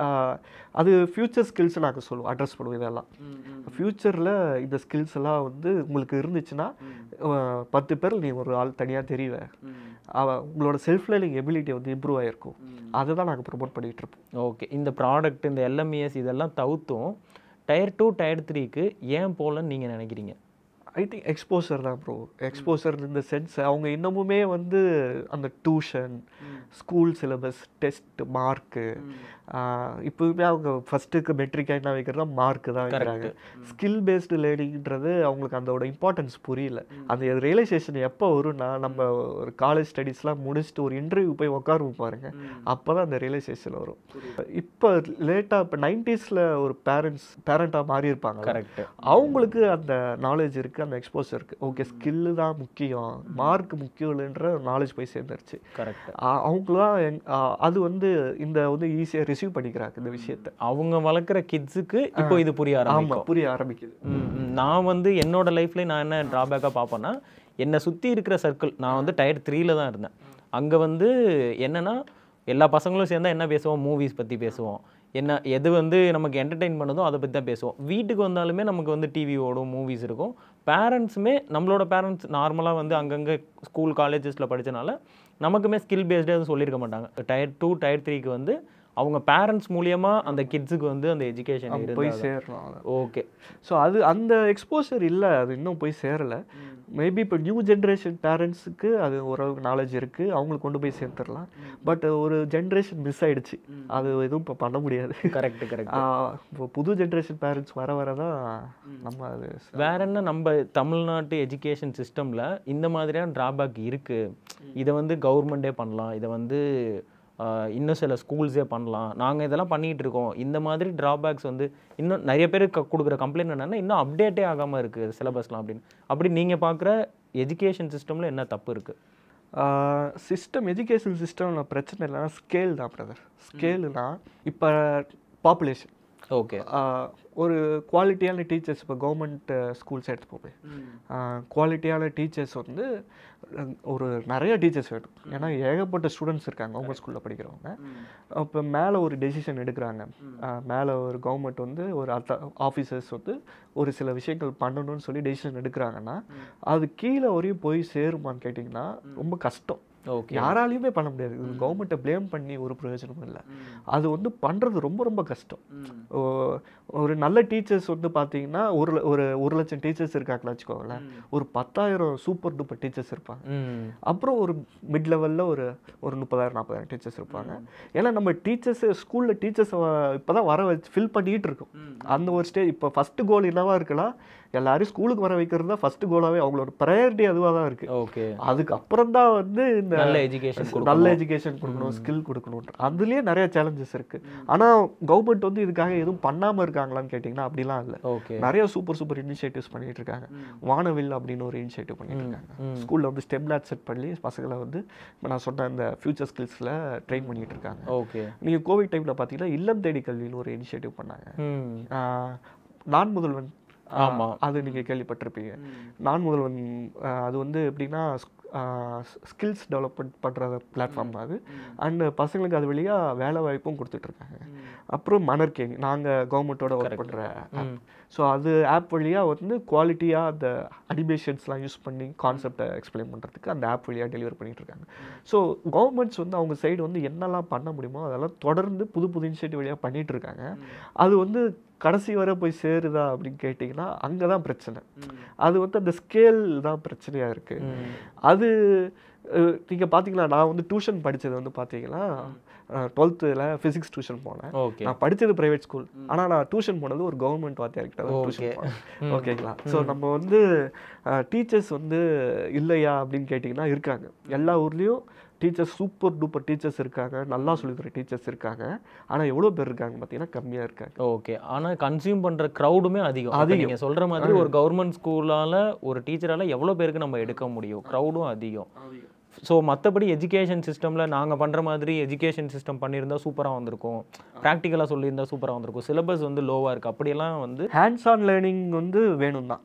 [SPEAKER 1] அது ஃப்யூச்சர் ஸ்கில்ஸ் நாங்கள் சொல்லுவோம், அட்ரஸ் பண்ணுவோம். இதெல்லாம் ஃப்யூச்சரில் இந்த ஸ்கில்ஸ் எல்லாம் வந்து உங்களுக்கு இருந்துச்சுன்னா 10 பேர் நீ ஒரு ஆள் தனியாக தெரிவேன், உங்களோட செல்ஃப் லேர்னிங் எபிலிட்டி வந்து இம்ப்ரூவ் ஆகிருக்கும். அதை தான் நாங்கள் ப்ரொமோட் பண்ணிகிட்டு இருப்போம்.
[SPEAKER 2] ஓகே. இந்த ப்ராடக்ட், இந்த எல்எம்இஎஸ் இதெல்லாம் தவிர்த்தும் Tier 2 Tier 3க்கு ஏன் போகலன்னு நீங்கள் நினைக்கிறீங்க?
[SPEAKER 1] ஐ திங்க் எக்ஸ்போசர் தான் ப்ரோ. எக்ஸ்போசர் இந்த சென்ஸ் அவங்க இன்னமுமே வந்து அந்த tuition, school syllabus, test, mark, இப்போவுமே அவங்க ஃபஸ்ட்டுக்கு மெட்ரிக்காக என்ன வைக்கிறதா மார்க்கு தான் வைக்கிறாங்க. ஸ்கில் பேஸ்டு லேர்னிங்கிறது அவங்களுக்கு அதோட இம்பார்ட்டன்ஸ் புரியல. அந்த ரியலைசேஷன் எப்போ வரும்னா நம்ம ஒரு காலேஜ் ஸ்டடீஸ்லாம் முடிச்சுட்டு ஒரு இன்டர்வியூ போய் உட்காருவோம் பாருங்கள், அப்போ தான் அந்த ரியலைசேஷன் வரும். இப்போ லேட்டாக இப்போ 90s ஒரு பேரண்ட்டாக மாறி இருப்பாங்க,
[SPEAKER 2] கரெக்ட்,
[SPEAKER 1] அவங்களுக்கு அந்த நாலேஜ் இருக்குது, அந்த எக்ஸ்போசர் இருக்குது. ஓகே, ஸ்கில்லு தான் முக்கியம், மார்க் முக்கியம் இல்லைன்ற நாலேஜ் போய் சேர்ந்துருச்சு.
[SPEAKER 2] கரெக்ட்.
[SPEAKER 1] அவங்களாம் அது வந்து இந்த வந்து ஈஸியாக ரிசீவ் பண்ணிக்கிறாங்க இந்த விஷயத்தை.
[SPEAKER 2] அவங்க வளர்க்குற கிட்ஸுக்கு இப்போ இது புரிய
[SPEAKER 1] ஆரம்பிக்குது.
[SPEAKER 2] நான் வந்து என்னோட லைஃப்ல நான் என்ன ட்ராபேக்காக பார்ப்பேன்னா, என்னை சுற்றி இருக்கிற சர்க்கிள், நான் வந்து Tier 3ல தான் இருந்தேன். அங்கே வந்து என்னென்னா எல்லா பசங்களும் சேர்ந்தால் என்ன பேசுவோம், மூவிஸ் பற்றி பேசுவோம், எது வந்து நமக்கு என்டர்டெயின் பண்ணதோ அதை பற்றி தான் பேசுவோம். வீட்டுக்கு வந்தாலுமே நமக்கு வந்து டிவி ஓடும், மூவிஸ் இருக்கும். பேரண்ட்ஸுமே நம்மளோட பேரண்ட்ஸ் நார்மலாக வந்து அங்கங்கே ஸ்கூல் காலேஜஸில் படித்தனால நமக்குமே ஸ்கில் பேஸ்டே எதுவும் சொல்லியிருக்க மாட்டாங்க. Tier 2 Tier 3க்கு வந்து அவங்க பேரண்ட்ஸ் மூலியமாக அந்த கிட்ஸுக்கு வந்து அந்த எஜுகேஷன்
[SPEAKER 1] போய் சேரணும்.
[SPEAKER 2] ஓகே.
[SPEAKER 1] ஸோ அந்த எக்ஸ்போசர் இல்லை, அது இன்னும் போய் சேரலை. மேபி இப்போ நியூ ஜென்ரேஷன் பேரண்ட்ஸுக்கு அது ஓரளவுக்கு நாலேஜ் இருக்குது, அவங்களுக்கு கொண்டு போய் சேர்த்துடலாம். பட் ஒரு ஜென்ரேஷன் மிஸ் ஆகிடுச்சு, அது எதுவும் இப்போ பண்ண முடியாது.
[SPEAKER 2] கரெக்ட்.
[SPEAKER 1] இப்போ புது ஜென்ரேஷன் பேரண்ட்ஸ் வர தான் நம்ம அது
[SPEAKER 2] வேற என்ன, நம்ம தமிழ்நாட்டு எஜுகேஷன் சிஸ்டமில் இந்த மாதிரியான ட்ராபேக் இருக்குது. இதை வந்து கவர்மெண்ட்டே பண்ணலாம், இதை வந்து இன்னும் சில ஸ்கூல்ஸே பண்ணலாம், நாங்கள் இதெல்லாம் பண்ணிகிட்டு இருக்கோம். இந்த மாதிரி ட்ராபேக்ஸ் வந்து இன்னும் நிறைய பேர் கொடுக்குற கம்ப்ளைண்ட் என்னென்னா இன்னும் அப்டேட்டே ஆகாமல் இருக்குது சிலபஸ்லாம் அப்படின்னு. அப்படி நீங்கள் பார்க்குற எஜுகேஷன் சிஸ்டமில் என்ன தப்பு இருக்குது?
[SPEAKER 1] எஜுகேஷன் சிஸ்டமில் பிரச்சனை இல்லைன்னா ஸ்கேல் தான் பிரதர். ஸ்கேலுனா இப்போ பாப்புலேஷன்,
[SPEAKER 2] ஓகே,
[SPEAKER 1] ஒரு குவாலிட்டியான டீச்சர்ஸ், இப்போ கவர்மெண்ட் ஸ்கூல்ஸ் எடுத்துப்போமே, குவாலிட்டியான டீச்சர்ஸ் வந்து ஒரு நிறைய டீச்சர்ஸ் வேணும். ஏன்னா ஏகப்பட்ட ஸ்டூடெண்ட்ஸ் இருக்காங்க அவங்க ஸ்கூலில் படிக்கிறவங்க. இப்போ மேலே ஒரு டெசிஷன் எடுக்கிறாங்க, மேலே ஒரு கவர்மெண்ட் வந்து ஒரு ஆஃபீஸர்ஸ் வந்து ஒரு சில விஷயங்கள் பண்ணணும்னு சொல்லி டெசிஷன் எடுக்கிறாங்கன்னா அது கீழே வரையும் போய் சேருமான்னு கேட்டிங்கன்னா ரொம்ப கஷ்டம். யாராலையுமே பண்ண முடியாது. கவர்மெண்ட்டை ப்ளேம் பண்ணி ஒரு பிரயோஜனமும் இல்லை. அது வந்து பண்ணுறது ரொம்ப ரொம்ப கஷ்டம். ஒரு நல்ல டீச்சர்ஸ் வந்து பார்த்தீங்கன்னா ஒரு லட்சம் டீச்சர்ஸ் இருக்காங்களா வச்சுக்கோங்களேன், ஒரு 10,000 சூப்பர் டூப்பர் டீச்சர்ஸ் இருப்பாங்க. அப்புறம் ஒரு மிட் லெவலில் ஒரு 30,000-40,000 டீச்சர்ஸ் இருப்பாங்க. ஏன்னா நம்ம டீச்சர்ஸ் ஸ்கூலில் டீச்சர்ஸ் இப்போ தான் வர வச்சு ஃபில் பண்ணிகிட்டு இருக்கோம். அந்த ஒரு ஸ்டேஜ் இப்போ ஃபஸ்ட்டு கோல் என்னவா இருக்கலாம், எல்லாரும் ஸ்கூலுக்கு வர வைக்கிறது தான் ஃபர்ஸ்ட் கோலாகவே, அவங்களோட ப்ரையாரிட்டி அதுவாக தான் இருக்குது.
[SPEAKER 2] ஓகே,
[SPEAKER 1] அதுக்கப்புறம் தான் வந்து இந்த
[SPEAKER 2] நல்ல
[SPEAKER 1] எஜுகேஷன் கொடுக்கணும், ஸ்கில் கொடுக்கணும். அதுலேயே நிறைய சேலஞ்சஸ் இருக்குது. ஆனால் கவர்மெண்ட் வந்து இதுக்காக எதுவும் பண்ணாமல் இருக்காங்களான்னு கேட்டிங்கன்னா அப்படிலாம் இல்லை. நிறைய சூப்பர் இனிஷியேட்டிவ்ஸ் பண்ணிட்டு இருக்காங்க. வானவில் அப்படின்னு ஒரு இனிஷியேட்டிவ் பண்ணிட்டு இருக்காங்க. ஸ்கூலில் வந்து ஸ்டெம் லேப் செட் பண்ணி பசங்களை வந்து இப்போ நான் சொன்ன இந்த ஃபியூச்சர் ஸ்கில்ஸில் ட்ரெயின் பண்ணிட்டு இருக்காங்க.
[SPEAKER 2] ஓகே,
[SPEAKER 1] நீங்கள் கோவிட் டைமில் பார்த்தீங்கன்னா இல்லம் தேடி கல்வின்னு ஒரு இனிஷியேட்டிவ் பண்ணாங்க. நான் முதல்வன் அது நீங்கள் கேள்விப்பட்டிருப்பீங்க. நான் முதல்வன் அது வந்து எப்படின்னா ஸ்கில்ஸ் டெவலப்மெண்ட் பண்ணுற பிளாட்ஃபார்ம் தான் அது. அண்ட் பசங்களுக்கு அது வழியாக வேலை வாய்ப்பும் கொடுத்துட்ருக்காங்க. அப்புறம் மணற்கேணி நாங்கள் கவர்மெண்ட்டோட ஒர்க் பண்ணுற ஆப். ஸோ அது ஆப் வழியாக வந்து குவாலிட்டியாக அந்த அனிமேஷன்ஸ்லாம் யூஸ் பண்ணி கான்செப்டை எக்ஸ்பிளைன் பண்ணுறதுக்கு அந்த ஆப் வழியாக டெலிவர் பண்ணிகிட்ருக்காங்க. ஸோ கவர்மெண்ட்ஸ் வந்து அவங்க சைடு வந்து என்னெல்லாம் பண்ண முடியுமோ அதெல்லாம் தொடர்ந்து புது புது இனிஷியேட்டிவ் வழியாக பண்ணிகிட்ருக்காங்க. அது வந்து கடைசி வரை போய் சேருதா அப்படின்னு கேட்டிங்கன்னா அங்கே தான் பிரச்சனை. அது வந்து அந்த ஸ்கேல் தான் பிரச்சனையாக இருக்குது. அது நீங்கள் பார்த்தீங்கன்னா நான் வந்து டியூஷன் படித்தது வந்து பார்த்தீங்கன்னா 12th ஃபிசிக்ஸ் டியூஷன் போனேன். நான் படித்தது ப்ரைவேட் ஸ்கூல், ஆனால் நான் டியூஷன் போனது ஒரு கவர்மெண்ட் வாத்தியார்கிட்ட தான் டியூஷன் போனேன். ஓகேங்களா? ஸோ நம்ம வந்து டீச்சர்ஸ் வந்து இல்லையா அப்படின்னு கேட்டிங்கன்னா இருக்காங்க. எல்லா ஊர்லேயும் டீச்சர்ஸ் சூப்பர் டூப்பர் டீச்சர்ஸ் இருக்காங்க, நல்லா சொல்லித்தர டீச்சர்ஸ் இருக்காங்க. ஆனால் எவ்வளோ பேர் இருக்காங்க பார்த்தீங்கன்னா கம்மியாக இருக்காங்க.
[SPEAKER 2] ஓகே. ஆனால் கன்சியூம் பண்ணுற க்ரௌடுமே அதிகம். நீங்கள் சொல்கிற மாதிரி ஒரு கவர்மெண்ட் ஸ்கூலால் ஒரு டீச்சரால் எவ்வளோ பேருக்கு நம்ம எடுக்க முடியும்? க்ரௌடும் அதிகம். ஸோ மற்றபடி எஜுகேஷன் சிஸ்டமில் நாங்கள் பண்ணுற மாதிரி எஜுகேஷன் சிஸ்டம் பண்ணியிருந்தால் சூப்பராக வந்திருக்கும், ப்ராக்டிக்கலாக சொல்லியிருந்தால் சூப்பராக வந்திருக்கும். சிலபஸ் வந்து லோவாக இருக்குது. அப்படியெல்லாம் வந்து
[SPEAKER 1] ஹேண்ட்ஸ் ஆன் லேர்னிங் வந்து வேணும் தான்.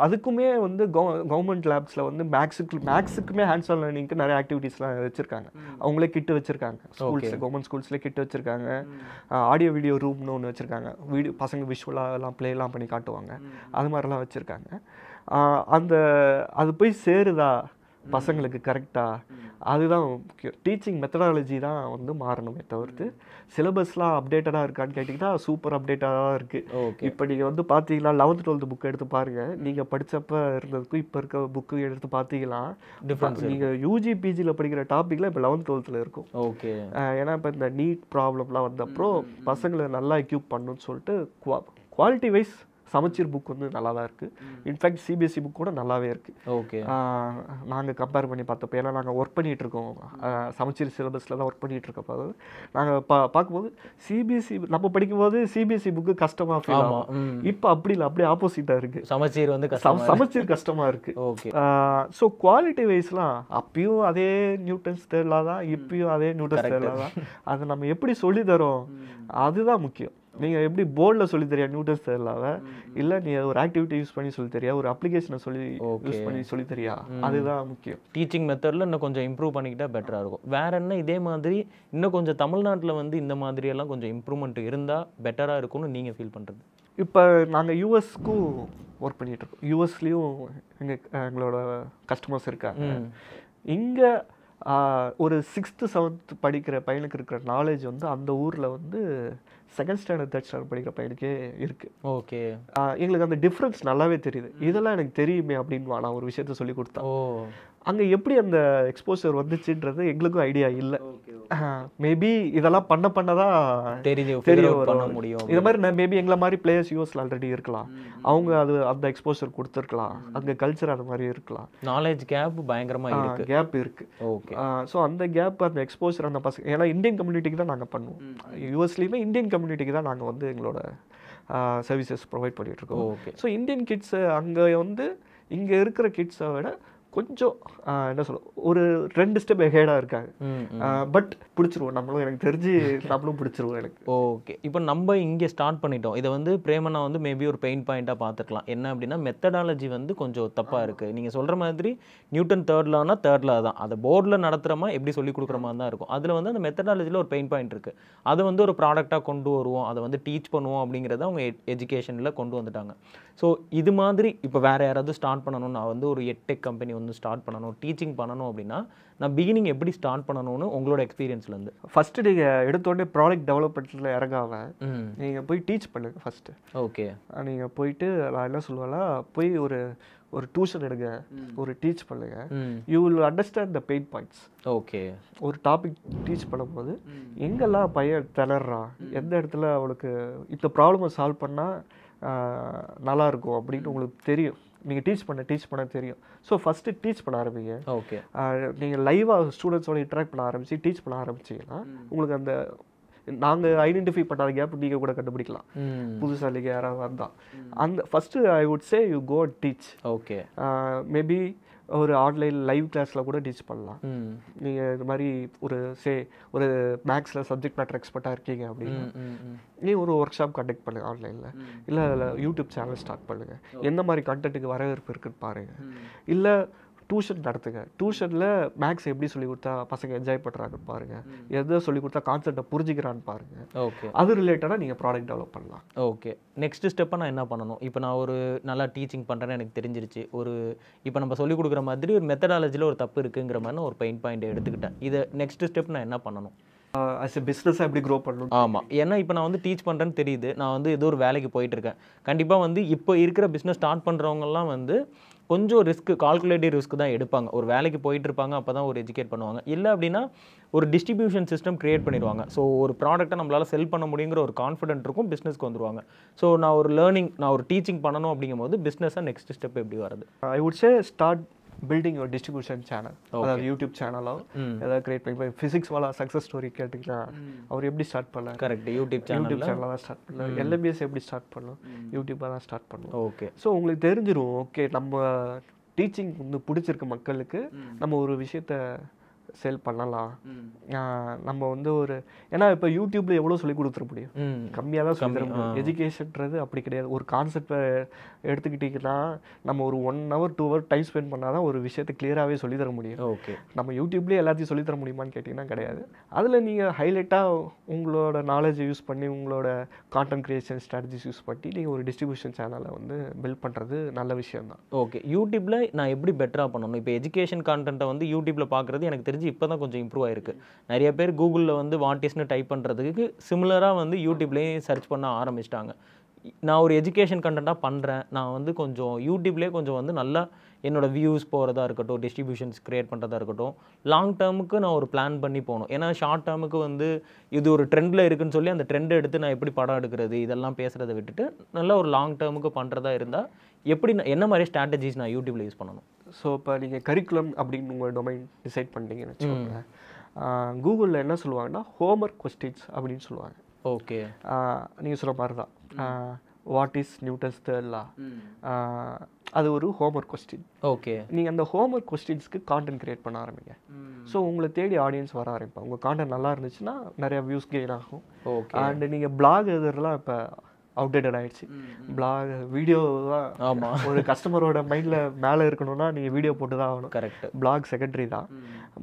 [SPEAKER 1] அதுக்குமே வந்து கவர்மெண்ட் லேப்ஸில் வந்து மேக்ஸுக்குமே ஹேண்ட்ஸ் ஆன் லேர்னிங்க்கு நிறைய ஆக்டிவிட்டீஸ்லாம் வச்சுருக்காங்க. அவங்களே கிட்டு வச்சுருக்காங்க. ஸ்கூல்ஸ் கவர்மெண்ட் ஸ்கூல்ஸ்லேயே கிட்டு வச்சுருக்காங்க. ஆடியோ வீடியோ ரூம்னு ஒன்று வச்சுருக்காங்க. பசங்க விஷுவலாக எல்லாம் ப்ளேலாம் பண்ணி காட்டுவாங்க. அது மாதிரிலாம் வச்சுருக்காங்க. அது போய் சேருதா பசங்களுக்கு கரெக்டாக? அதுதான் முக்கியம். டீச்சிங் மெத்தடாலஜி தான் வந்து மாறணுமே தவிர்த்து சிலபஸ்லாம் அப்டேட்டடாக இருக்கான்னு கேட்டிங்கன்னா சூப்பர் அப்டேட்டாக தான் இருக்குது. இப்போ நீங்கள் வந்து பார்த்தீங்கன்னா 11th 12th புக் எடுத்து பாருங்கள். நீங்கள் படித்தப்போ இருந்ததுக்கும் இப்போ இருக்க புக்கு எடுத்து பார்த்தீங்கன்னா நீங்கள் யூஜி பிஜியில் படிக்கிற டாப்பிக்லாம் இப்போ 11th 12th இருக்கும்.
[SPEAKER 2] ஓகே.
[SPEAKER 1] ஏன்னா இப்போ இந்த நீட் ப்ராப்ளம்லாம் வந்தப்போ பசங்களை நல்லா எக்யூப் பண்ணணும்னு சொல்லிட்டு குவாலிட்டி வைஸ் சமச்சீர் புக் வந்து நல்லா தான் இருக்குது. இன்ஃபேக்ட் சிபிஎஸ்சி புக் கூட நல்லாவே இருக்குது.
[SPEAKER 2] ஓகே.
[SPEAKER 1] நாங்கள் கம்பேர் பண்ணி பார்த்தப்போ, ஏன்னா நாங்கள் ஒர்க் பண்ணிகிட்ருக்கோம் சமச்சீர் சிலபஸில் தான் ஒர்க் பண்ணிகிட்ருக்கப்போ நாங்கள் பார்க்கும்போது சிபிஎஸ்சி நம்ம படிக்கும்போது சிபிஎஸ்சி புக்கு கஷ்டமாக ஃபீல் ஆகும். இப்போ அப்படி இல்லை, அப்படியே ஆப்போசிட்டாக இருக்குது.
[SPEAKER 2] சமச்சீர் வந்து
[SPEAKER 1] சமச்சீர் கஷ்டமாக இருக்குது.
[SPEAKER 2] ஓகே.
[SPEAKER 1] ஸோ குவாலிட்டி வைஸ்லாம் அப்பயும் அதே நியூட்டன்ஸ் தேர்லா தான், இப்பயும் அதே நியூட்டன்ஸ் தேர்லா தான். அதை நம்ம எப்படி சொல்லித்தரோம் அதுதான் முக்கியம். நீங்கள் எப்படி போர்டில் சொல்லி தெரியா நியூட்டன்ஸ் தேர்லாவை, இல்லை நீ ஒரு ஆக்டிவிட்டி யூஸ் பண்ணி சொல்லி தெரியா, ஒரு அப்ளிகேஷனை யூஸ் பண்ணி சொல்லி தெரியா, அதுதான் முக்கியம்.
[SPEAKER 2] டீச்சிங் மெத்தடில் இன்னும் கொஞ்சம் இம்ப்ரூவ் பண்ணிக்கிட்டால் பெட்டராக இருக்கும். வேற என்ன இதே மாதிரி இன்னும் கொஞ்சம் தமிழ்நாட்டில் வந்து இந்த மாதிரியெல்லாம் கொஞ்சம் இம்ப்ரூவ்மெண்ட் இருந்தால் பெட்டராக இருக்கும்னு நீங்கள் ஃபீல் பண்ணுறது?
[SPEAKER 1] இப்போ நாங்கள் யூஎஸ்க்கும் ஒர்க் பண்ணிகிட்ருக்கோம். யூஎஸ்லேயும் எங்களோட கஸ்டமர்ஸ் இருக்காங்க. இங்கே ஒரு 6th 7th படிக்கிற பையனுக்கு இருக்கிற நாலேஜ் வந்து அந்த ஊரில் வந்து 2nd ஸ்டாண்டர்ட் 3rd ஸ்டாண்டர்ட் படிக்கிற பையனுக்கே இருக்குது.
[SPEAKER 2] ஓகே.
[SPEAKER 1] எங்களுக்கு அந்த டிஃப்ரென்ஸ் நல்லாவே தெரியுது. இதெல்லாம் எனக்கு தெரியுமே அப்படின்னு நான் ஒரு விஷயத்த சொல்லி கொடுத்தேன். அங்கே எப்படி அந்த எக்ஸ்போசர் வந்துச்சுன்றது எங்களுக்கும் ஐடியா இல்லை. மேபி இதெல்லாம் பண்ணதான் தெரிய முடியும். இது மாதிரி மேபி எங்களை மாதிரி பிளேயர்ஸ் யூஎஸ்ல ஆல்ரெடி இருக்கலாம். அவங்க அந்த எக்ஸ்போசர் கொடுத்துருக்கலாம். அங்கே கல்ச்சர் அது மாதிரி இருக்கலாம்.
[SPEAKER 2] நாலேஜ் கேப் பயங்கரமாக இருக்கு.
[SPEAKER 1] கேப் இருக்கு.
[SPEAKER 2] ஓகே.
[SPEAKER 1] ஸோ அந்த கேப், அந்த எக்ஸ்போசர் அந்த பசங்க, ஏன்னா இந்தியன் கம்யூனிட்டிக்கு தான் நாங்கள் பண்ணுவோம். யூஎஸ்லேயுமே இந்தியன் கம்யூனிட்டிக்கு தான் நாங்கள் வந்து எங்களோட சர்வீசஸ் ப்ரொவைட் பண்ணிட்டு இருக்கோம். ஸோ இந்தியன் கிட்ஸ் அங்கே வந்து இங்கே இருக்கிற கிட்ஸை விட கொஞ்சம் என்ன சொல்ல, ஒரு 2 ஸ்டெப் ஹெடாக இருக்காங்க. பட் பிடிச்சிருவோம் நம்மளும், எனக்கு தெரிஞ்சு நம்மளும் பிடிச்சிருவோம் எனக்கு.
[SPEAKER 2] ஓகே. இப்போ நம்ம இங்கே ஸ்டார்ட் பண்ணிட்டோம். இதை வந்து பிரேமனா வந்து மேபி ஒரு பெயின் பாயிண்ட்டாக பார்த்துக்கலாம். என்ன அப்படின்னா மெத்தடாலஜி வந்து கொஞ்சம் தப்பாக இருக்குது. நீங்கள் சொல்கிற மாதிரி நியூட்டன் தேர்ட்லானா தேர்ட்லா தான், அதை போர்டில் நடத்துகிறமா எப்படி சொல்லிக் கொடுக்குற மாதிரி தான் இருக்கும். அதில் வந்து அந்த மெத்தடாலஜியில் ஒரு பெயின் பாயிண்ட் இருக்குது. அதை வந்து ஒரு ப்ராடக்டாக கொண்டு வருவோம், அதை வந்து டீச் பண்ணுவோம் அப்படிங்கிறத அவங்க எஜுகேஷனில் கொண்டு வந்துட்டாங்க. ஸோ இது மாதிரி இப்போ வேறு யாராவது ஸ்டார்ட் பண்ணணும், நான் வந்து ஒரு எட்டெக் கம்பெனி வந்து ஸ்டார்ட் பண்ணணும், டீச்சிங் பண்ணணும் அப்படின்னா நான் பிகினிங் எப்படி ஸ்டார்ட் பண்ணணும்னு உங்களோட எக்ஸ்பீரியன்ஸ்லேருந்து?
[SPEAKER 1] ஃபஸ்ட்டு நீங்கள் எடுத்தோடனே ப்ராடக்ட் டெவலப்மெண்ட்டில் இறங்காம நீங்கள் போய் டீச் பண்ணுங்கள் ஃபஸ்ட்டு.
[SPEAKER 2] ஓகே.
[SPEAKER 1] நீங்கள் போயிட்டு நான் என்ன சொல்லுவேன்னா, போய் ஒரு டியூஷன் எடுங்க, ஒரு டீச் பண்ணுங்க. You will understand the pain points.
[SPEAKER 2] Okay. ஒரு
[SPEAKER 1] டாபிக் டீச் பண்ணும்போது எங்கெல்லாம் பையன் திணறான், எந்த இடத்துல அவனுக்கு இந்த ப்ராப்ளமை சால்வ் பண்ணால் நல்லாயிருக்கும் அப்படின்னு உங்களுக்கு தெரியும். நீங்கள் டீச் பண்ண தெரியும். ஸோ ஃபஸ்ட்டு டீச் பண்ண ஆரம்பிங்க.
[SPEAKER 2] ஓகே.
[SPEAKER 1] நீங்கள் லைவாக ஸ்டூடெண்ட்ஸோட இன்ட்ராக்ட் பண்ண ஆரம்பிச்சு டீச் பண்ண ஆரம்பிச்சிங்கன்னா உங்களுக்கு அந்த நாங்கள் ஐடென்டிஃபை பண்ணாத கேப் நீங்கள் கூட கண்டுபிடிக்கலாம். புதுசாக நீங்கள் யாராவது வந்தால் அந்த first I would say you go and teach.
[SPEAKER 2] Okay.
[SPEAKER 1] Maybe ஒரு ஆன்லைன் லைவ் கிளாஸில் கூட டீச் பண்ணலாம். நீங்கள் இது மாதிரி ஒரு மேக்ஸில் சப்ஜெக்ட் மேட்டர் எக்ஸ்பர்ட்டாக இருக்கீங்க அப்படின்னா நீங்கள் ஒரு ஒர்க் ஷாப் கண்டக்ட் பண்ணுங்கள் ஆன்லைனில். இல்லை யூடியூப் சேனல் ஸ்டார்ட் பண்ணுங்கள். எந்த மாதிரி கண்டென்ட்டுக்கு வரவேற்பு இருக்குன்னு பாருங்கள். இல்லை டியூஷன் நடத்துங்க. டியூஷனில் மேக்ஸ் எப்படி சொல்லி கொடுத்தா பசங்க என்ஜாய் பண்ணுறாங்கன்னு பாருங்கள். எதை சொல்லி கொடுத்தா கான்செப்டை புரிஞ்சுக்கிறான்னு பாருங்கள்.
[SPEAKER 2] ஓகே,
[SPEAKER 1] அது ரிலேட்டடாக நீங்கள் ப்ராடக்ட் டெவலப் பண்ணலாம்.
[SPEAKER 2] ஓகே. நெக்ஸ்ட் ஸ்டெப்பை நான் என்ன பண்ணணும்? இப்போ நான் ஒரு நல்லா டீச்சிங் பண்ணுறேன்னு எனக்கு தெரிஞ்சிருச்சு. இப்போ நம்ம சொல்லிக் கொடுக்குற மாதிரி ஒரு மெத்தடாலஜியில் ஒரு தப்பு இருக்குங்கிற மாதிரி நான் ஒரு பெயின் பாயிண்ட் எடுத்துக்கிட்டேன். இதை நெக்ஸ்ட் ஸ்டெப் நான் என்ன பண்ணணும்?
[SPEAKER 1] ஆஸ் எ பிஸ்னஸாக எப்படி க்ரோ பண்ணணும்?
[SPEAKER 2] ஆமாம், ஏன்னா இப்போ நான் வந்து டீச் பண்ணுறேன்னு தெரியுது, நான் வந்து ஏதோ ஒரு வேலைக்கு போயிட்டுருக்கேன். கண்டிப்பாக வந்து இப்போ இருக்கிற பிஸ்னஸ் ஸ்டார்ட் பண்ணுறவங்கலாம் வந்து கொஞ்சம் கால்குலேட்டிவ் ரிஸ்க் தான் எடுப்பாங்க. ஒரு வேலைக்கு போயிட்டு இருப்பாங்க, அப்போ தான் ஒரு எஜுகேட் பண்ணுவாங்க. இல்லை அப்படின்னா ஒரு டிஸ்ட்ரிபியூஷன் சிஸ்டம் க்ரியேட் பண்ணிடுவாங்க. ஸோ ஒரு ப்ராடக்ட்டை நம்மளால் செல் பண்ண முடியுங்கிற ஒரு கான்ஃபிடென்ட் இருக்கும், பிஸ்னஸ்க்கு வந்துருவாங்க. ஸோ நான் ஒரு டீச்சிங் பண்ணணும் அப்படிங்கும்போது பிஸ்னஸாக நெக்ஸ்ட் ஸ்டெப் எப்படி வருது?
[SPEAKER 1] ஐ வுட் சே ஸ்டார்ட் பில்டிங் ஒரு டிஸ்ட்ரிபியூஷன் சேனல். அதாவது யூடியூப் சேனலோ ஏதாவது கிரியேட் பண்ணி. இப்போ ஃபிசிக்ஸ் வாலா சக்ஸஸ் ஸ்டோரி கேட்டிங்கன்னா அவர் எப்படி ஸ்டார்ட் பண்ணார்?
[SPEAKER 2] கரெக்ட், யூடியூப் சேனலில் தான் ஸ்டார்ட் பண்ணார்.
[SPEAKER 1] எல்எம்பிஎஸ் எப்படி ஸ்டார்ட் பண்ணோம்? யூடியூப்பாக தான் ஸ்டார்ட் பண்ணோம்.
[SPEAKER 2] ஓகே.
[SPEAKER 1] ஸோ உங்களுக்கு தெரிஞ்சிடும், ஓகே நம்ம டீச்சிங் வந்து பிடிச்சிருக்க மக்களுக்கு நம்ம ஒரு விஷயத்த செல் பண்ணலாம். நம்ம வந்து ஏன்னா இப்போ யூடியூப்ல எவ்வளோ சொல்லி கொடுத்துட முடியும்? கம்மியாக தான் சொல்லி தர முடியும். எஜுகேஷன்ன்றது அப்படி கிடையாது. ஒரு கான்செப்டை எடுத்துக்கிட்டிங்கன்னா நம்ம ஒரு 1 hour 2 hour டைம் ஸ்பெண்ட் பண்ணால் தான் ஒரு விஷயத்தை கிளியராகவே சொல்லி தர முடியும்.
[SPEAKER 2] ஓகே.
[SPEAKER 1] நம்ம யூடியூப்லேயே எல்லாத்தையும் சொல்லி தர முடியுமான்னு கேட்டிங்கன்னா கிடையாது. அதில் நீங்கள் ஹைலைட்டாக உங்களோட நாலேஜை யூஸ் பண்ணி உங்களோட கான்டென்ட் கிரியேஷன் ஸ்ட்ராட்டஜிஸ் யூஸ் பண்ணி நீங்கள் ஒரு டிஸ்ட்ரிபியூஷன் சேனலை வந்து பில்ட் பண்ணுறது நல்ல விஷயம் தான்.
[SPEAKER 2] ஓகே. யூடியூப்பில் நான் எப்படி பெட்டராக பண்ணணும்? இப்போ எஜுகேஷன் கான்டென்ட்டை வந்து யூடியூப்பில் பார்க்குறது எனக்கு தெரிஞ்சு இப்போ தான் கொஞ்சம் இம்ப்ரூவ் ஆயிருக்கு. நிறைய பேர் கூகுளில் வந்து வாட் இஸ்னு டைப் பண்ணுறதுக்கு சிமிலராக வந்து யூடியூப்லேயே சர்ச் பண்ண ஆரம்பிச்சிட்டாங்க. நான் ஒரு எஜுகேஷன் கண்டென்ட்டாக பண்ணுறேன், நான் வந்து கொஞ்சம் யூடியூப்லேயே கொஞ்சம் வந்து நல்லா என்னோடய வியூஸ் போகிறதா இருக்கட்டும், டிஸ்ட்ரிபியூஷன்ஸ் க்ரியேட் பண்ணுறதா இருக்கட்டும், லாங் டேர்முக்கு நான் ஒரு பிளான் பண்ணி போகணும். ஏன்னா ஷார்ட் டேர்முக்கு வந்து இது ஒரு ட்ரெண்டில் இருக்குன்னு சொல்லி அந்த ட்ரெண்டை எடுத்து நான் எப்படி படம் எடுக்கிறது இதெல்லாம் பேசுகிறத விட்டுட்டு நல்லா ஒரு லாங் டேர்முக்கு பண்ணுறதா இருந்தால் என்ன மாதிரி ஸ்ட்ராட்டஜிஸ் நான் யூடியூப்பில் யூஸ் பண்ணணும்?
[SPEAKER 1] ஸோ இப்போ நீங்கள் கரிக்குலம் அப்படின்னு உங்கள் டொமைன் டிசைட் பண்ணிட்டீங்கன்னு வச்சுக்கோங்க. கூகுளில் என்ன சொல்லுவாங்கன்னா ஹோம்ஒர்க் கொஸ்டின்ஸ் அப்படின்னு சொல்லுவாங்க.
[SPEAKER 2] ஓகே.
[SPEAKER 1] நீங்கள் சொல்கிற மாதிரி தான். What is Newton's third law, அது ஒரு ஹோம்ஒர்க் கொஸ்டின்.
[SPEAKER 2] ஓகே.
[SPEAKER 1] நீங்கள் அந்த ஹோம்ஒர்க் கொஸ்டின்ஸ்க்கு கான்டென்ட் கிரியேட் பண்ண ஆரம்பிங்க. ஸோ உங்களை தேடி ஆடியன்ஸ் வர ஆரம்பிப்பாங்க. உங்கள் கான்டென்ட் நல்லா இருந்துச்சுன்னா நிறையா வியூஸ் கெயின் ஆகும்.
[SPEAKER 2] ஓகே.
[SPEAKER 1] அண்ட் நீங்கள் பிளாக் எழுதுறதுலாம் இப்போ அவுடேட்டட் ஆயிடுச்சு. பிளாக் வீடியோ தான்.
[SPEAKER 2] ஆமாம்,
[SPEAKER 1] ஒரு கஸ்டமரோட மைண்டில் மேலே இருக்கணும்னா நீங்கள் வீடியோ போட்டு தான் ஆகணும்.
[SPEAKER 2] கரெக்ட்.
[SPEAKER 1] பிளாக் செகண்டரி தான்.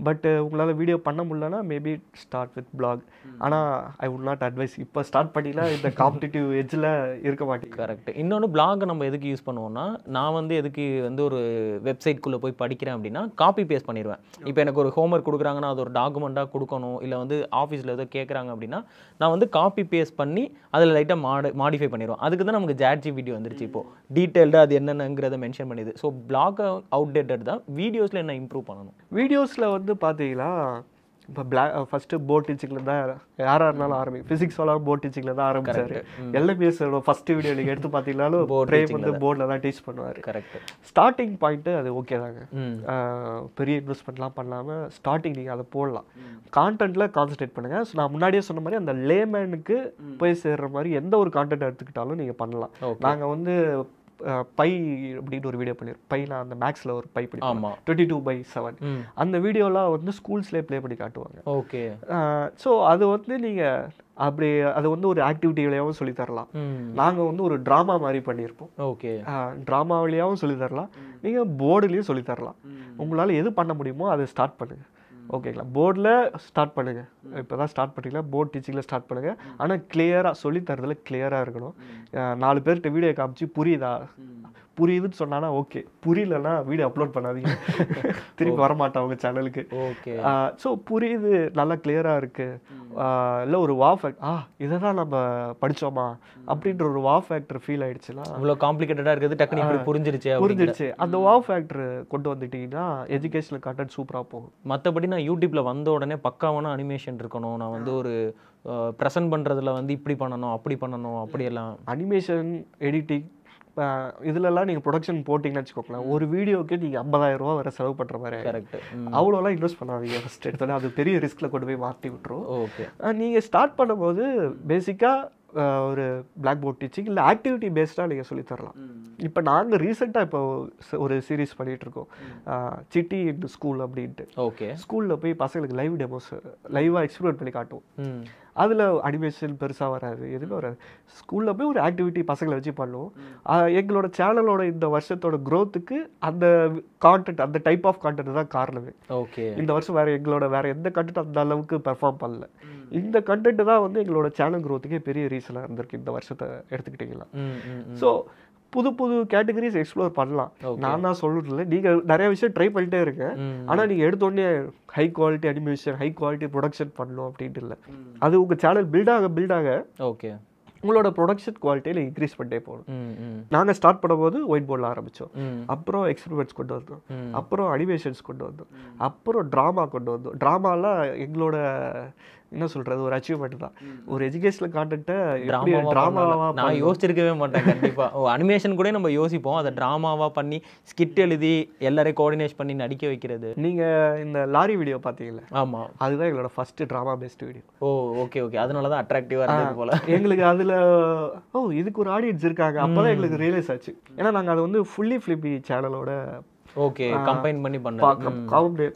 [SPEAKER 1] பட் உங்களால் வீடியோ பண்ண முடியலன்னா மேபி ஸ்டார்ட் வித் பிளாக். ஆனால் ஐ வுட் நாட் அட்வைஸ் இப்போ ஸ்டார்ட் பண்ணினா இந்த காம்படிட்டிவ் எட்ஜில் இருக்க மாட்டேங்குது.
[SPEAKER 2] கரெக்ட். இன்னொன்று பிளாக் நம்ம எதுக்கு யூஸ் பண்ணுவோம்னா, நான் வந்து எதுக்கு வந்து ஒரு வெப்சைட்குள்ளே போய் படிக்கிறேன் அப்படின்னா காப்பி பேஸ்ட் பண்ணிடுவேன். இப்போ எனக்கு ஒரு ஹோம்ஒர்க் கொடுக்குறாங்கன்னா அது ஒரு டாக்குமெண்ட்டாக கொடுக்கணும், இல்லை வந்து ஆஃபீஸில் ஏதோ கேட்குறாங்க அப்படின்னா நான் வந்து காப்பி பேஸ்ட் பண்ணி அதில் லைட்டாக மாடிஃபை பண்ணிடுவோம். அதுக்கு தான் நமக்கு ChatGPT வந்துருச்சு. இப்போது டீட்டெயில்டாக அது என்னென்னங்கிறத மென்ஷன் பண்ணிது. ஸோ பிளாக் அவுடேட்டட் தான். வீடியோஸில் என்ன இம்ப்ரூவ் பண்ணணும்?
[SPEAKER 1] வீடியோஸில் வந்து பார்த்தீங்கன்னா இப்போ ஃபஸ்ட்டு போர்ட் டீச்சிங்கில் தான் யாராக இருந்தாலும் ஃபிசிக்ஸ் வாலா போர்ட் டீச்சிங்கில் தான் ஆரம்பிச்சாரு. எல்எம்பிஎஸோட ஃபஸ்ட்டு வீடியோ நீங்கள் எடுத்து பார்த்தீங்கன்னாலும் பிரேம் வந்து போர்டில் தான் டீச் பண்ணுவார்.
[SPEAKER 2] கரெக்ட்.
[SPEAKER 1] ஸ்டார்டிங் பாயிண்ட்டு அது ஓகே தாங்க. பெரிய இன்வெஸ்ட்மெண்ட்லாம் பண்ணாமல் ஸ்டார்டிங் நீங்கள் அதை போடலாம். கான்டென்ட்டில் கான்சன்ட்ரேட் பண்ணுங்கள். ஸோ நான் முன்னாடியே சொன்ன மாதிரி அந்த லேமேனுக்கு போய் சேர்கிற மாதிரி எந்த ஒரு கான்டென்ட் எடுத்துக்கிட்டாலும் நீங்கள் பண்ணலாம். நாங்கள் வந்து பை அப்படின்னு ஒரு வீடியோ பண்ணியிருக்கோம். பை நான் அந்த மேக்ஸில் ஒரு பை படிப்பேன் 22/7. அந்த வீடியோலாம் வந்து ஸ்கூல்ஸ்லேயே ப்ளே பண்ணி காட்டுவாங்க.
[SPEAKER 2] ஓகே.
[SPEAKER 1] ஸோ அது வந்து நீங்கள் அப்படி அது வந்து ஒரு ஆக்டிவிட்டி வழியாகவும் சொல்லித்தரலாம். நாங்கள் வந்து ஒரு ட்ராமா மாதிரி பண்ணியிருப்போம்.
[SPEAKER 2] ஓகே.
[SPEAKER 1] ட்ராமா வழியாகவும் சொல்லித்தரலாம், நீங்கள் போர்டுலேயும் சொல்லித்தரலாம். உங்களால் எது பண்ண முடியுமோ அதை ஸ்டார்ட் பண்ணுங்கள். ஓகேங்களா? போர்டில் ஸ்டார்ட் பண்ணுங்கள். இப்போ தான் ஸ்டார்ட் பண்ணிக்கலாம். போர்ட் டீச்சிங்கில் ஸ்டார்ட் பண்ணுங்கள். ஆனால் கிளியராக சொல்லித்தரதில் கிளியராக இருக்கணும். 4 பேர்கிட்ட வீடியோ காமிச்சு புரியுதுன்னு சொன்னானா ஓகே, புரியலன்னா வீடியோ அப்லோட் பண்ணாதீங்க, திருப்பி வரமாட்டேன் அவங்க சேனலுக்கு.
[SPEAKER 2] ஓகே.
[SPEAKER 1] ஸோ புரியுது, நல்லா கிளியராக இருக்குது, இல்லை ஒரு வா ஃபேக்ட் இதை தான் நம்ம படித்தோமா அப்படின்ற ஒரு வா ஃபேக்டர் ஃபீல் ஆகிடுச்சுன்னா,
[SPEAKER 2] இவ்வளோ காம்ப்ளிகேட்டடாக இருக்குது டக்குனு புரிஞ்சிருச்சு.
[SPEAKER 1] அந்த வா ஃபேக்டர் கொண்டு வந்துட்டிங்கன்னா எஜுகேஷனல் கான்டென்ட் சூப்பராக போகும்.
[SPEAKER 2] மற்றபடி நான் யூடியூப்பில் வந்த உடனே பக்காவான அனிமேஷன் இருக்கணும், நான் வந்து ஒரு ப்ரெசென்ட் பண்ணுறதுல வந்து இப்படி பண்ணணும் அப்படி பண்ணணும் அப்படியெல்லாம்
[SPEAKER 1] அனிமேஷன் எடிட்டிங் இதுலலாம் நீங்கள் ப்ரொடக்ஷன் போட்டிங்கன்னு வச்சுக்கோங்களேன், ஒரு வீடியோக்கு நீங்கள் 50,000 ரூபா வரை செலவு பண்ணுற மாதிரி.
[SPEAKER 2] கரெக்ட்.
[SPEAKER 1] அவ்வளோலாம் இன்வெஸ்ட் பண்ணாதீங்க. ஃபஸ்ட் எடுத்தோன்னே அது பெரிய ரிஸ்கில் கொண்டு போய் மாற்றி விட்டுரும்.
[SPEAKER 2] ஓகே.
[SPEAKER 1] நீங்கள் ஸ்டார்ட் பண்ணும்போது பேசிக்காக ஒரு பிளாக் போர்ட் டீச்சிங் இல்லை ஆக்டிவிட்டி பேஸ்டாக நீங்கள் சொல்லித்தரலாம். இப்போ நாங்கள் ரீசெண்டாக இப்போ ஒரு சீரீஸ் பண்ணிகிட்ருக்கோம், சிட்டி இன் ஸ்கூல் அப்படின்ட்டு.
[SPEAKER 2] ஓகே.
[SPEAKER 1] ஸ்கூலில் போய் பசங்களுக்கு லைவ் டெமோஸ் லைவாக எக்ஸ்ப்ளோர் பண்ணி காட்டுவோம். அதில் அனிமேஷன் பெருசாக வராது, எதுவுமே வராது. ஸ்கூலில் போய் ஒரு ஆக்டிவிட்டி பசங்களை வச்சு பண்ணுவோம். எங்களோட சேனலோட இந்த வருஷத்தோட க்ரோத்துக்கு அந்த கான்டென்ட், அந்த டைப் ஆஃப் கான்டென்ட் தான் காரணமே.
[SPEAKER 2] ஓகே.
[SPEAKER 1] இந்த வருஷம் வேறு எந்த கண்டென்ட் அந்த அளவுக்கு பெர்ஃபார்ம் பண்ணல. இந்த கண்டென்ட் தான் வந்து எங்களோட சேனல் க்ரோத்துக்கே பெரிய ரீசனாக இருந்திருக்கு இந்த வருஷத்தை எடுத்துக்கிட்டீங்களா. ஸோ புது புது கேட்டகரிஸ் எக்ஸ்ப்ளோர் பண்ணலாம். நான் தான் சொல்லுறதில்ல, நீங்கள் நிறைய விஷயம் ட்ரை பண்ணிட்டே இருங்க. ஆனால் நீங்கள் எடுத்தோடனே high quality animation, high quality production பண்ணணும் அப்படின்ட்டு இல்லை. அது உங்கள் சேனல் பில்டாக
[SPEAKER 2] ஓகே
[SPEAKER 1] உங்களோட ப்ரொடக்ஷன் குவாலிட்டியில் இன்க்ரீஸ் பண்ணிட்டே போகணும். நாங்கள் ஸ்டார்ட் பண்ணும்போது ஒயிட் போர்டில் ஆரம்பித்தோம், அப்புறம் எக்ஸ்பெரிமெண்ட்ஸ் கொண்டு வந்தோம், அப்புறம் அனிமேஷன்ஸ் கொண்டு வந்தோம், அப்புறம் ட்ராமா கொண்டு வந்தோம். ட்ராமாலாம் எங்களோட என்ன சொல்கிறது ஒரு அச்சீவ்மெண்ட் தான். ஒரு எஜுகேஷனல் கான்டென்ட்டை ட்ராமாவாக
[SPEAKER 2] நான் யோசிச்சிருக்கவே மாட்டேன் கண்டிப்பாக. அனிமேஷன் கூட நம்ம யோசிப்போம், அதை ட்ராமாவாக பண்ணி ஸ்கிட் எழுதி எல்லாரையும் கோஆர்டினேட் பண்ணி நடிக்க வைக்கிறது.
[SPEAKER 1] நீங்கள் இந்த லாரி வீடியோ பார்த்தீங்களா?
[SPEAKER 2] ஆமாம்,
[SPEAKER 1] அதுதான் எங்களோட first drama based video.
[SPEAKER 2] Okay okay. அதனால தான் அட்ராக்டிவாக இருந்தது போல்
[SPEAKER 1] எங்களுக்கு. அதில் இதுக்கு ஒரு ஆடியன்ஸ் இருக்காங்க, அப்போ தான் எங்களுக்கு ரியலைஸ் ஆச்சு. ஏன்னா நாங்கள் அதை வந்து ஃபுல்லி ஃபிலிப்பி சேனலோட
[SPEAKER 2] ஓகே கம்பைன் பண்ணி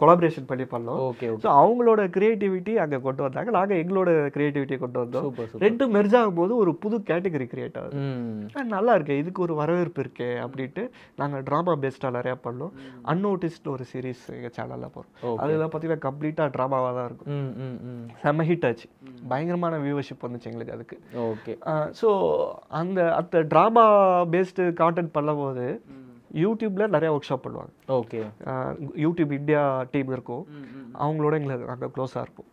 [SPEAKER 1] கொலாபரேஷன் பண்ணி பண்ணோம்.
[SPEAKER 2] ஓகே.
[SPEAKER 1] ஸோ அவங்களோட கிரியேட்டிவிட்டி அங்கே கொண்டு வந்தாங்க, நாங்கள் எங்களோட கிரியேட்டிவிட்டியை கொண்டு வந்தோம். ரெண்டு மெர்ஜ் ஆகும்போது ஒரு புது கேட்டகரி கிரியேட் ஆகுது. நல்லா இருக்கு, இதுக்கு ஒரு வரவேற்பு இருக்கே அப்படின்ட்டு நாங்கள் ட்ராமா பேஸ்டாக நிறையா பண்ணோம். அன்னோட்டிஸ்ட் ஒரு சீரீஸ் எங்கள் சேனலில் போகிறோம். அதெல்லாம் பார்த்தீங்கன்னா கம்ப்ளீட்டாக ட்ராமாவாக தான் இருக்கும். செம்ம ஹிட் ஆச்சு, பயங்கரமான வியூவர்ஷிப் வந்துச்சு எங்களுக்கு அதுக்கு.
[SPEAKER 2] ஓகே.
[SPEAKER 1] ஸோ அந்த ட்ராமா பேஸ்டு கான்டென்ட் பண்ணும்போது யூடியூப்ல நிறைய ஒர்க் ஷாப் பண்ணுவாங்க.
[SPEAKER 2] ஓகே.
[SPEAKER 1] யூடியூப் இந்தியா டீம் இருக்கும், அவங்களோட எங்களுக்கு அங்கே க்ளோஸாக இருக்கும்.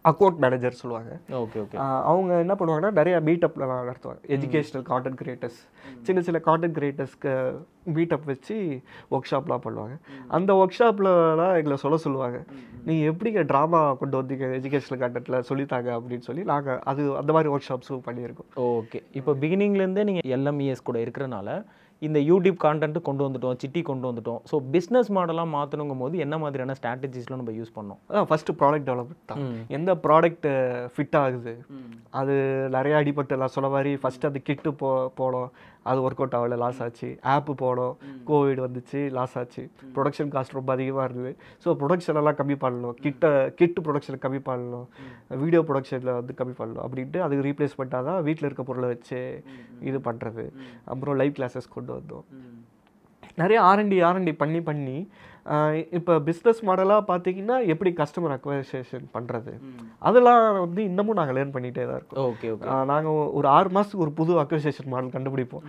[SPEAKER 1] அக்கௌண்ட் மேனேஜர் சொல்லுவாங்க.
[SPEAKER 2] Okay okay.
[SPEAKER 1] அவங்க என்ன பண்ணுவாங்கன்னா நிறைய மீட்டப்லாம் நடத்துவாங்க. எஜுகேஷனல் கான்டென்ட் கிரியேட்டர்ஸ், சின்ன கான்டென்ட் கிரியேட்டர்ஸ்க்கு மீட்டப் வச்சு ஒர்க் ஷாப்லாம் பண்ணுவாங்க. அந்த ஒர்க் ஷாப்லலாம் எங்களை சொல்லுவாங்க, நீங்கள் எப்படிங்க ட்ராமா கொண்டு வந்தீங்க எஜுகேஷனல் கான்டென்ட்டில் சொல்லித்தாங்க அப்படின்னு சொல்லி நாங்கள் அந்த மாதிரி ஒர்க் ஷாப்ஸும் பண்ணியிருக்கோம்.
[SPEAKER 2] ஓகே. இப்போ பிகினிங்லேருந்தே நீங்கள் எல்எம்இஎஸ் கூட இருக்கிறனால இந்த யூடியூப் கான்டென்ட் கொண்டு வந்துட்டோம், சிட்டி கொண்டு வந்துட்டோம். ஸோ பிஸ்னஸ் மாடலாக மாற்றணுங்கும் போது என்ன மாதிரியான ஸ்ட்ராட்டஜிஸ்லாம் நம்ம யூஸ் பண்ணோம்?
[SPEAKER 1] அதான் ஃபஸ்ட்டு ப்ராடக்ட் டெவலப்மெண்ட் தான். எந்த ப்ராடக்ட் ஃபிட் ஆகுது, அது நிறையா அடிபட்டு நான் சொன்ன மாதிரி ஃபஸ்ட்டு அந்த கிட்டு போனோம், அது ஒர்க் அவுட் ஆகலை, லாஸ் ஆச்சு. ஆப்பு போனோம், கோவிட் வந்துச்சு, லாஸ் ஆச்சு. ப்ரொடக்ஷன் காஸ்ட் ரொம்ப அதிகமாக இருந்தது. ஸோ ப்ரொடக்ஷன் எல்லாம் கம்மி பண்ணணும், கிட்டு ப்ரொடக்ஷன் கம்மி பண்ணணும், வீடியோ ப்ரொடக்ஷனில் வந்து கம்மி பண்ணணும் அப்படின்ட்டு அதுக்கு ரீப்ளேஸ் பண்ணிட்டா தான் வீட்டில் இருக்க பொருளை வச்சு இது பண்ணுறது. அப்புறம் லைவ் கிளாஸஸ் கொண்டு வந்தோம். நிறைய ஆர்என்டி பண்ணி இப்போ பிஸ்னஸ் மாடலாக பார்த்தீங்கன்னா எப்படி கஸ்டமர் அக்வசிஷன் பண்ணுறது, அதெல்லாம் வந்து இன்னமும் நாங்கள் லேர்ன் பண்ணிகிட்டே தான் இருக்கோம்.
[SPEAKER 2] Okay okay.
[SPEAKER 1] நாங்கள் ஒரு 6 மாதத்துக்கு ஒரு புது அக்வசிஷன் மாடல் கண்டுபிடிப்போம்.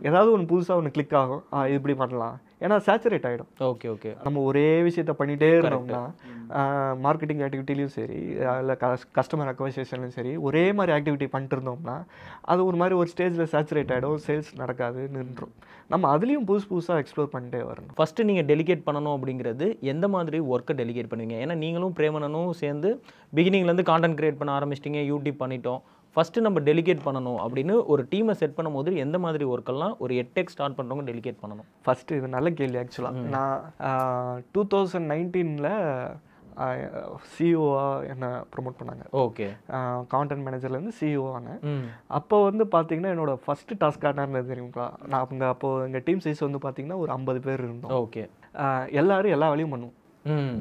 [SPEAKER 1] ஏதாவது ஒன்று புதுசாக ஒன்று கிளிக் ஆகும், இப்படி பண்ணலாம். ஏன்னா சேச்சுரேட் ஆகிடும்.
[SPEAKER 2] Okay okay.
[SPEAKER 1] நம்ம ஒரே விஷயத்த பண்ணிகிட்டே இருந்தோம்னா மார்க்கெட்டிங் ஆக்டிவிட்டிலையும் சரி, இல்லை கஸ்டமர் அக்வசிஷன்லையும் சரி, ஒரே மாதிரி ஆக்டிவிட்டி பண்ணிட்டு இருந்தோம்னா அது ஒரு மாதிரி ஒரு ஸ்டேஜில் சேச்சுரேட் ஆகிடும், சேல்ஸ் நடக்காது, நின்றும். நம்ம அதுலேயும் புதுசாக எக்ஸ்ப்ளோர் பண்ணிட்டே வரணும்.
[SPEAKER 2] ஃபஸ்ட்டு நீங்கள் டெலிகேட் பண்ணணும் அப்படிங்கிறது எந்த மாதிரி ஒர்க்கை டெலிகேட் பண்ணுவீங்க? ஏன்னா நீங்களும் பிரேமனனும் சேர்ந்து பிகினிங்லேருந்து கான்டென்ட் கிரியேட் பண்ண ஆரம்பிச்சிட்டிங்க, யூடியூப் பண்ணிட்டோம். ஃபஸ்ட்டு நம்ம டெலிகேட் பண்ணணும் அப்படின்னு ஒரு டீமை செட் பண்ணும் போது எந்த மாதிரி ஒர்க்கெல்லாம் ஒரு 8x ஸ்டார்ட் பண்ணுறவங்க டெலிகேட் பண்ணணும்?
[SPEAKER 1] ஃபஸ்ட்டு இது நல்ல கேள்வி. ஆக்சுவலாக நான் 2019 சிஇஓவாக என்னை ப்ரொமோட் பண்ணாங்க.
[SPEAKER 2] ஓகே.
[SPEAKER 1] கான்டென்ட் மேனேஜர்லேருந்து சிஇஓ ஆனேன். அப்போ வந்து பார்த்தீங்கன்னா என்னோட ஃபஸ்ட்டு டாஸ்க் என்ன இருந்தது தெரியுங்களா? நான் அப்போது எங்கள் டீம் சைஸ் வந்து பார்த்தீங்கன்னா ஒரு 50 பேர் இருந்தோம்.
[SPEAKER 2] ஓகே.
[SPEAKER 1] எல்லாரும் எல்லா வேலையும் பண்ணுவோம்.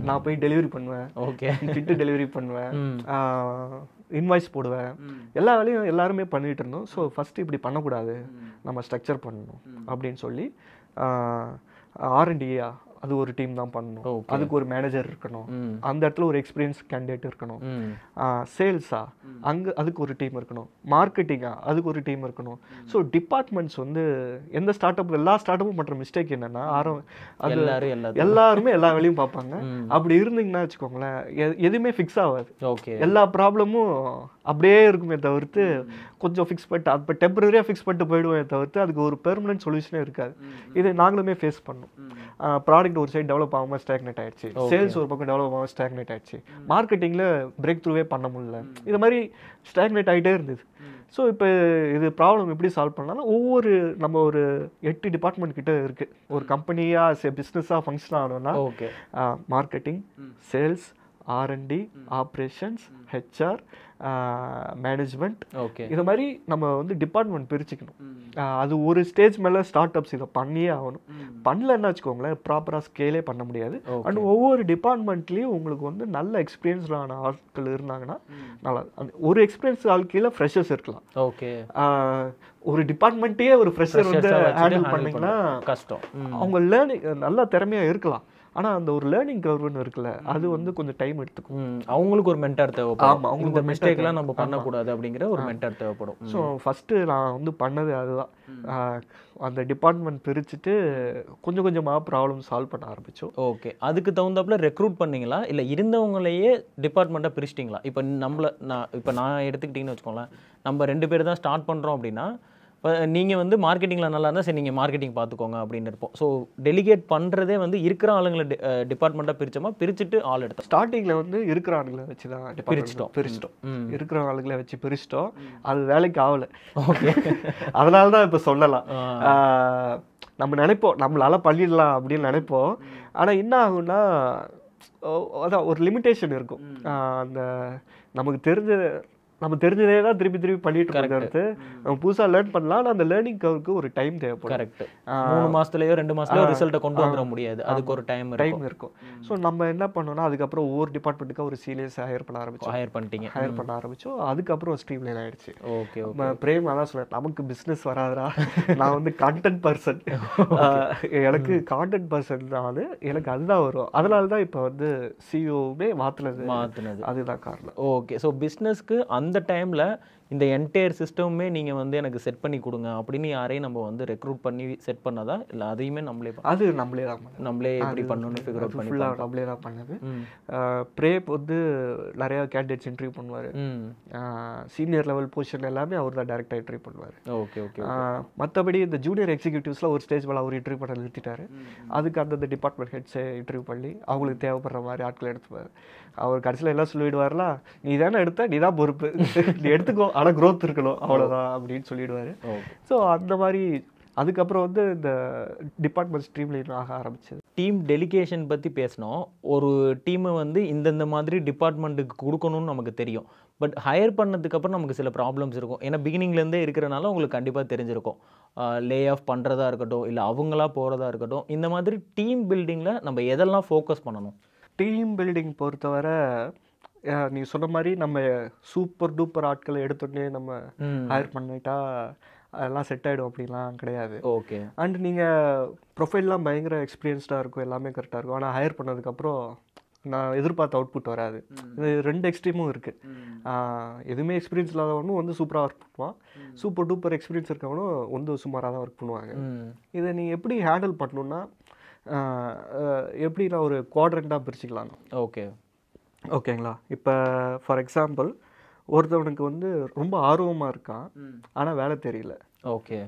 [SPEAKER 1] நான் போய் டெலிவரி பண்ணுவேன்,
[SPEAKER 2] ஓகே,
[SPEAKER 1] கிட்டு டெலிவரி பண்ணுவேன், இன்வாய்ஸ் போடுவேன், எல்லா வேலையும் எல்லாருமே பண்ணிகிட்டு இருந்தோம். ஸோ ஃபஸ்ட்டு இப்படி பண்ணக்கூடாது, நம்ம ஸ்ட்ரக்சர் பண்ணணும் அப்படின்னு சொல்லி ஆர்என்டியா அது ஒரு டீம் தான் பண்ணணும். அதுக்கு ஒரு மேனேஜர் இருக்கணும், அந்த இடத்துல ஒரு எக்ஸ்பீரியன்ஸ் கேண்டிடேட் இருக்கணும். சேல்ஸா அதுக்கு ஒரு டீம் இருக்கணும், மார்க்கெட்டிங்கா அதுக்கு ஒரு டீம் இருக்கணும். ஸோ டிபார்ட்மெண்ட்ஸ் வந்து எந்த ஸ்டார்ட் எல்லா ஸ்டார்ட் பண்ணுற மிஸ்டேக் என்னன்னா எல்லாருமே எல்லா வேலையும் பார்ப்பாங்க. அப்படி இருந்தீங்கன்னா வச்சுக்கோங்களேன், எதுவுமே ஃபிக்ஸ் ஆகாது.
[SPEAKER 2] ஓகே.
[SPEAKER 1] எல்லா ப்ராப்ளமும் அப்படியே இருக்குமே தவிர்த்து கொஞ்சம் ஃபிக்ஸ் பண்ணிட்டு அப்போ டெம்பரரியாக ஃபிக்ஸ் பண்ணிட்டு போயிடுவோமே தவிர்த்து அதுக்கு ஒரு பெர்மனன்ட் சொல்யூஷனே இருக்காது. இது நாங்களுமே ஃபேஸ் பண்ணோம். ப்ராடக்ட் ஒரு சைடு டெவலப் ஆகாமல் ஸ்டாக்னேட் ஆயிடுச்சு, சேல்ஸ் ஒரு பக்கம் டெவலப் ஆகாமல் ஸ்டாக்னேட் ஆயிடுச்சு, மார்க்கெட்டிங்கில் பிரேக் த்ரூவே பண்ண முடியல, இது மாதிரி ஸ்டாக்னேட் ஆகிட்டே இருந்தது. ஸோ இப்போ இது ப்ராப்ளம் எப்படி சால்வ் பண்ணலாம்னா நம்ம ஒரு 8 டிபார்ட்மெண்ட் கிட்ட இருக்குது. ஒரு கம்பெனியாக பிஸ்னஸாக ஃபங்க்ஷன் ஆகணும்னா marketing, sales, R&D, operations, HR, management,
[SPEAKER 2] okay.
[SPEAKER 1] இது மாதிரி நம்ம வந்து டிபார்ட்மெண்ட் பிரிச்சுக்கணும். அது ஒரு ஸ்டேஜ் மேலே ஸ்டார்ட் அப்ஸ் இதை பண்ணியே ஆகணும். பண்ணலன்னா வச்சுக்கோங்களேன் ப்ராப்பராக ஸ்கேலே பண்ண முடியாது. அண்ட் ஒவ்வொரு டிபார்ட்மெண்ட்லேயும் உங்களுக்கு வந்து நல்ல எக்ஸ்பீரியன்ஸ்டான ஆட்கள் இருந்தாங்கன்னா நல்லா. அந்த ஒரு எக்ஸ்பீரியன்ஸ் ஆட்களில் ஃப்ரெஷர்ஸ் இருக்கலாம்.
[SPEAKER 2] ஓகே.
[SPEAKER 1] ஒரு டிபார்ட்மெண்ட்டே ஒரு ஃப்ரெஷர் வந்து ஹேண்டில் பண்ணிங்கன்னா கஷ்டம். அவங்க லேர்னிங் நல்லா திறமையாக இருக்கலாம், ஆனால் அந்த ஒரு லேர்னிங் கர்வ்னு இருக்குல்ல, அது வந்து கொஞ்சம் டைம் எடுத்துக்கும்.
[SPEAKER 2] அவங்களுக்கு ஒரு மென்டார் தேவைப்படும். ஆமாம், அவங்களுக்கு மிஸ்டேக்லாம் நம்ம பண்ணக்கூடாது அப்படிங்கிற ஒரு மென்டார் தேவைப்படும்.
[SPEAKER 1] ஸோ ஃபஸ்ட்டு நான் வந்து பண்ணது அதுதான். அந்த டிபார்ட்மெண்ட் பிரிச்சுட்டு கொஞ்சம் கொஞ்சமாக ப்ராப்ளம் சால்வ் பண்ண ஆரம்பித்தோம்.
[SPEAKER 2] ஓகே. அதுக்கு தகுந்தாப்புல ரெக்ரூட் பண்ணிங்களா இல்லை இருந்தவங்களையே டிபார்ட்மெண்ட்டாக பிரிச்சிட்டிங்களா? இப்போ நான் எடுத்துக்கிட்டிங்கன்னு வச்சுக்கோங்களேன், நம்ம 2 பேர் தான் ஸ்டார்ட் பண்ணுறோம் அப்படின்னா, இப்போ நீங்கள் வந்து மார்க்கெட்டிங்கில் நல்லா இருந்தால் சரி நீங்கள் மார்க்கெட்டிங் பார்த்துக்கோங்க அப்படின்னு இருப்போம். ஸோ டெலிகேட் பண்ணுறதே வந்து இருக்கிற ஆளுங்களை டிபார்ட்மெண்ட்டாக பிரிச்சுட்டு ஆள் எடுத்தோம்.
[SPEAKER 1] ஸ்டார்டிங்கில் வந்து இருக்கிற ஆளுங்களை வச்சு தான் பிரிச்சிட்டோம். இருக்கிற ஆளுங்களை வச்சு பிரிச்சிட்டோம். அது வேலைக்கு ஆகலை. ஓகே. அதனால தான் இப்போ சொல்லலாம், நம்ம நினைப்போம் நம்மளால பண்ணிடலாம் அப்படின்னு நினைப்போம். ஆனால் என்ன ஆகும்னா அதான் ஒரு லிமிட்டேஷன் இருக்கும். அந்த நமக்கு தெரிஞ்சதே தான் திருப்பி பண்ணிட்டு இருக்கிறது. நம்ம புதுசாக லேர்ன் பண்ணலாம், ஆனால் அந்த லேர்னிங் கர்வுக்கு ஒரு டைம் தேவைப்படும்.
[SPEAKER 2] கரெக்ட். 3 மாதத்துலயோ 2 மாதத்துலயோ ரிசல்ட்டை கொண்டு வந்துட முடியாது, அதுக்கு ஒரு டைம்
[SPEAKER 1] இருக்கும். ஸோ நம்ம என்ன பண்ணோம்னா அதுக்கப்புறம் ஒவ்வொரு டிபார்ட்மெண்ட்டுக்கு ஒரு சீனியர்ஸ் ஹையர் பண்ண ஆரம்பிச்சோம். அதுக்கப்புறம் ஸ்ட்ரீம் லைன் ஆயிடுச்சு.
[SPEAKER 2] ஓகே.
[SPEAKER 1] பிரேம் அதான் சொல்றேன், நமக்கு பிஸ்னஸ் வராதுரா, நான் வந்து கான்டென்ட் பர்சன், எனக்கு கான்டென்ட் பர்சன் தான், எனக்கு அதுதான் வரும். அதனால தான் இப்போ வந்து சிஇஓவே மாற்றினது அதுதான் காரணம்.
[SPEAKER 2] ஓகே. ஸோ பிஸ்னஸ்க்கு அந்த டைமில் இந்த என்டையர் சிஸ்டமுமே நீங்கள் வந்து எனக்கு செட் பண்ணி கொடுங்க அப்படின்னு யாரையும் நம்ம வந்து ரெக்ரூட் பண்ணி செட் பண்ணதா இல்லை அதையுமே நம்மளே நம்மளே எப்படி பண்ணணும்னு ஃபிகர் அவுட் பண்ணி
[SPEAKER 1] நம்மளே தான் பண்ணது. பிரேப் வந்து நிறையா கேண்டிடேட்ஸ் இன்டர்வியூ பண்ணுவார். சீனியர் லெவல் பொசிஷன் எல்லாமே அவர் தான் டேரெக்டாக இன்டர்வியூ பண்ணுவார்.
[SPEAKER 2] ஓகே.
[SPEAKER 1] மற்றபடி இந்த ஜூனியர் எக்ஸிக்யூட்டிவ்ஸில் ஒரு ஸ்டேஜ் மேலே அவர் இன்டர்வியூ பண்ண நிறுத்திட்டாரு. அதுக்கு அந்தந்த டிபார்ட்மெண்ட் ஹெட்ஸை இன்டர்வியூ பண்ணி அவங்களுக்கு தேவைப்படுற மாதிரி ஆட்களை எடுத்துப்பார். அவர் கடைசியில் எல்லாம் சொல்லிவிடுவார்ல, நீ தானே எடுத்த, நீ தான் பொறுப்பு, நீ எடுத்துக்கோ, ஆனால் க்ரோத் இருக்கணும் அவ்வளோதான் அப்படின்னு சொல்லிடுவார். ஸோ அந்த மாதிரி அதுக்கப்புறம் வந்து இந்த டிபார்ட்மெண்ட் ஸ்ட்ரீம் லைன் ஆக ஆரம்பிச்சது.
[SPEAKER 2] டீம் டெலிகேஷன் பற்றி பேசினோம். ஒரு டீமை வந்து இந்த மாதிரி டிபார்ட்மெண்ட்டுக்கு கொடுக்கணும்னு நமக்கு தெரியும். பட் ஹையர் பண்ணதுக்கப்புறம் நமக்கு சில ப்ராப்ளம்ஸ் இருக்கும். ஏன்னா பிகினிங்லேருந்தே இருக்கிறனால உங்களுக்கு கண்டிப்பாக தெரிஞ்சிருக்கும். லே ஆஃப் பண்ணுறதா இருக்கட்டும், இல்லை அவங்களா போகிறதா இருக்கட்டும், இந்த மாதிரி டீம் பில்டிங்கில் நம்ம எதெல்லாம் ஃபோக்கஸ் பண்ணணும்?
[SPEAKER 1] டீம் பில்டிங் பொறுத்தவரை நீ சொன்ன மாதிரி நம்ம சூப்பர் டூப்பர் ஆட்களை எடுத்தோடனே நம்ம ஹையர் பண்ணிட்டா அதெல்லாம் செட் ஆகிடும் அப்படின்லாம் கிடையாது.
[SPEAKER 2] ஓகே.
[SPEAKER 1] அண்ட் நீங்கள் ப்ரொஃபைல்லாம் பயங்கர எக்ஸ்பீரியன்ஸ்டாக இருக்கும், எல்லாமே கரெக்டாக இருக்கும். ஆனால் ஹையர் பண்ணதுக்கப்புறம் நான் எதிர்பார்த்த அவுட்புட் வராது. இது 2 எக்ஸ்ட்ரீமும் இருக்குது. எதுவுமே எக்ஸ்பீரியன்ஸ் இல்லாதவனும் வந்து சூப்பராக ஒர்க் பண்ணுவான், சூப்பர் டூப்பர் எக்ஸ்பீரியன்ஸ் இருக்கவனும் வந்து சுமாராக தான் ஒர்க் பண்ணுவாங்க. இதை நீங்கள் எப்படி ஹேண்டில் பண்ணணுன்னா எப்படின்னா ஒரு குவாட்ரண்ட்டாக பிரிச்சுக்கலாம். ஓகேங்களா? இப்போ ஃபார் எக்ஸாம்பிள் ஒருத்தவனுக்கு வந்து ரொம்ப ஆர்வமாக இருக்கான், ஆனால் வேலை தெரியல.
[SPEAKER 2] ஓகே.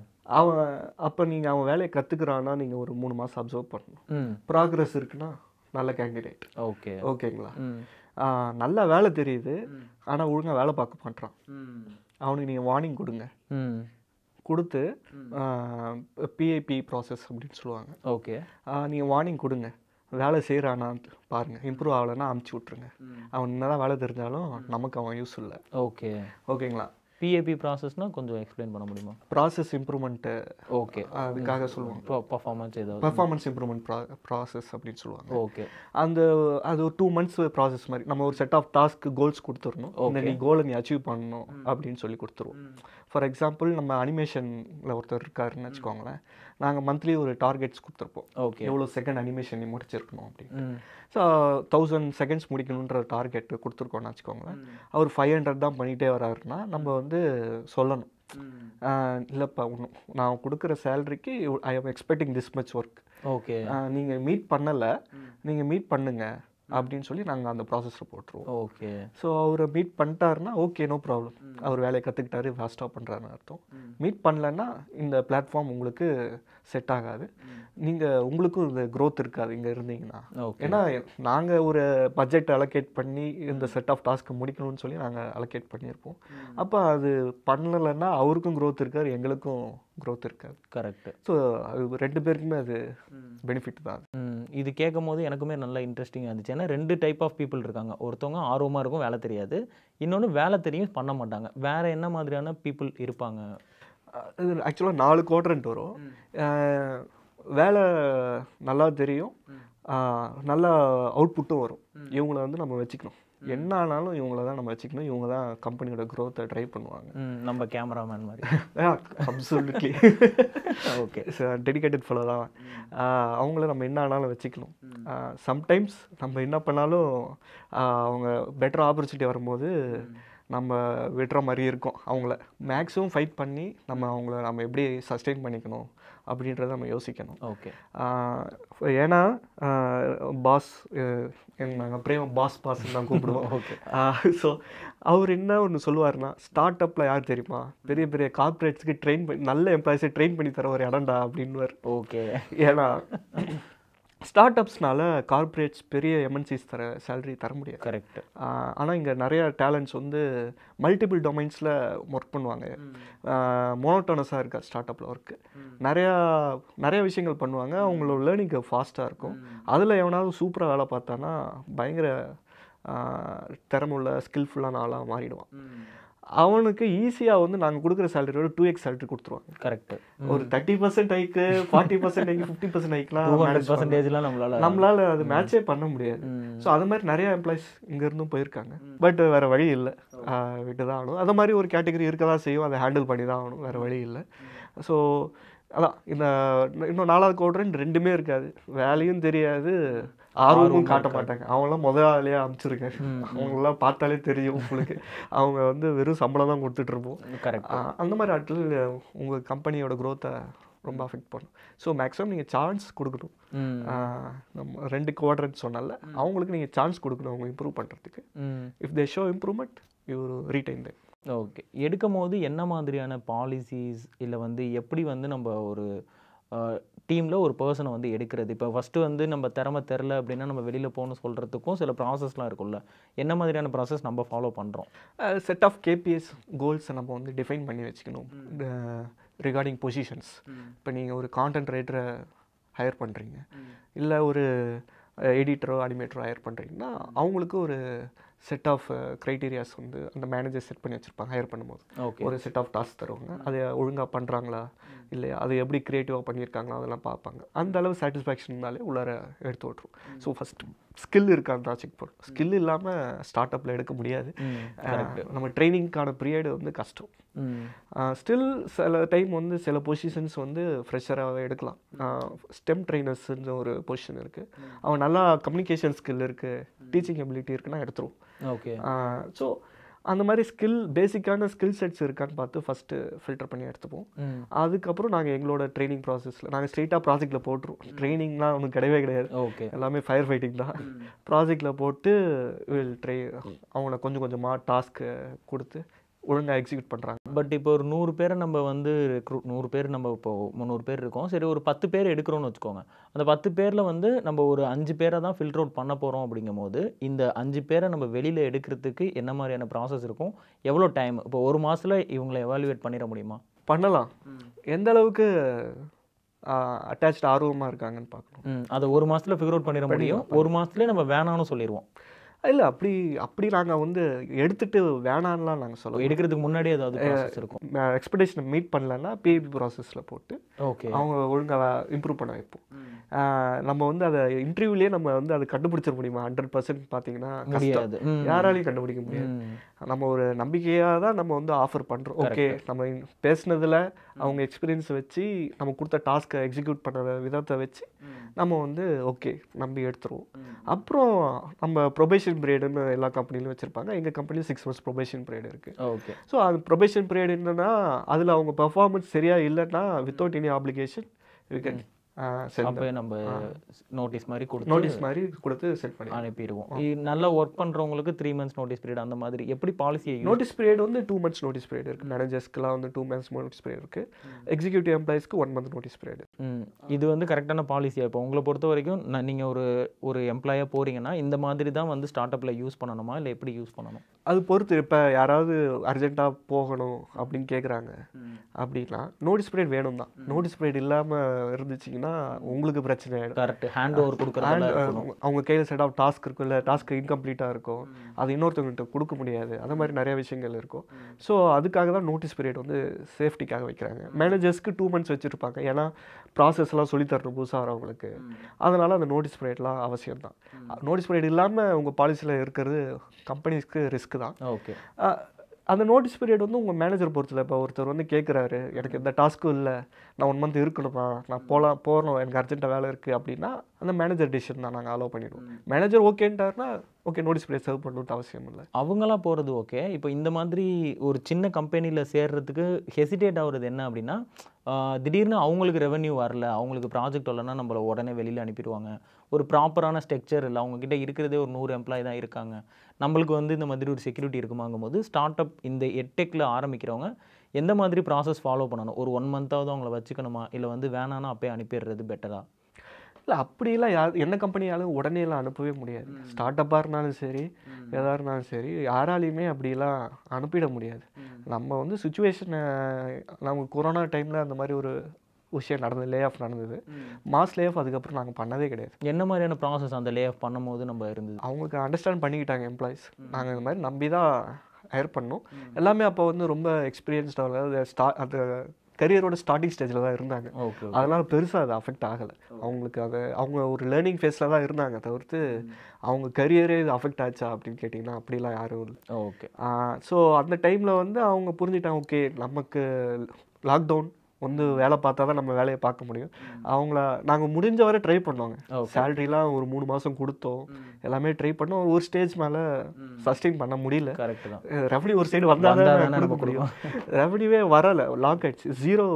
[SPEAKER 1] அப்போ நீங்கள் அவன் வேலையை கற்றுக்குறான்னா நீங்கள் ஒரு 3 மாதம் அப்சர்வ் பண்ணணும். ப்ராக்ரஸ் இருக்குன்னா நல்ல கேண்டிடேட். ஓகேங்களா? நல்லா வேலை தெரியுது, ஆனால் ஒழுங்காக வேலை பார்க்க மாட்டான், அவனுக்கு நீங்கள் வார்னிங் கொடுத்து பிஐபி ப்ராசஸ் அப்படின்னு சொல்லுவாங்க.
[SPEAKER 2] ஓகே.
[SPEAKER 1] நீங்கள் வார்னிங் கொடுங்க, வேலை செய்கிறானா பாருங்கள், இம்ப்ரூவ் ஆகலைன்னா அமுச்சு விட்ருங்க. அவன் என்ன தான் வேலை தெரிஞ்சாலும் நமக்கு அவன் யூஸ் இல்லை. ஓகேங்களா?
[SPEAKER 2] பிஏபி ப்ராசஸ்னால் கொஞ்சம் எக்ஸ்பிளைன் பண்ண முடியுமா?
[SPEAKER 1] Process improvement.
[SPEAKER 2] ஓகே.
[SPEAKER 1] அதுக்காக சொல்லுவாங்க பர்ஃபார்மன்ஸ் இம்ப்ரூவ்மெண்ட் ப்ராசஸ் அப்படின்னு சொல்லுவாங்க.
[SPEAKER 2] ஓகே.
[SPEAKER 1] அது ஒரு 2 months ப்ராசஸ் மாதிரி. நம்ம ஒரு செட் ஆஃப் டாஸ்க்கு கோல்ஸ் கொடுத்துடணும், இந்த நீ கோலை நீ அச்சீவ் பண்ணணும் அப்படின்னு சொல்லி கொடுத்துருவோம். ஃபார் எக்ஸாம்பிள் நம்ம அனிமேஷனில் ஒருத்தர் இருக்காருன்னு வச்சுக்கோங்களேன், நாங்கள் மந்த்லி ஒரு டார்கெட்ஸ் கொடுத்துருப்போம். எவ்வளோ செகண்ட் அனிமேஷன் நீ முடிச்சிருக்கணும் அப்படின்னு. ஸோ 1000 seconds முடிக்கணுன்ற டார்கெட் கொடுத்துருக்கோன்னு வச்சுக்கோங்களேன். அவர் 500 தான் பண்ணிகிட்டே வராருன்னா நம்ம வந்து சொல்லணும், இல்லைப்பா நான் கொடுக்குற சேலரிக்கு I am expecting this much work.
[SPEAKER 2] Okay.
[SPEAKER 1] நீங்கள் மீட் பண்ணலை, நீங்கள் மீட் பண்ணுங்க அப்படின்னு சொல்லி நாங்கள் அந்த ப்ராசஸில் போட்டுருவோம்.
[SPEAKER 2] ஓகே.
[SPEAKER 1] ஸோ அவரை மீட் பண்ணிட்டாருன்னா ஓகே, நோ ப்ராப்ளம், அவர் வேலையை கற்றுக்கிட்டாரு, ஃபாஸ்ட்டாக பண்ணுறாருன்னு அர்த்தம். மீட் பண்ணலன்னா இந்த பிளாட்ஃபார்ம் உங்களுக்கு செட் ஆகாது, உங்களுக்கும் இந்த க்ரோத் இருக்காது இங்கே இருந்தீங்கன்னா. ஏன்னா நாங்கள் ஒரு பட்ஜெட் அலோகேட் பண்ணி இந்த செட் ஆஃப் டாஸ்க்கு முடிக்கணும்னு சொல்லி நாங்கள் அலோகேட் பண்ணியிருப்போம். அப்போ அது பண்ணலைன்னா அவருக்கும் க்ரோத் இருக்காது, எங்களுக்கும் க்ரோத் இருக்காது.
[SPEAKER 2] கரெக்ட்.
[SPEAKER 1] ஸோ அது 2 பேருக்குமே அது பெனிஃபிட் தான்.
[SPEAKER 2] இது கேட்கும்போது எனக்குமே நல்லா இன்ட்ரெஸ்டிங்காக இருந்துச்சு. ஏன்னா 2 டைப் ஆஃப் பீப்புள் இருக்காங்க. ஒருத்தவங்க ஆர்வமாக இருக்கும், வேலை தெரியாது. இன்னொன்று வேலை தெரியும், பண்ண மாட்டாங்க. வேற என்ன மாதிரியான பீப்புள் இருப்பாங்க?
[SPEAKER 1] இது ஆக்சுவலாக 4 குவாட்ரண்ட் வரும். வேலை நல்லா தெரியும், நல்ல அவுட்புட்டும் வரும். இவங்கள வந்து நம்ம வச்சுக்கணும். என்ன ஆனாலும் இவங்கள தான் நம்ம வச்சுக்கணும். இவங்க தான் கம்பெனியோட க்ரோத்தை ட்ரைவ் பண்ணுவாங்க.
[SPEAKER 2] நம்ம கேமராமேன் மாதிரி.
[SPEAKER 1] அப்சல்யூட்லி.
[SPEAKER 2] ஓகே,
[SPEAKER 1] டெடிகேட்டட் ஃபெலோ தான். அவங்கள நம்ம என்ன ஆனாலும் வச்சுக்கணும். சம்டைம்ஸ் நம்ம என்ன பண்ணாலும் அவங்க பெட்டர் ஆப்பர்ச்சுனிட்டி வரும்போது நம்ம விடுற மாதிரி இருக்கும். அவங்கள மேக்ஸிமம் ஃபைட் பண்ணி அவங்கள நம்ம எப்படி சஸ்டெயின் பண்ணிக்கணும் அப்படின்றத நம்ம யோசிக்கணும்.
[SPEAKER 2] ஓகே.
[SPEAKER 1] ஏன்னா பாஸ், நாங்கள் பிரேம பாஸ்ன்னு தான் கூப்பிடுவோம்.
[SPEAKER 2] ஓகே.
[SPEAKER 1] ஸோ அவர் என்ன ஒன்று சொல்லுவார்னா, ஸ்டார்ட் அப்பில் யார் தெரியுமா, பெரிய பெரிய கார்பரேட்ஸ்க்கு ட்ரெயின் பண்ணி நல்ல எம்ப்ளாயிஸை ட்ரெயின் பண்ணி தர ஒரு இடம்டா அப்படின்வார்.
[SPEAKER 2] ஓகே.
[SPEAKER 1] ஏன்னா ஸ்டார்ட் அப்ஸ்னால கார்பரேட்ஸ் பெரிய எம்என்சிஸ் சேலரி தர முடியாது.
[SPEAKER 2] கரெக்ட்.
[SPEAKER 1] ஆனால் இங்கே நிறைய டேலண்ட்ஸ் வந்து மல்டிபிள் டொமைன்ஸில் ஒர்க் பண்ணுவாங்க. மோனோட்டோனஸாக இருக்காது ஸ்டார்ட் அப்பில் ஒர்க்கு. நிறைய விஷயங்கள் பண்ணுவாங்க. அவங்களோட லேர்னிங் ஃபாஸ்ட்டாக இருக்கும். அதில் எவனாவது சூப்பராக வேலை பார்த்தானா பயங்கர திறமுள்ள ஸ்கில்ஃபுல்லான ஆளாக மாறிடுவான். அவனுக்கு ஈஸியாக வந்து நாங்கள் கொடுக்குற சேலரியோட 2x சேலரி கொடுத்துருவாங்க.
[SPEAKER 2] கரெக்ட்.
[SPEAKER 1] ஒரு 30% ஹைக்கு, 40% ஹைக்கு, 50% ஹைக்லாம்
[SPEAKER 2] 200%
[SPEAKER 1] நம்மளால அது மேட்சே பண்ண முடியாது. ஸோ அது மாதிரி நிறைய எம்ப்ளாயிஸ் இங்கேருந்தும் போயிருக்காங்க. பட் வேறு வழி இல்லை, விட்டு தான் ஆகணும். அது மாதிரி ஒரு கேட்டகரி இருக்க தான் செய்யும், அதை ஹேண்டில் பண்ணி தான் ஆகணும், வேறு வழி இல்லை. ஸோ அதான் இன்னும் 4வது குவாட்ரண்ட் 2மே இருக்காது. வேலையும் தெரியாது, ஆர்வமும் காட்ட மாட்டாங்க. அவங்களாம் முதலாளியே அனுப்பிச்சிருக்காரு. அவங்களெல்லாம் பார்த்தாலே தெரியும் உங்களுக்கு. அவங்க வந்து வெறும் சம்பளம் தான் கொடுத்துட்டு இருப்போம். அந்த மாதிரி ஆட்கள் உங்கள் கம்பெனியோட க்ரோத்தை ரொம்ப அஃபெக்ட் பண்ணும். ஸோ மேக்ஸிமம் நீங்கள் சான்ஸ் கொடுக்கணும். நம்ம 2 குவாட்ரண்ட் சொன்னால அவங்களுக்கு நீங்கள் சான்ஸ் கொடுக்கணும் அவங்க இம்ப்ரூவ் பண்ணுறதுக்கு. If they show improvement you retain them.
[SPEAKER 2] Okay. எடுக்கும் போது என்ன மாதிரியான பாலிசிஸ் இல்லை வந்து எப்படி வந்து நம்ம ஒரு டீமில் ஒரு பர்சனை வந்து எடுக்கிறது? இப்போ ஃபஸ்ட்டு வந்து நம்ம திறமை தெரில அப்படின்னா நம்ம வெளியில் போகணும்னு சொல்கிறதுக்கும் சில ப்ராசஸ்லாம் இருக்குல்ல, என்ன மாதிரியான ப்ராசஸ் நம்ம ஃபாலோ பண்ணுறோம்?
[SPEAKER 1] செட் ஆஃப் KPIs கோல்ஸை நம்ம வந்து டிஃபைன் பண்ணி வச்சுக்கணும். ரிகார்டிங் பொசிஷன்ஸ், இப்போ நீங்கள் ஒரு கான்டென்ட் ரைட்டரை ஹையர் பண்ணுறீங்க, இல்லை ஒரு எடிட்டரோ அனிமேட்டரோ ஹையர் பண்ணுறீங்கன்னா அவங்களுக்கு ஒரு செட் ஆஃப் க்ரைட்டீரியாஸ் வந்து அந்த மேனேஜர் செட் பண்ணி வச்சுருப்பாங்க. ஹையர் பண்ணும்போது ஒரு செட் ஆஃப் டாஸ்க் தருவாங்க. அதை ஒழுங்காக பண்ணுறாங்களா இல்லையா, அது எப்படி க்ரியேட்டிவாக பண்ணியிருக்காங்களா அதெல்லாம் பார்ப்பாங்க. அந்த அளவு சாட்டிஸ்ஃபேக்ஷன்னாலே உள்ளார எடுத்து விட்ருவோம். ஸோ ஃபஸ்ட்டு ஸ்கில் இருக்கான்னு தான் செக் பண்ணுறோம். ஸ்கில் இல்லாமல் ஸ்டார்ட் அப்பில் எடுக்க முடியாது. நம்ம ட்ரைனிங்க்கான பீரியட் வந்து கஷ்டம். ஸ்டில் சில டைம் வந்து சில பொசிஷன்ஸ் வந்து ஃப்ரெஷராகவே எடுக்கலாம். ஸ்டெம் ட்ரைனர்ஸ்ன்ற ஒரு பொசிஷன் இருக்குது. அவன் நல்லா கம்யூனிகேஷன் ஸ்கில் இருக்குது, டீச்சிங் எபிலிட்டி இருக்குன்னா எடுத்துருவோம்.
[SPEAKER 2] ஓகே.
[SPEAKER 1] ஸோ அந்த மாதிரி பேசிக்கான ஸ்கில் செட்ஸ் இருக்கான்னு பார்த்து ஃபஸ்ட்டு ஃபில்டர் பண்ணி எடுத்துப்போம். அதுக்கப்புறம் நாங்கள் எங்களோட ட்ரைனிங் ப்ராசஸில் நாங்கள் ஸ்ட்ரெயிட்டாக ப்ராஜெக்டில் போட்டுருவோம். ட்ரைனிங்லாம் ஒன்றும் கிடையவே கிடையாது.
[SPEAKER 2] ஓகே.
[SPEAKER 1] எல்லாமே ஃபயர் ஃபைட்டிங் தான். ப்ராஜெக்டில் போட்டு அவங்கள கொஞ்சம் கொஞ்சமாக டாஸ்க்கு கொடுத்து ஒழுங்காக எக்ஸிக்யூட் பண்ணுறாங்க.
[SPEAKER 2] பட் இப்போ ஒரு 100 பேரை நம்ம வந்து 100 பேர் நம்ம இப்போ 300 பேர் இருக்கோம். சரி, ஒரு 10 பேர் எடுக்கிறோன்னு வச்சுக்கோங்க. அந்த 10 பேரில் வந்து நம்ம ஒரு 5 பேரை தான் ஃபில்டர் அவுட் பண்ண போகிறோம். அப்படிங்கும் போது இந்த 5 பேரை நம்ம வெளியில் எடுக்கிறதுக்கு என்ன மாதிரியான ப்ராசஸ் இருக்கும், எவ்வளோ டைம்? இப்போ 1 மாதத்தில் இவங்களை எவாலுவேட் பண்ணிட முடியுமா?
[SPEAKER 1] பண்ணலாம். எந்த அளவுக்கு அட்டாச்ட் ஆர்வமாக இருக்காங்கன்னு பார்க்கணும்.
[SPEAKER 2] அதை 1 மாதத்தில் ஃபிகர் அவுட் பண்ணிட முடியும். 1 மாதத்துலேயே நம்ம வேணான்னு சொல்லிடுவோம்.
[SPEAKER 1] இல்லை, அப்படி நாங்கள் வந்து எடுத்துகிட்டு வேணான்லாம் நாங்கள் சொல்லுவோம்.
[SPEAKER 2] எடுக்கிறதுக்கு முன்னாடி ஏதாவது ப்ராசஸ் இருக்கும்.
[SPEAKER 1] எக்ஸ்பெக்டேஷனை மீட் பண்ணலன்னா PIP ப்ராசஸில் போட்டு
[SPEAKER 2] ஓகே
[SPEAKER 1] அவங்க ஒழுங்காக இம்ப்ரூவ் பண்ண வைப்போம். நம்ம வந்து அதை இன்டர்வியூலேயே நம்ம வந்து அதை கண்டுபிடிச்சிட முடியுமா? 100% பார்த்தீங்கன்னா
[SPEAKER 2] முடியாது,
[SPEAKER 1] யாராலையும் கண்டுபிடிக்க முடியாது. நம்ம ஒரு நம்பிக்கையாக தான் நம்ம வந்து ஆஃபர் பண்ணுறோம். ஓகே, நம்ம பேசுனதில் அவங்க எக்ஸ்பீரியன்ஸ் வச்சு நம்ம கொடுத்த டாஸ்க்கை எக்ஸிக்யூட் பண்ணுற விதத்தை வச்சு நம்ம வந்து ஓகே நம்பி எடுத்துருவோம். அப்புறம் நம்ம ப்ரொபேஷன் பீரியடுன்னு எல்லா கம்பெனிலும் வச்சுருப்பாங்க. எங்கள் கம்பெனியும் 6 months ப்ரொபேஷன் பீரியட் இருக்குது.
[SPEAKER 2] ஓகே.
[SPEAKER 1] ஸோ அது ப்ரொபேஷன் பீரியட் என்னன்னா அதில் அவங்க பெர்ஃபார்மன்ஸ் சரியாக இல்லைன்னா without any application we can
[SPEAKER 2] அப்போ நம்ம நோட்டீஸ் மாதிரி
[SPEAKER 1] கொடுத்து செட் பண்ணி
[SPEAKER 2] அனுப்பிடுவோம். நல்லா ஒர்க் பண்ணுறவங்களுக்கு 3 months நோட்டீஸ் பீரியட் அந்த மாதிரி எப்படி பாலிசி?
[SPEAKER 1] நோட்டீஸ் பீரியட் வந்து 2 months நோட்டீஸ் பீரியட் இருக்குது. மேனேஜர்ஸ்க்குலாம் வந்து 2 months நோட்டீஸ் பீரியட் இருக்குது. எக்ஸிக்யூட்டிவ் எம்ப்ளாயிஸ்க்கு 1 month நோட்டீஸ் பீரியட்.
[SPEAKER 2] இது வந்து கரெக்டான பாலிசியாக? இப்போ உங்களை பொறுத்த வரைக்கும் நீங்கள் ஒரு எம்ப்ளாயாக போகிறீங்கன்னா இந்த மாதிரி தான் வந்து ஸ்டார்ட் அப்பில் யூஸ் பண்ணணுமா இல்லை எப்படி யூஸ் பண்ணணும்?
[SPEAKER 1] அது பொறுத்து. இப்போ யாராவது அர்ஜென்ட்டாக போகணும் அப்படின்னு கேட்குறாங்க அப்படின்னா நோட்டீஸ் பீரியட் வேணும் தான். நோட்டீஸ் பீரியட் இல்லாமல் இருந்துச்சிங்கன்னா ஆயிடுச்சுன்னா உங்களுக்கு பிரச்சனை ஆகிடும்.
[SPEAKER 2] கரெக்ட். ஹேண்ட் ஓவர் கொடுக்குறது
[SPEAKER 1] அவங்க கையில் செட் ஆஃப் டாஸ்க் இருக்கும், இல்லை டாஸ்க் இன்கம்ப்ளீட்டாக இருக்கும், அது இன்னொருத்தவங்ககிட்ட கொடுக்க முடியாது. அந்த மாதிரி நிறைய விஷயங்கள் இருக்கும். ஸோ அதுக்காக தான் நோட்டீஸ் பீரியட் வந்து சேஃப்டிக்காக வைக்கிறாங்க. மேனேஜர்ஸ்க்கு 2 months வச்சுருப்பாங்க, ஏன்னா ப்ராசஸ்லாம் சொல்லித்தரணும் புதுசாக வரவங்களுக்கு. அதனால் அந்த நோட்டீஸ் பீரியட்லாம் அவசியம் தான். நோட்டீஸ் பீரியட் இல்லாமல் உங்கள் பாலிசியில் இருக்கிறது கம்பெனிஸ்க்கு ரிஸ்க் தான்.
[SPEAKER 2] ஓகே.
[SPEAKER 1] அந்த நோட்டீஸ் பீரியட் வந்து உங்கள் மேனேஜர் பொறுத்தல. இப்போ ஒருத்தர் வந்து கேட்குறாரு, எனக்கு இந்த டாஸ்க்கும் இல்லை, நான் 1 month இருக்கணுமா, நான் போகணும், எனக்கு அர்ஜென்ட்டாக வேலை இருக்குது அப்படின்னா அந்த மேனேஜர் டிசிஷன் தான் நாங்கள் அலோவ் பண்ணிடுவோம். மேனேஜர் ஓகேன்ட்டாருன்னா ஓகே, நோட்டீஸ் பீரியட் சர்வ் பண்ணணுன்ட்டு அவசியம் இல்லை.
[SPEAKER 2] அவங்களாம் போகிறது ஓகே. இப்போ இந்த மாதிரி ஒரு சின்ன கம்பெனியில் சேர்றதுக்கு ஹெசிடேட் ஆகுறது என்ன அப்படின்னா, திடீர்னு அவங்களுக்கு ரெவென்யூ வரல, அவங்களுக்கு ப்ராஜெக்ட் வரலன்னா நம்மளை உடனே வெளியில் அனுப்பிடுவாங்க. ஒரு ப்ராப்பரான ஸ்ட்ரக்சர் இல்லை, அவங்கக்கிட்ட இருக்கிறதே ஒரு 100 எம்ப்ளாயி தான் இருக்காங்க. நம்மளுக்கு வந்து இந்த மாதிரி ஒரு செக்யூரிட்டி இருக்குமாங்கும் போது ஸ்டார்ட் அப் இந்த எட்டெக்கில் ஆரம்பிக்கிறவங்க எந்த மாதிரி ப்ராசஸ் ஃபாலோ பண்ணணும்? ஒரு 1 month-ஆவது அவங்கள வச்சுக்கணுமா, இல்லை வந்து வேணான்னா அப்போயே அனுப்பிடுறது பெட்டரா?
[SPEAKER 1] இல்லை, அப்படிலாம் எந்த கம்பெனியாலும் உடனேலாம் அனுப்பவே முடியாது. ஸ்டார்ட் அப்பாக இருந்தாலும் சரி, எதாக இருந்தாலும் சரி, யாராலையுமே அப்படிலாம் அனுப்பிட முடியாது. நம்ம வந்து சுச்சுவேஷனை, நம்ம கொரோனா டைமில் அந்த மாதிரி ஒரு விஷயம் நடந்தது, லே ஆஃப் நடந்தது. மாஸ் லே ஆஃப் அதுக்கப்புறம் நாங்கள் பண்ணதே கிடையாது.
[SPEAKER 2] என்ன மாதிரியான ப்ராசஸ் அந்த லே ஆஃப் பண்ணும்போது நம்ம இருந்தது?
[SPEAKER 1] அவங்களுக்கு அண்டர்ஸ்டாண்ட் பண்ணிக்கிட்டாங்க எம்ப்ளாயிஸ். நாங்கள் இந்த மாதிரி நம்பி தான் ஹையர் பண்ணோம். எல்லாமே அப்போ வந்து ரொம்ப எக்ஸ்பீரியன்ஸ்டாக அந்த கரியரோட ஸ்டார்டிங் ஸ்டேஜில் தான் இருந்தாங்க. அதனால் பெருசாக அது அஃபெக்ட் ஆகலை அவங்களுக்கு. அவங்க ஒரு லேர்னிங் ஃபேஸில் தான் இருந்தாங்க தவிர்த்து அவங்க கரியரே இது அஃபெக்ட் ஆச்சா அப்படின்னு கேட்டிங்கன்னா அப்படிலாம் யாரும் இல்லை.
[SPEAKER 2] ஓகே.
[SPEAKER 1] ஸோ அந்த டைமில் வந்து அவங்க புரிஞ்சுட்டாங்க, ஓகே நமக்கு லாக்டவுன் வந்து வேலை பார்த்தா தான் நம்ம வேலையை பார்க்க முடியும். அவங்கள நாங்கள் முடிஞ்ச வரை ட்ரை பண்ணோங்க. சேலரிலாம் ஒரு 3 மாதம் கொடுத்தோம், எல்லாமே ட்ரை பண்ணோம். ஒரு ஸ்டேஜ் மேலே சஸ்டெயின் பண்ண முடியல.
[SPEAKER 2] கரெக்ட் தான்.
[SPEAKER 1] ரெவன்யூ ஒரு சைடு வந்தால் தான் கொடுக்க முடியும். ரெவன்யூவே வரலை, லாக் ஆகிடுச்சு, 0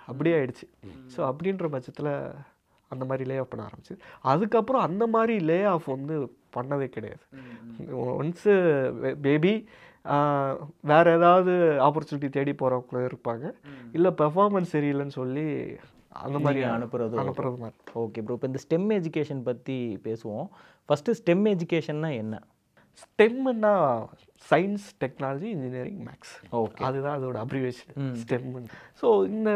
[SPEAKER 1] அப்படியே ஆகிடுச்சு. ஸோ அப்படின்ற பட்சத்தில் அந்த மாதிரி லே ஆஃப் பண்ண ஆரம்பிச்சு. அதுக்கப்புறம் அந்த மாதிரி லே ஆஃப் வந்து பண்ணவே கிடையாது. ஒன்ஸு பேபி வேறு ஏதாவது ஆப்பர்ச்சுனிட்டி தேடி போகிறவங்க இருப்பாங்க, இல்லை பெர்ஃபார்மன்ஸ் சரியில்லைன்னு சொல்லி அந்த மாதிரி அனுப்புறது மாதிரி.
[SPEAKER 2] ஓகே ப்ரோ, இப்போ இந்த ஸ்டெம் எஜுகேஷன் பற்றி பேசுவோம். ஃபஸ்ட்டு ஸ்டெம் எஜுகேஷன்னா என்ன?
[SPEAKER 1] ஸ்டெம்னா science, technology, engineering, maths. Okay, அதுதான் அதோட அப்ரிவேஷன் ஸ்டெம். ஸோ இந்த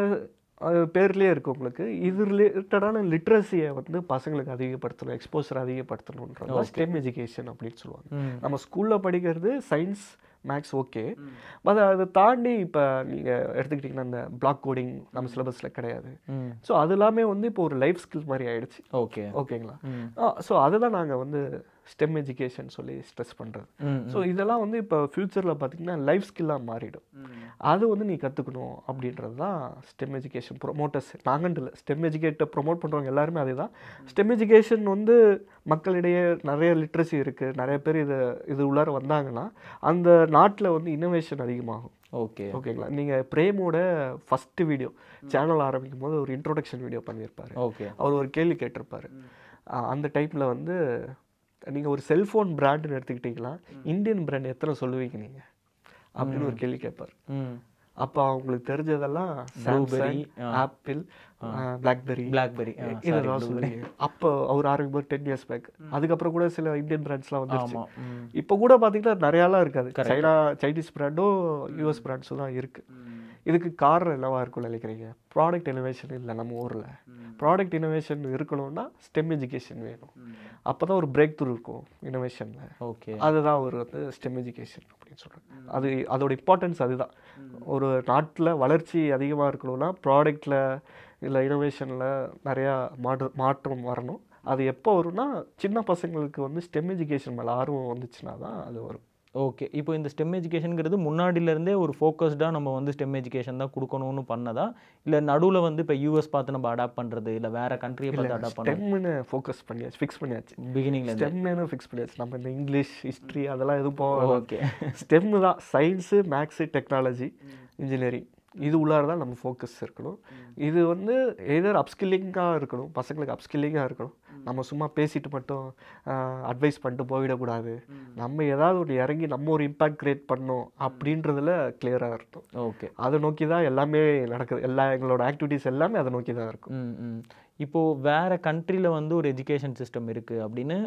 [SPEAKER 1] பேர்லேயே இருக்குது உங்களுக்கு. இது ரிலேட்டடான லிட்ரஸியை வந்து பசங்களுக்கு அதிகப்படுத்தணும், எக்ஸ்போசர் அதிகப்படுத்தணுன்றது ஸ்டெம் எஜுகேஷன் அப்படின்னு சொல்லுவாங்க. நம்ம ஸ்கூலில் படிக்கிறது சயின்ஸ், மேக்ஸ் ஓகே. பட் அதை தாண்டி இப்போ நீங்கள் எடுத்துக்கிட்டிங்கன்னா இந்த பிளாக் கோடிங் நம்ம சிலபஸில் கிடையாது. ஸோ அது எல்லாமே வந்து இப்போ ஒரு லைஃப் ஸ்கில் மாதிரி ஆகிடுச்சு. ஓகேங்களா? ஸோ அதுதான் நாங்கள் வந்து ஸ்டெம் எஜுகேஷன் சொல்லி ஸ்ட்ரெஸ் பண்ணுறது. ஸோ இதெல்லாம் வந்து இப்போ ஃப்யூச்சரில் பார்த்திங்கன்னா லைஃப் ஸ்கில்லாக மாறிடும். அது வந்து நீ கற்றுக்கணும் அப்படின்றது தான் ஸ்டெம் எஜுகேஷன் ப்ரொமோட்டர்ஸ். நாங்கன்ட்டு இல்லை, ஸ்டெம் எஜுகேட்டை ப்ரொமோட் பண்ணுறவங்க எல்லாருமே அதே தான். ஸ்டெம் எஜுகேஷன் வந்து மக்களிடையே நிறைய லிட்ரஸி இருக்குது, நிறைய பேர் இது உள்ளார வந்தாங்கன்னா அந்த நாட்டில் வந்து இன்னோவேஷன் அதிகமாகும். ஓகேங்களா? நீங்கள் பிரேமோட ஃபஸ்ட்டு வீடியோ சேனல் ஆரம்பிக்கும் போது ஒரு இன்ட்ரோடக்ஷன் வீடியோ பண்ணியிருப்பார். அவர் ஒரு கேள்வி கேட்டிருப்பார். அந்த டைப்பில் வந்து நீங்கள் ஒரு செல்ஃபோன் பிராண்டுன்னு எடுத்துக்கிட்டிங்கன்னா இந்தியன் பிராண்ட் எத்தனை சொல்லுவீங்க நீங்கள் அப்படின்னு ஒரு கேள்வி கேட்பார். அப்போ அவங்களுக்கு தெரிஞ்சதெல்லாம் சாம்சங், ஆப்பிள், பிளாக்பெரி இதெல்லாம் சொல்லுவீங்க. அப்போ அவர் ஆரம்பிக்கும் 10 years பேக். அதுக்கப்புறம் கூட சில இந்தியன் பிராண்ட்ஸ்லாம் வந்துருச்சு. இப்போ கூட பார்த்தீங்கன்னா நிறையாலாம் இருக்காது. சைனீஸ் பிராண்டும் யூஎஸ் பிராண்ட்ஸும் தான் இருக்குது. இதுக்கு காரணம் என்னவா இருக்கும்னு நினைக்கிறீங்க? ப்ராடக்ட் இனோவேஷன் இல்லை நம்ம ஊரில். ப்ராடக்ட் இனோவேஷன் இருக்கணும்னா ஸ்டெம் எஜுகேஷன் வேணும். அப்போ தான் ஒரு பிரேக் த்ரூ இருக்கும் இனோவேஷனில். அதுதான் ஒரு வந்து ஸ்டெம் எஜுகேஷன் அப்படின்னு சொல்கிறேன். அதோட இம்பார்ட்டன்ஸ் அதுதான். ஒரு நாட்டில் வளர்ச்சி அதிகமாக இருக்கணும்னா ப்ராடக்டில் இல்லை இனோவேஷனில் நிறையா மாற்றம் வரணும். அது எப்போ வரும்னா சின்ன பசங்களுக்கு வந்து ஸ்டெம் எஜுகேஷன் மேலே ஆர்வம் வந்துச்சுன்னா தான் அது வரும்.
[SPEAKER 2] ஓகே, இப்போ இந்த ஸ்டெம் எஜுகேஷனுங்கிறது முன்னாடியிலேருந்தே ஒரு ஃபோக்கஸ்டாக நம்ம வந்து ஸ்டெம் எஜுகேஷன் தான் கொடுக்கணும்னு பண்ணதா, இல்லை நடுவில் வந்து இப்போ யூஎஸ் பார்த்து நம்ம அடாப்ட் பண்ணுறது, இல்லை வேறு கண்ட்ரியை பார்த்து அடாப்ட் பண்ணுறது?
[SPEAKER 1] ஸ்டெம்னு ஃபோக்கஸ் பண்ணியாச்சு, ஃபிக்ஸ் பண்ணியாச்சு பிகினிங்கில். ஸ்டெம்னு ஃபிக்ஸ் பண்ணியாச்சு. நம்ம இந்த இங்கிலீஷ், ஹிஸ்ட்ரி அதெல்லாம் எதுவும் போக.
[SPEAKER 2] ஓகே,
[SPEAKER 1] ஸ்டெம் தான். சயின்ஸு, மேக்ஸு, டெக்னாலஜி, இன்ஜினியரிங் இது உள்ளார தான் நம்ம ஃபோக்கஸ் இருக்கணும். இது வந்து எதர் அப்ஸ்கில்லிங்காக இருக்கணும், பசங்களுக்கு அப்ஸ்கில்லிங்காக இருக்கணும். நம்ம சும்மா பேசிட்டு மட்டும் அட்வைஸ் பண்ணிட்டு போயிடக்கூடாது. நம்ம ஏதாவது ஒரு இறங்கி நம்ம ஒரு இம்பேக்ட் கிரியேட் பண்ணோம் அப்படின்றதுல கிளியராக இருக்கும்.
[SPEAKER 2] ஓகே,
[SPEAKER 1] அதை நோக்கி தான் எல்லாமே நடக்குது. எங்களோட ஆக்டிவிட்டீஸ் எல்லாமே அதை நோக்கி தான் இருக்கும்.
[SPEAKER 2] இப்போது வேறு கண்ட்ரியில் வந்து ஒரு எஜுகேஷன் சிஸ்டம் இருக்குது அப்படின்னு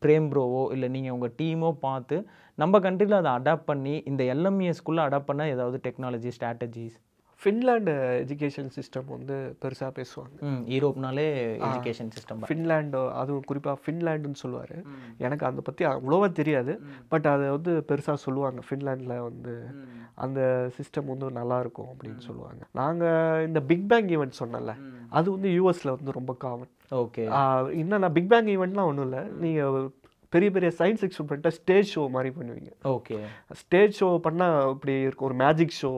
[SPEAKER 2] பிரேம் ப்ரோவோ இல்லை நீங்கள் உங்கள் டீமோ பார்த்து நம்ம கண்ட்ரியில் அதை அடாப்ட் பண்ணி இந்த எல்எம்இஎஸ்குள்ளே அடாப்ட் பண்ண ஏதாவது technology strategies?
[SPEAKER 1] Finland education system வந்து பெருசாக பேசுவாங்க.
[SPEAKER 2] யூரோப்னாலே எஜுகேஷன் சிஸ்டம்.
[SPEAKER 1] ஃபின்லாண்டு, அதுவும் குறிப்பாக ஃபின்லாண்டுன்னு சொல்லுவார். எனக்கு அதை பற்றி அவ்வளோவா தெரியாது, பட் அதை வந்து பெருசாக சொல்லுவாங்க. ஃபின்லாண்டில் வந்து அந்த சிஸ்டம் வந்து நல்லாயிருக்கும் அப்படின்னு சொல்லுவாங்க. நாங்கள் இந்த பிக் பேங் ஈவெண்ட் சொன்னல, அது வந்து யூஎஸில் வந்து ரொம்ப காமன்.
[SPEAKER 2] ஓகே.
[SPEAKER 1] என்னன்னா பிக் பேங் ஈவெண்ட்லாம் ஒன்றும் இல்லை, நீங்கள் பெரிய பெரிய சயின்ஸ் எக்ஸ்பெரிமெண்ட்டை ஸ்டேஜ் ஷோ மாதிரி பண்ணுவீங்க.
[SPEAKER 2] ஓகே.
[SPEAKER 1] ஸ்டேஜ் ஷோ பண்ணால் இப்படி இருக்கும், ஒரு மேஜிக் ஷோ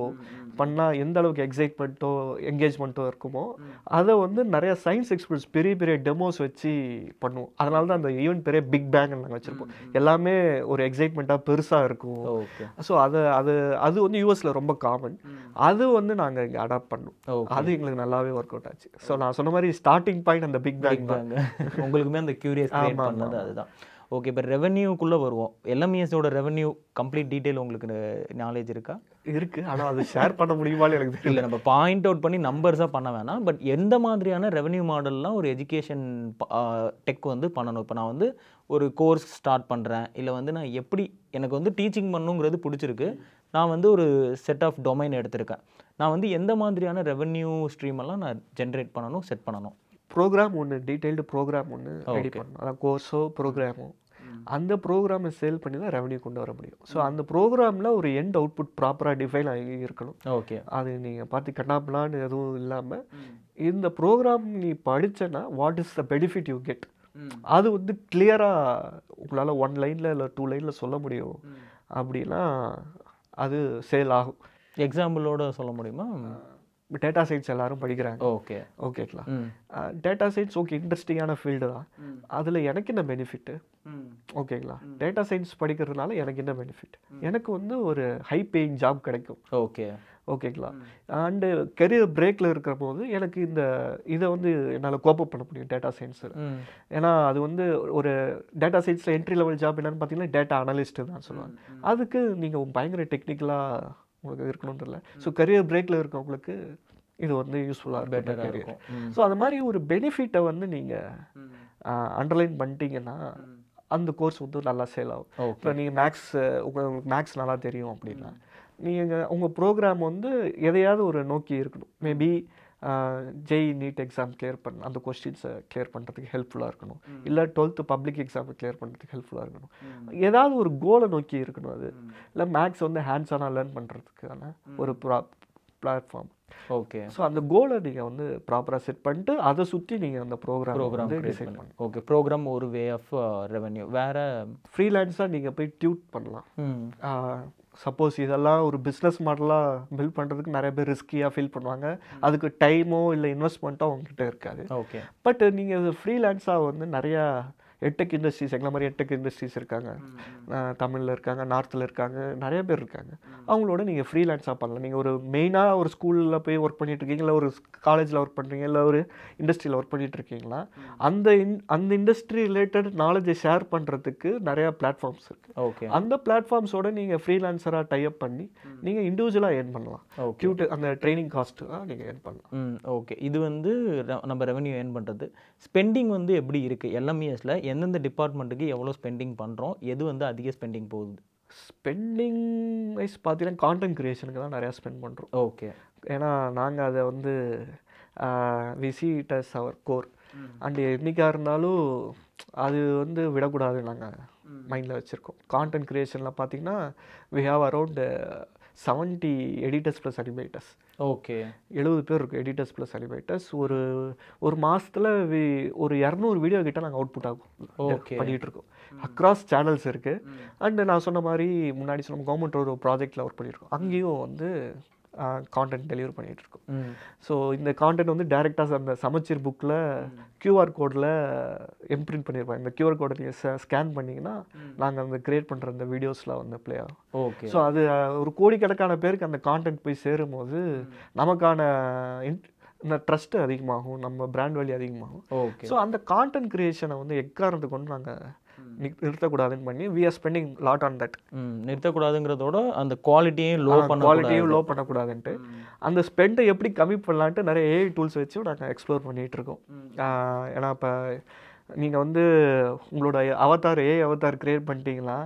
[SPEAKER 1] பண்ணால் எந்த அளவுக்கு எக்ஸைட்மெண்ட்டோ என்கேஜ்மெண்ட்டோ இருக்குமோ அதை வந்து நிறைய சயின்ஸ் எக்ஸ்பெரிமெண்ட்ஸ் பெரிய பெரிய டெமோஸ் வச்சு பண்ணுவோம். அதனால தான் அந்த ஈவெண்ட் பெரிய பிக் பேங்னு நாங்கள் வச்சுருப்போம். எல்லாமே ஒரு எக்ஸைட்மெண்ட்டாக பெருசாக இருக்கும். ஸோ அது வந்து யூஎஸில் ரொம்ப காமன். அது வந்து நாங்கள் இங்கே அடாப்ட் பண்ணோம். அது எங்களுக்கு நல்லாவே ஒர்க் அவுட் ஆச்சு. ஸோ நான் சொன்ன மாதிரி ஸ்டார்டிங் பாயிண்ட் அந்த பிக் பேங் தான்.
[SPEAKER 2] உங்களுக்குமே அந்த கியூரியஸ் கிரியேட் பண்ணது அதுதான். ஓகே. இப்போ ரெவென்யூக்குள்ளே வருவோம். எல்எம்இஎஸோட ரெவென்யூ கம்ப்ளீட் டீட்டெயில் உங்களுக்கு நாலேஜ் இருக்கா?
[SPEAKER 1] இருக்குது, ஆனால் அது ஷேர் பண்ண முடியுமான்னு எனக்கு தெரியல.
[SPEAKER 2] இல்லை, நம்ம பாயிண்ட் அவுட் பண்ணி நம்பர்ஸாக பண்ண வேணாம். பட் எந்த மாதிரியான ரெவென்யூ மாடல்லாம் ஒரு எஜுகேஷன் டெக் வந்து பண்ணணும்? இப்போ நான் வந்து ஒரு கோர்ஸ் ஸ்டார்ட் பண்ணுறேன், இல்லை வந்து நான் எப்படி எனக்கு வந்து டீச்சிங் பண்ணுங்கிறது பிடிச்சிருக்கு, நான் வந்து ஒரு செட் ஆஃப் டொமைன் எடுத்திருக்கேன், நான் வந்து எந்த மாதிரியான ரெவென்யூ ஸ்ட்ரீமெல்லாம் நான் ஜென்ரேட் பண்ணணும், செட் பண்ணணும்?
[SPEAKER 1] ப்ரோக்ராம் ஒன்று, டீட்டெயில்டு ப்ரோக்ராம் ஒன்று ரெடி பண்ணணும். அதான் கோர்ஸோ ப்ரோக்ராமோ, அந்த ப்ரோக்ராமை சேல் பண்ணி தான் ரெவன்யூ கொண்டு வர முடியும். ஸோ அந்த ப்ரோக்ராமில் ஒரு எண்ட் அவுட்புட் ப்ராப்பராக டிஃபைன் ஆகி இருக்கணும்.
[SPEAKER 2] ஓகே. அது
[SPEAKER 1] நீங்கள் பார்த்து கண்ணாப்பிலான்னு எதுவும் இல்லாமல் இந்த ப்ரோக்ராம் நீ படித்தேன்னா what is the benefit you get, அது வந்து கிளியராக உங்களால் 1 லைனில் இல்லை 2 லைனில் சொல்ல முடியும். அப்படின்னா அது சேல் ஆகும்.
[SPEAKER 2] எக்ஸாம்பிளோட சொல்ல முடியுமா?
[SPEAKER 1] டேட்டா சயின்ஸ் எல்லாரும் படிக்கிறாங்க.
[SPEAKER 2] ஓகே.
[SPEAKER 1] ஓகேங்களா? டேட்டா சயின்ஸ் ஓகே, இன்ட்ரெஸ்டிங்கான ஃபீல்டு தான். அதில் எனக்கு என்ன பெனிஃபிட்டு? ஓகேங்களா? டேட்டா சயின்ஸ் படிக்கிறதுனால எனக்கு என்ன பெனிஃபிட்? எனக்கு வந்து ஒரு ஹை பேயிங் ஜாப் கிடைக்கும்.
[SPEAKER 2] ஓகே.
[SPEAKER 1] ஓகேங்களா? அண்டு கெரியர் பிரேக்கில் இருக்கிற போது எனக்கு இதை வந்து என்னால் கோப்பப் பண்ண முடியும் டேட்டா சயின்ஸில். ஏன்னா அது வந்து ஒரு டேட்டா சயின்ஸில் என்ட்ரி லெவல் ஜாப் என்னென்னு பார்த்தீங்கன்னா டேட்டா அனலிஸ்ட்டு தான் சொல்லுவாங்க. அதுக்கு நீங்கள் பயங்கர டெக்னிக்கலாக உங்களுக்கு இருக்கணும்னு இல்லை. ஸோ கரியர் பிரேக்கில் இருக்கவங்களுக்கு இது வந்து யூஸ்ஃபுல்லாக பெட்டராக இருக்கும். ஸோ அது மாதிரி ஒரு பெனிஃபிட்டை வந்து நீங்கள் அண்டர்லைன் பண்ணிட்டீங்கன்னா அந்த கோர்ஸ் வந்து நல்லா சேல் ஆகும். இப்போ நீங்கள் உங்களுக்கு மேக்ஸ் நல்லா தெரியும் அப்படின்னா நீங்கள் உங்கள் ப்ரோக்ராம் வந்து எதையாவது ஒரு நோக்கி இருக்கணும். Maybe JEE NEET exam clear பண்ண அந்த கொஸ்டின்ஸை கிளியர் பண்ணுறதுக்கு ஹெல்ப்ஃபுல்லாக இருக்கணும், இல்லை 12th பப்ளிக் எக்ஸாமை கிளியர் பண்ணுறதுக்கு ஹெல்ப்ஃபுல்லாக இருக்கணும். ஏதாவது ஒரு கோலை நோக்கி இருக்கணும். அது இல்லை மேக்ஸ் வந்து ஹேண்ட்ஸாக லேர்ன் பண்ணுறதுக்கான ஒரு பிளாட்ஃபார்ம்.
[SPEAKER 2] ஓகே.
[SPEAKER 1] ஸோ அந்த கோலை நீங்கள் வந்து ப்ராப்பராக செட் பண்ணிட்டு அதை சுற்றி நீங்கள் அந்த ப்ரோக்ராம் டிசைன் பண்ணணும்.
[SPEAKER 2] ஓகே. ப்ரோக்ராம் ஒரு வே ஆஃப் ரெவென்யூ. வேறு
[SPEAKER 1] ஃப்ரீலான்ஸாக நீங்கள் போய் டியூட் பண்ணலாம். சப்போஸ் இதெல்லாம் ஒரு பிஸ்னஸ் மாடலாக பில்ட் பண்ணுறதுக்கு நிறைய பேர் ரிஸ்கியாக ஃபீல் பண்ணுவாங்க. அதுக்கு டைமோ இல்லை இன்வெஸ்ட்மெண்ட்டோ அவங்ககிட்ட இருக்காது.
[SPEAKER 2] ஓகே.
[SPEAKER 1] பட் நீங்கள் ஃப்ரீலான்ஸாக வந்து நிறையா எட்டெக் இண்டஸ்ட்ரீஸ், எங்களை மாதிரி எட்டெக் இண்டஸ்ட்ரீஸ் இருக்காங்க, தமிழில் இருக்காங்க, நார்த்தில் இருக்காங்க, நிறைய பேர் இருக்காங்க. அவங்களோட நீங்கள் ஃப்ரீலான்ஸாக பண்ணலாம். நீங்கள் ஒரு மெயினாக ஒரு ஸ்கூலில் போய் ஒர்க் பண்ணிகிட்ருக்கீங்க, இல்லை ஒரு காலேஜில் ஒர்க் பண்ணுறீங்க, இல்லை ஒரு இண்டஸ்ட்ரியில் ஒர்க் பண்ணிகிட்ருக்கீங்களா, அந்த இண்டஸ்ட்ரி ரிலேட்டட் நாலேஜை ஷேர் பண்ணுறதுக்கு நிறையா பிளாட்ஃபார்ம்ஸ் இருக்குது.
[SPEAKER 2] ஓகே.
[SPEAKER 1] அந்த பிளாட்ஃபார்ம்ஸோட நீங்கள் ஃப்ரீலான்ஸராக டைப் பண்ணி நீங்கள் இண்டிவிஜுவலாக ஏர்ன் பண்ணலாம். அந்த ட்ரைனிங் காஸ்ட்டு நீங்கள் ஏர்ன் பண்ணலாம்.
[SPEAKER 2] ஓகே. இது வந்து நம்ம ரெவன்யூ ஏர்ன் பண்ணுறது. ஸ்பெண்டிங் வந்து எப்படி இருக்குது எல்எம்இஎஸில்? எந்தெந்த டிபார்ட்மெண்ட்டுக்கு எவ்வளோ ஸ்பெண்டிங் பண்ணுறோம், எது வந்து அதிக ஸ்பெண்டிங் போகுது?
[SPEAKER 1] ஸ்பெண்டிங் வைஸ் பார்த்தீங்கன்னா கான்டென்ட் க்ரியேஷனுக்கு தான் நிறையா ஸ்பெண்ட் பண்ணுறோம்.
[SPEAKER 2] ஓகே.
[SPEAKER 1] ஏன்னா நாங்கள் அதை வந்து we see it as our core. And என்றைக்காக இருந்தாலும் அது வந்து விடக்கூடாது நாங்கள் மைண்டில் வச்சுருக்கோம். கான்டென்ட் க்ரியேஷனில் பார்த்தீங்கன்னா we have around 70 editors plus animators.
[SPEAKER 2] Okay.
[SPEAKER 1] 70 பேர் இருக்கும் எடிட்டர்ஸ் ப்ளஸ் அனிமேட்டர்ஸ். ஒரு மாதத்தில் ஒரு 200 வீடியோ கிட்ட நாங்கள் அவுட்புட் ஆகும். ஓகே. பண்ணிகிட்டு இருக்கோம். அக்ராஸ் சேனல்ஸ் இருக்குது. அண்டு நான் சொன்ன மாதிரி முன்னாடி சொன்ன கவர்மெண்ட் ஒரு ப்ராஜெக்டில் ஒர்க் பண்ணியிருக்கோம். அங்கேயும் வந்து கான்டென்ட் டெலிவர் பண்ணிகிட்ருக்கோம். ஸோ இந்த கான்டென்ட் வந்து டேரெக்டாக அந்த சமச்சீர் புக்கில் QR கோடில் இம்ப்ரிண்ட் பண்ணியிருப்பாங்க. இந்த QR கோடை நீங்கள் ஸ்கேன் பண்ணிங்கன்னா நாங்கள் அந்த க்ரியேட் பண்ணுற அந்த வீடியோஸில் வந்து ப்ளே ஆகும்.
[SPEAKER 2] ஓகே.
[SPEAKER 1] ஸோ அது ஒரு கோடிக்கணக்கான பேருக்கு அந்த கான்டென்ட் போய் சேரும்போது நமக்கான இந்த ட்ரஸ்ட்டு அதிகமாகும், நம்ம பிராண்ட் வேல்யூ அதிகமாகும்.
[SPEAKER 2] ஓகே.
[SPEAKER 1] ஸோ அந்த கான்டென்ட் க்ரியேஷனை வந்து எக்காரணத்தை கொண்டு நாங்கள் நிறுத்தக்கூடாதுன்னு பண்ணி we are spending lot on that.
[SPEAKER 2] நிறுத்தக்கூடாதுங்கிறதோட அந்த குவாலிட்டியும்
[SPEAKER 1] லோ பண்ணக்கூடாதுன்ட்டு அந்த ஸ்பெண்டை எப்படி கம்மி பண்ணலான்ட்டு நிறைய AI டூல்ஸ் வச்சு நாங்கள் எக்ஸ்ப்ளோர் பண்ணிகிட்டு இருக்கோம். ஏன்னா இப்போ நீங்கள் வந்து உங்களோட AI அவதார் க்ரியேட் பண்ணிட்டீங்களா,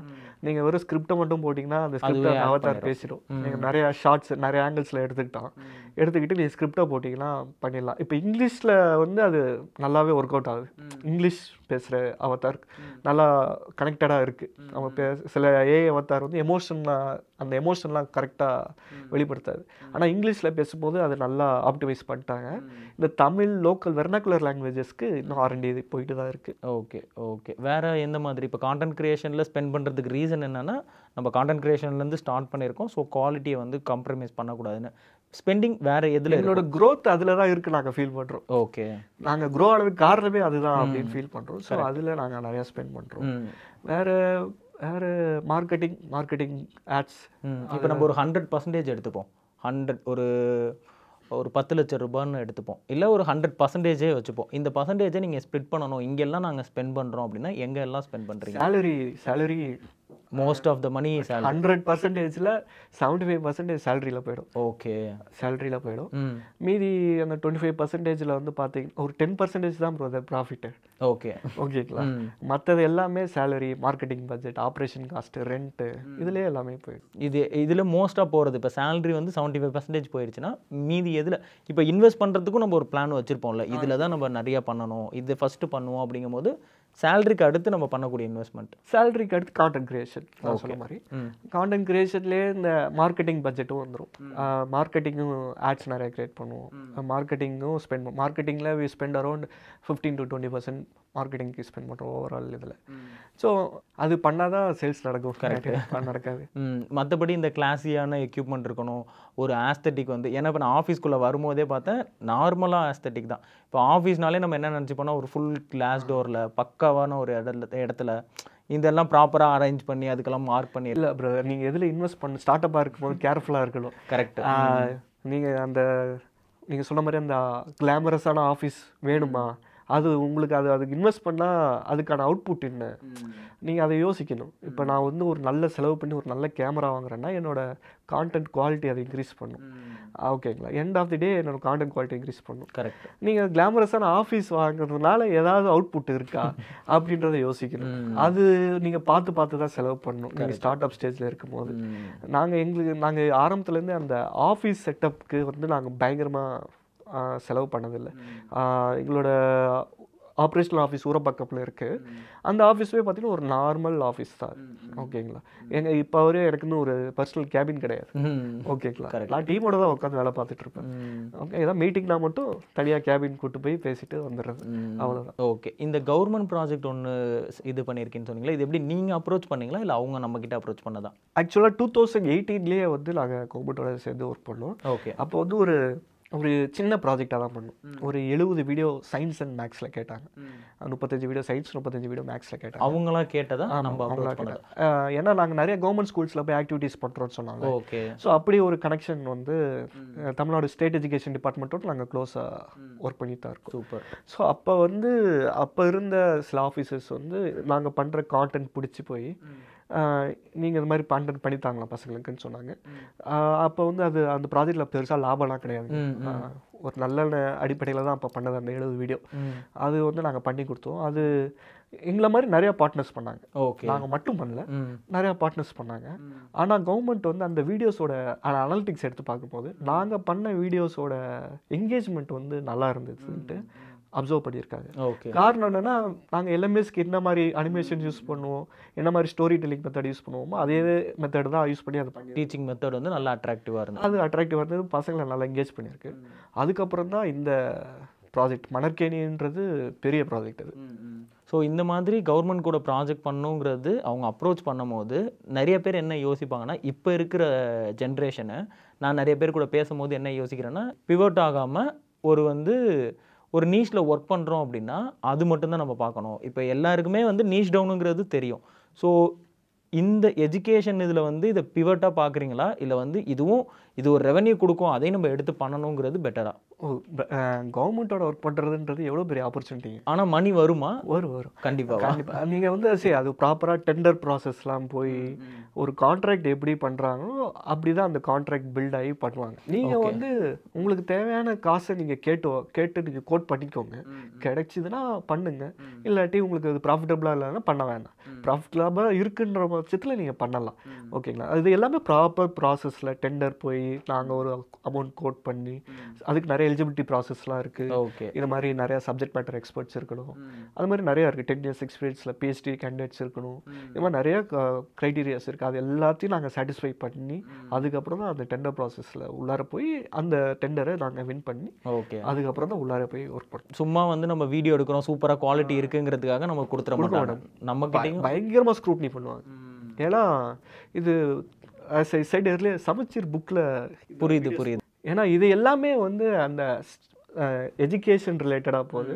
[SPEAKER 1] நீங்கள் வெறும் ஸ்கிரிப்டை மட்டும் போட்டிங்கன்னா அந்த
[SPEAKER 2] அதுவே
[SPEAKER 1] ஸ்கிரிப்டை
[SPEAKER 2] add
[SPEAKER 1] அவதார்
[SPEAKER 2] பண்ணிடும்.
[SPEAKER 1] பேசிடும். நீங்கள் நிறையா ஷார்ட்ஸ் நிறைய ஆங்கிள்ஸில் எடுத்துக்கிட்டு நீங்கள் ஸ்கிரிப்டை போட்டிங்கன்னா பண்ணிடலாம். இப்போ இங்கிலீஷில் வந்து அது நல்லாவே ஒர்க் அவுட் ஆகுது. இங்கிலீஷ் பேசுகிற அவதார் நல்லா கனெக்டடாக இருக்குது. அவங்க சில ஏஐ அவதார் வந்து அந்த எமோஷன்லாம் கரெக்டாக வெளிப்படுத்தாது. ஆனால் இங்கிலீஷில் பேசும்போது அது நல்லா ஆப்டிமைஸ் பண்ணிட்டாங்க. இந்த தமிழ் லோக்கல் வெர்னாக்குலர் லாங்குவேஜஸ்க்கு இன்னும் R&D போயிட்டு தான் இருக்குது.
[SPEAKER 2] Okay okay. வேறு எந்த மாதிரி இப்போ கான்டென்ட் க்ரியேஷனில் ஸ்பெண்ட் பண்ணுறதுக்கு ரீசன் என்னென்னா, நம்ம கான்டென்ட் க்ரியேஷன்லேருந்து ஸ்டார்ட் பண்ணியிருக்கோம். ஸோ குவாலிட்டியை வந்து காம்ப்ரமைஸ் பண்ணக்கூடாதுன்னு. ஸ்பெண்டிங் வேறு எதில்
[SPEAKER 1] எங்களோட க்ரோத் அதில் தான் இருக்குது நாங்கள் ஃபீல் பண்ணுறோம்.
[SPEAKER 2] ஓகே.
[SPEAKER 1] நாங்கள் க்ரோ ஆனதுக்கு காரணமே அதுதான் அப்படின்னு ஃபீல் பண்ணுறோம். ஸோ அதில் நாங்கள் நிறையா ஸ்பெண்ட் பண்ணுறோம். வேறு மார்க்கெட்டிங் ஆட்ஸ்.
[SPEAKER 2] இப்போ நம்ம ஒரு 100% எடுத்துப்போம். ஒரு 10 லட்சம் ரூபான்னு எடுத்துப்போம். இல்லை ஒரு 100% வச்சுப்போம். இந்த பர்சன்டேஜை நீங்கள் ஸ்ப்ளிட் பண்ணணும். இங்கெல்லாம் நாங்கள் ஸ்பெண்ட் பண்ணுறோம் அப்படின்னா எங்கே எல்லாம் ஸ்பெண்ட் பண்ணுறீங்க?
[SPEAKER 1] சேலரி
[SPEAKER 2] மோஸ்ட் ஆஃப் த மணி
[SPEAKER 1] 100%ல் 75% சேலரியில் போயிடும்.
[SPEAKER 2] ஓகே.
[SPEAKER 1] சேலரியில் போயிடும். மீதி அந்த 25%ல் வந்து பார்த்தீங்கன்னா ஒரு 10% தான் ப்ராஃபிட்டு.
[SPEAKER 2] ஓகே
[SPEAKER 1] ஓகேங்களா? மற்றது எல்லாமே salary, marketing budget, operation cost, rent, இதுலேயே எல்லாமே போயிடும்.
[SPEAKER 2] இதில் மோஸ்ட்டாக போகிறது இப்போ சேலரி வந்து 75% போயிடுச்சுன்னா மீதி எதில் இப்போ இன்வெஸ்ட் பண்ணுறதுக்கும் நம்ம ஒரு பிளான் வச்சுருப்போம்ல, இதில் தான் நம்ம நிறையா பண்ணணும், இது ஃபஸ்ட்டு பண்ணுவோம் அப்படிங்கும் போது சேலரிக்கு அடுத்து நம்ம பண்ணக்கூடிய இன்வெஸ்ட்மெண்ட்.
[SPEAKER 1] சேலரிக்கு அடுத்து கான்டென்ட் கிரியேஷன். நான் சொன்ன மாதிரி கான்டென்ட் கிரியேஷன்லேயே இந்த மார்க்கெட்டிங் பட்ஜெட்டும் வந்துடும். மார்க்கெட்டிங்கும் ஆட்ஸ் நிறைய கிரியேட் பண்ணுவோம். மார்க்கெட்டிங்கும் மார்க்கெட்டிங்கில் வி ஸ்பெண்ட் அரௌண்ட் 15 to 20% மார்க்கெட்டிங்க்கு ஸ்பெண்ட் பண்ணுறோம் ஓவரால் இதில். ஸோ அது பண்ணால் தான் சேல்ஸ் நடக்கும். கரெக்டாக நடக்காது.
[SPEAKER 2] மற்றபடி இந்த கிளாஸியான எக்யூப்மெண்ட் இருக்கணும். ஒரு ஆஸ்தட்டிக் வந்து ஏன்னா இப்போ நான் ஆஃபீஸ்க்குள்ளே வரும்போதே பார்த்தேன் நார்மலாக ஆஸ்தட்டிக் தான். இப்போ ஆஃபீஸ்னாலே நம்ம என்ன நினச்சிப்போனா ஒரு ஃபுல் கிளாஸ் டோரில் பக்காவான ஒரு இடத்துல இதெல்லாம் ப்ராப்பராக அரேஞ்ச் பண்ணி அதுக்கெல்லாம் மார்க் பண்ணி.
[SPEAKER 1] இல்லை ப்ரோ, நீங்கள் எதில் இன்வெஸ்ட் பண்ண ஸ்டார்ட் அப்பாக இருக்கும்போது கேர்ஃபுல்லாக இருக்கணும்.
[SPEAKER 2] கரெக்ட்.
[SPEAKER 1] நீங்கள் சொன்ன மாதிரி அந்த கிளாமரஸான ஆஃபீஸ் வேணுமா, அது உங்களுக்கு அதுக்கு இன்வெஸ்ட் பண்ணால் அதுக்கான அவுட்புட் என்ன, நீங்கள் அதை யோசிக்கணும். இப்போ நான் வந்து ஒரு நல்ல செலவு பண்ணி ஒரு நல்ல கேமரா வாங்குறேன்னா என்னோடய கான்டென்ட் குவாலிட்டி அதை இன்க்ரீஸ் பண்ணும். ஓகேங்களா? எண்ட் ஆஃப் தி டே என்னோட கான்டென்ட் குவாலிட்டி இன்க்ரீஸ் பண்ணும்.
[SPEAKER 2] கரெக்ட்.
[SPEAKER 1] நீங்கள் கிளாமரஸான ஆஃபீஸ் வாங்குறதுனால ஏதாவது அவுட்புட் இருக்கா அப்படின்றத யோசிக்கணும். அது நீங்கள் பார்த்து தான் செலவு பண்ணணும் நீங்கள் ஸ்டார்ட் அப் ஸ்டேஜில் இருக்கும்போது. நாங்கள் ஆரம்பத்துலேருந்து அந்த ஆஃபீஸ் செட்டப்புக்கு வந்து நாங்கள் பயங்கரமாக செலவு பண்ணதில்லை. எங்களோட ஆப்ரேஷனல் ஆஃபீஸ் ஊரப்பக்கத்தில் இருக்குது. அந்த ஆஃபீஸே பார்த்தீங்கன்னா ஒரு நார்மல் ஆஃபீஸ் தான். ஓகேங்களா? இப்போ வரையும் எனக்குன்னு ஒரு பர்சனல் கேபின் கிடையாது. ஓகேங்களா? நான் டீமோட தான் உட்காந்து வேலை பார்த்துட்டு இருப்பேன். ஓகே, ஏதாவது மீட்டிங்னா மட்டும் தனியாக கேபின் கூட்டு போய் பேசிட்டு வந்துடுறது, அவ்வளோதான்.
[SPEAKER 2] ஓகே. இந்த கவர்மெண்ட் ப்ராஜெக்ட் ஒன்று இது பண்ணியிருக்கேன்னு சொன்னீங்களா, இது எப்படி நீங்கள் அப்ரோச் பண்ணீங்களா இல்லை அவங்க நம்மக்கிட்ட அப்ரோச் பண்ணதா?
[SPEAKER 1] ஆக்சுவலாக 2018 வந்து நாங்கள் கவர்மெண்ட்டோட சேர்ந்து ஒர்க் பண்ணோம்.
[SPEAKER 2] ஓகே.
[SPEAKER 1] அப்போ வந்து ஒரு சின்ன ப்ராஜெக்டாக தான் பண்ணோம். ஒரு 70 வீடியோ சயின்ஸ் அண்ட் மேக்ஸில் கேட்டாங்க. 35 வீடியோ சயின்ஸ், 35 வீடியோ மேக்ஸில் கேட்டாங்க.
[SPEAKER 2] அவங்களாம் கேட்டதா?
[SPEAKER 1] அவங்களா கேட்டாங்க. ஏன்னா நாங்கள் நிறைய கவர்மெண்ட் ஸ்கூல்ஸில் போய் ஆக்டிவிட்டீஸ் பண்ணுறோம்னு சொன்னாங்க.
[SPEAKER 2] ஓகே.
[SPEAKER 1] ஸோ அப்படி ஒரு கனெக்ஷன் வந்து தமிழ்நாடு ஸ்டேட் எஜுகேஷன் டிபார்ட்மெண்ட்டோட நாங்கள் க்ளோஸாக ஒர்க் பண்ணிட்டு தான் இருக்கோம்.
[SPEAKER 2] சூப்பர்.
[SPEAKER 1] ஸோ அப்போ இருந்த சில ஆஃபீஸர்ஸ் வந்து நாங்கள் பண்ணுற கான்டென்ட் பிடிச்சி போய் நீங்கள் இந்த மாதிரி கான்டென்ட் பண்ணித்தாங்களா பசங்களுக்குன்னு சொன்னாங்க. அப்போ வந்து அந்த ப்ராஜெக்டில் பெருசாக லாபம்லாம் கிடையாது. ஒரு நல்ல அடிப்படையில் தான் அப்போ பண்ணது அந்த 70 வீடியோ. அது வந்து நாங்கள் பண்ணி கொடுத்தோம். அது எங்களை மாதிரி நிறையா பார்ட்னர்ஸ் பண்ணாங்க.
[SPEAKER 2] ஓகே. நாங்கள்
[SPEAKER 1] மட்டும் பண்ணல, நிறையா பார்ட்னர்ஸ் பண்ணாங்க. ஆனால் கவர்மெண்ட் வந்து அந்த வீடியோஸோட அனலிட்டிக்ஸ் எடுத்து பார்க்கும்போது நாங்கள் பண்ண வீடியோஸோட என்கேஜ்மெண்ட் வந்து நல்லா இருந்துச்சுன்ட்டு அப்சர்வ் பண்ணியிருக்காங்க.
[SPEAKER 2] ஓகே.
[SPEAKER 1] காரணம் என்னென்னா நாங்கள் எல்எம்எஸ்க்கு என்ன மாதிரி அனிமேஷன் யூஸ் பண்ணுவோம், என்ன மாதிரி ஸ்டோரி டெல்லிங் மெத்தட் யூஸ் பண்ணுவோமோ அதே மெத்தட் தான் யூஸ் பண்ணி அது
[SPEAKER 2] டீச்சிங் மெத்தட் வந்து நல்லா அட்ராக்டிவாக இருந்தது.
[SPEAKER 1] அது அட்ராக்டிவாக இருந்தது, பசங்களை நல்லா என்கேஜ் பண்ணியிருக்கு. அதுக்கப்புறம் தான் இந்த ப்ராஜெக்ட் மணற்கேணின்றது பெரிய ப்ராஜெக்ட் அது.
[SPEAKER 2] ஸோ இந்த மாதிரி கவர்மெண்ட் கூட ப்ராஜெக்ட் பண்ணுங்கிறது அவங்க அப்ரோச் பண்ணும்போது நிறைய பேர் என்ன யோசிப்பாங்கன்னா, இப்போ இருக்கிற ஜென்ரேஷனை நான் நிறைய பேர் கூட பேசும்போது என்ன யோசிக்கிறேன்னா, பிவட் ஆகாமல் ஒரு நீஷில் ஒர்க் பண்ணுறோம் அப்படின்னா அது மட்டும்தான் நம்ம பார்க்கணும். இப்போ எல்லாருக்குமே வந்து நீஷ் டவுனுங்கிறது தெரியும். ஸோ இந்த எஜுகேஷன் இதில் வந்து இதை பிவட்டாக பார்க்குறீங்களா, இல்லை வந்து இது ஒரு ரெவன்யூ கொடுக்கும் அதையும் நம்ம எடுத்து பண்ணணுங்கிறது பெட்டரா?
[SPEAKER 1] கவர்மெண்ட்டோட ஒர்க் பண்ணுறதுன்றது எவ்வளோ பெரிய ஆப்பர்ச்சுனிட்டி.
[SPEAKER 2] ஆனால் மணி வருமா?
[SPEAKER 1] வரும்
[SPEAKER 2] கண்டிப்பாக.
[SPEAKER 1] நீங்கள் வந்து சரி அது ப்ராப்பராக டெண்டர் ப்ராசஸ்லாம் போய் ஒரு கான்ட்ராக்ட் எப்படி பண்ணுறாங்களோ அப்படி தான் அந்த கான்ட்ராக்ட் பில்ட் ஆகி பண்ணுவாங்க. நீங்கள் வந்து உங்களுக்கு தேவையான காசை நீங்கள் கேட்டு நீங்கள் கோட் பண்ணிக்கோங்க. கிடைச்சிதுன்னா பண்ணுங்க, இல்லாட்டி உங்களுக்கு அது ப்ராஃபிட்டபுளாக இல்லைன்னா பண்ண வேண்டாம். ப்ராஃபிட்டபுளாக இருக்குன்ற பட்சத்தில் நீங்கள் பண்ணலாம். ஓகேங்களா? அது எல்லாமே ப்ராப்பர் ப்ராசஸில் டெண்டர் போய் நாங்கள் ஒரு அமௌண்ட் கோட் பண்ணி அதுக்கு நிறைய எலிஜிபிலிட்டி ப்ராசஸ்லாம் இருக்குது.
[SPEAKER 2] ஓகே.
[SPEAKER 1] இது மாதிரி நிறைய சப்ஜெக்ட் மேட்டர் எக்ஸ்பர்ட்ஸ் இருக்கணும். அது மாதிரி நிறையா இருக்குது. 10 years எக்ஸ்பீரியன்ஸில் பிஹெச்டி கேண்டிடேட்ஸ் இருக்கணும். இது மாதிரி நிறைய க்ரைட்டீரியாஸ் இருக்குது. அது எல்லாத்தையும் நாங்கள் சாட்டிஸ்ஃபை பண்ணி அதுக்கப்புறம் தான் அந்த டெண்டர் ப்ராசஸில் உள்ளார போய் அந்த டெண்டரை நாங்கள் வின் பண்ணி
[SPEAKER 2] ஓகே
[SPEAKER 1] அதுக்கப்புறம் தான் உள்ளார போய் ஒர்க் பண்ணோம்.
[SPEAKER 2] சும்மா வந்து நம்ம வீடியோ எடுக்கிறோம், சூப்பராக குவாலிட்டி இருக்குங்கிறதுக்காக நம்ம கொடுத்துட மாட்டோம். நம்ம கிட்டேயும்
[SPEAKER 1] பயங்கரமாக ஸ்க்ரூட்னி பண்ணுவாங்க. ஏன்னா இது சைடு ஏர்லேயே சமச்சீர் புக்கில்
[SPEAKER 2] புரியுது.
[SPEAKER 1] ஏன்னா இது எல்லாமே வந்து அந்த எஜுகேஷன் ரிலேட்டடாக போகுது,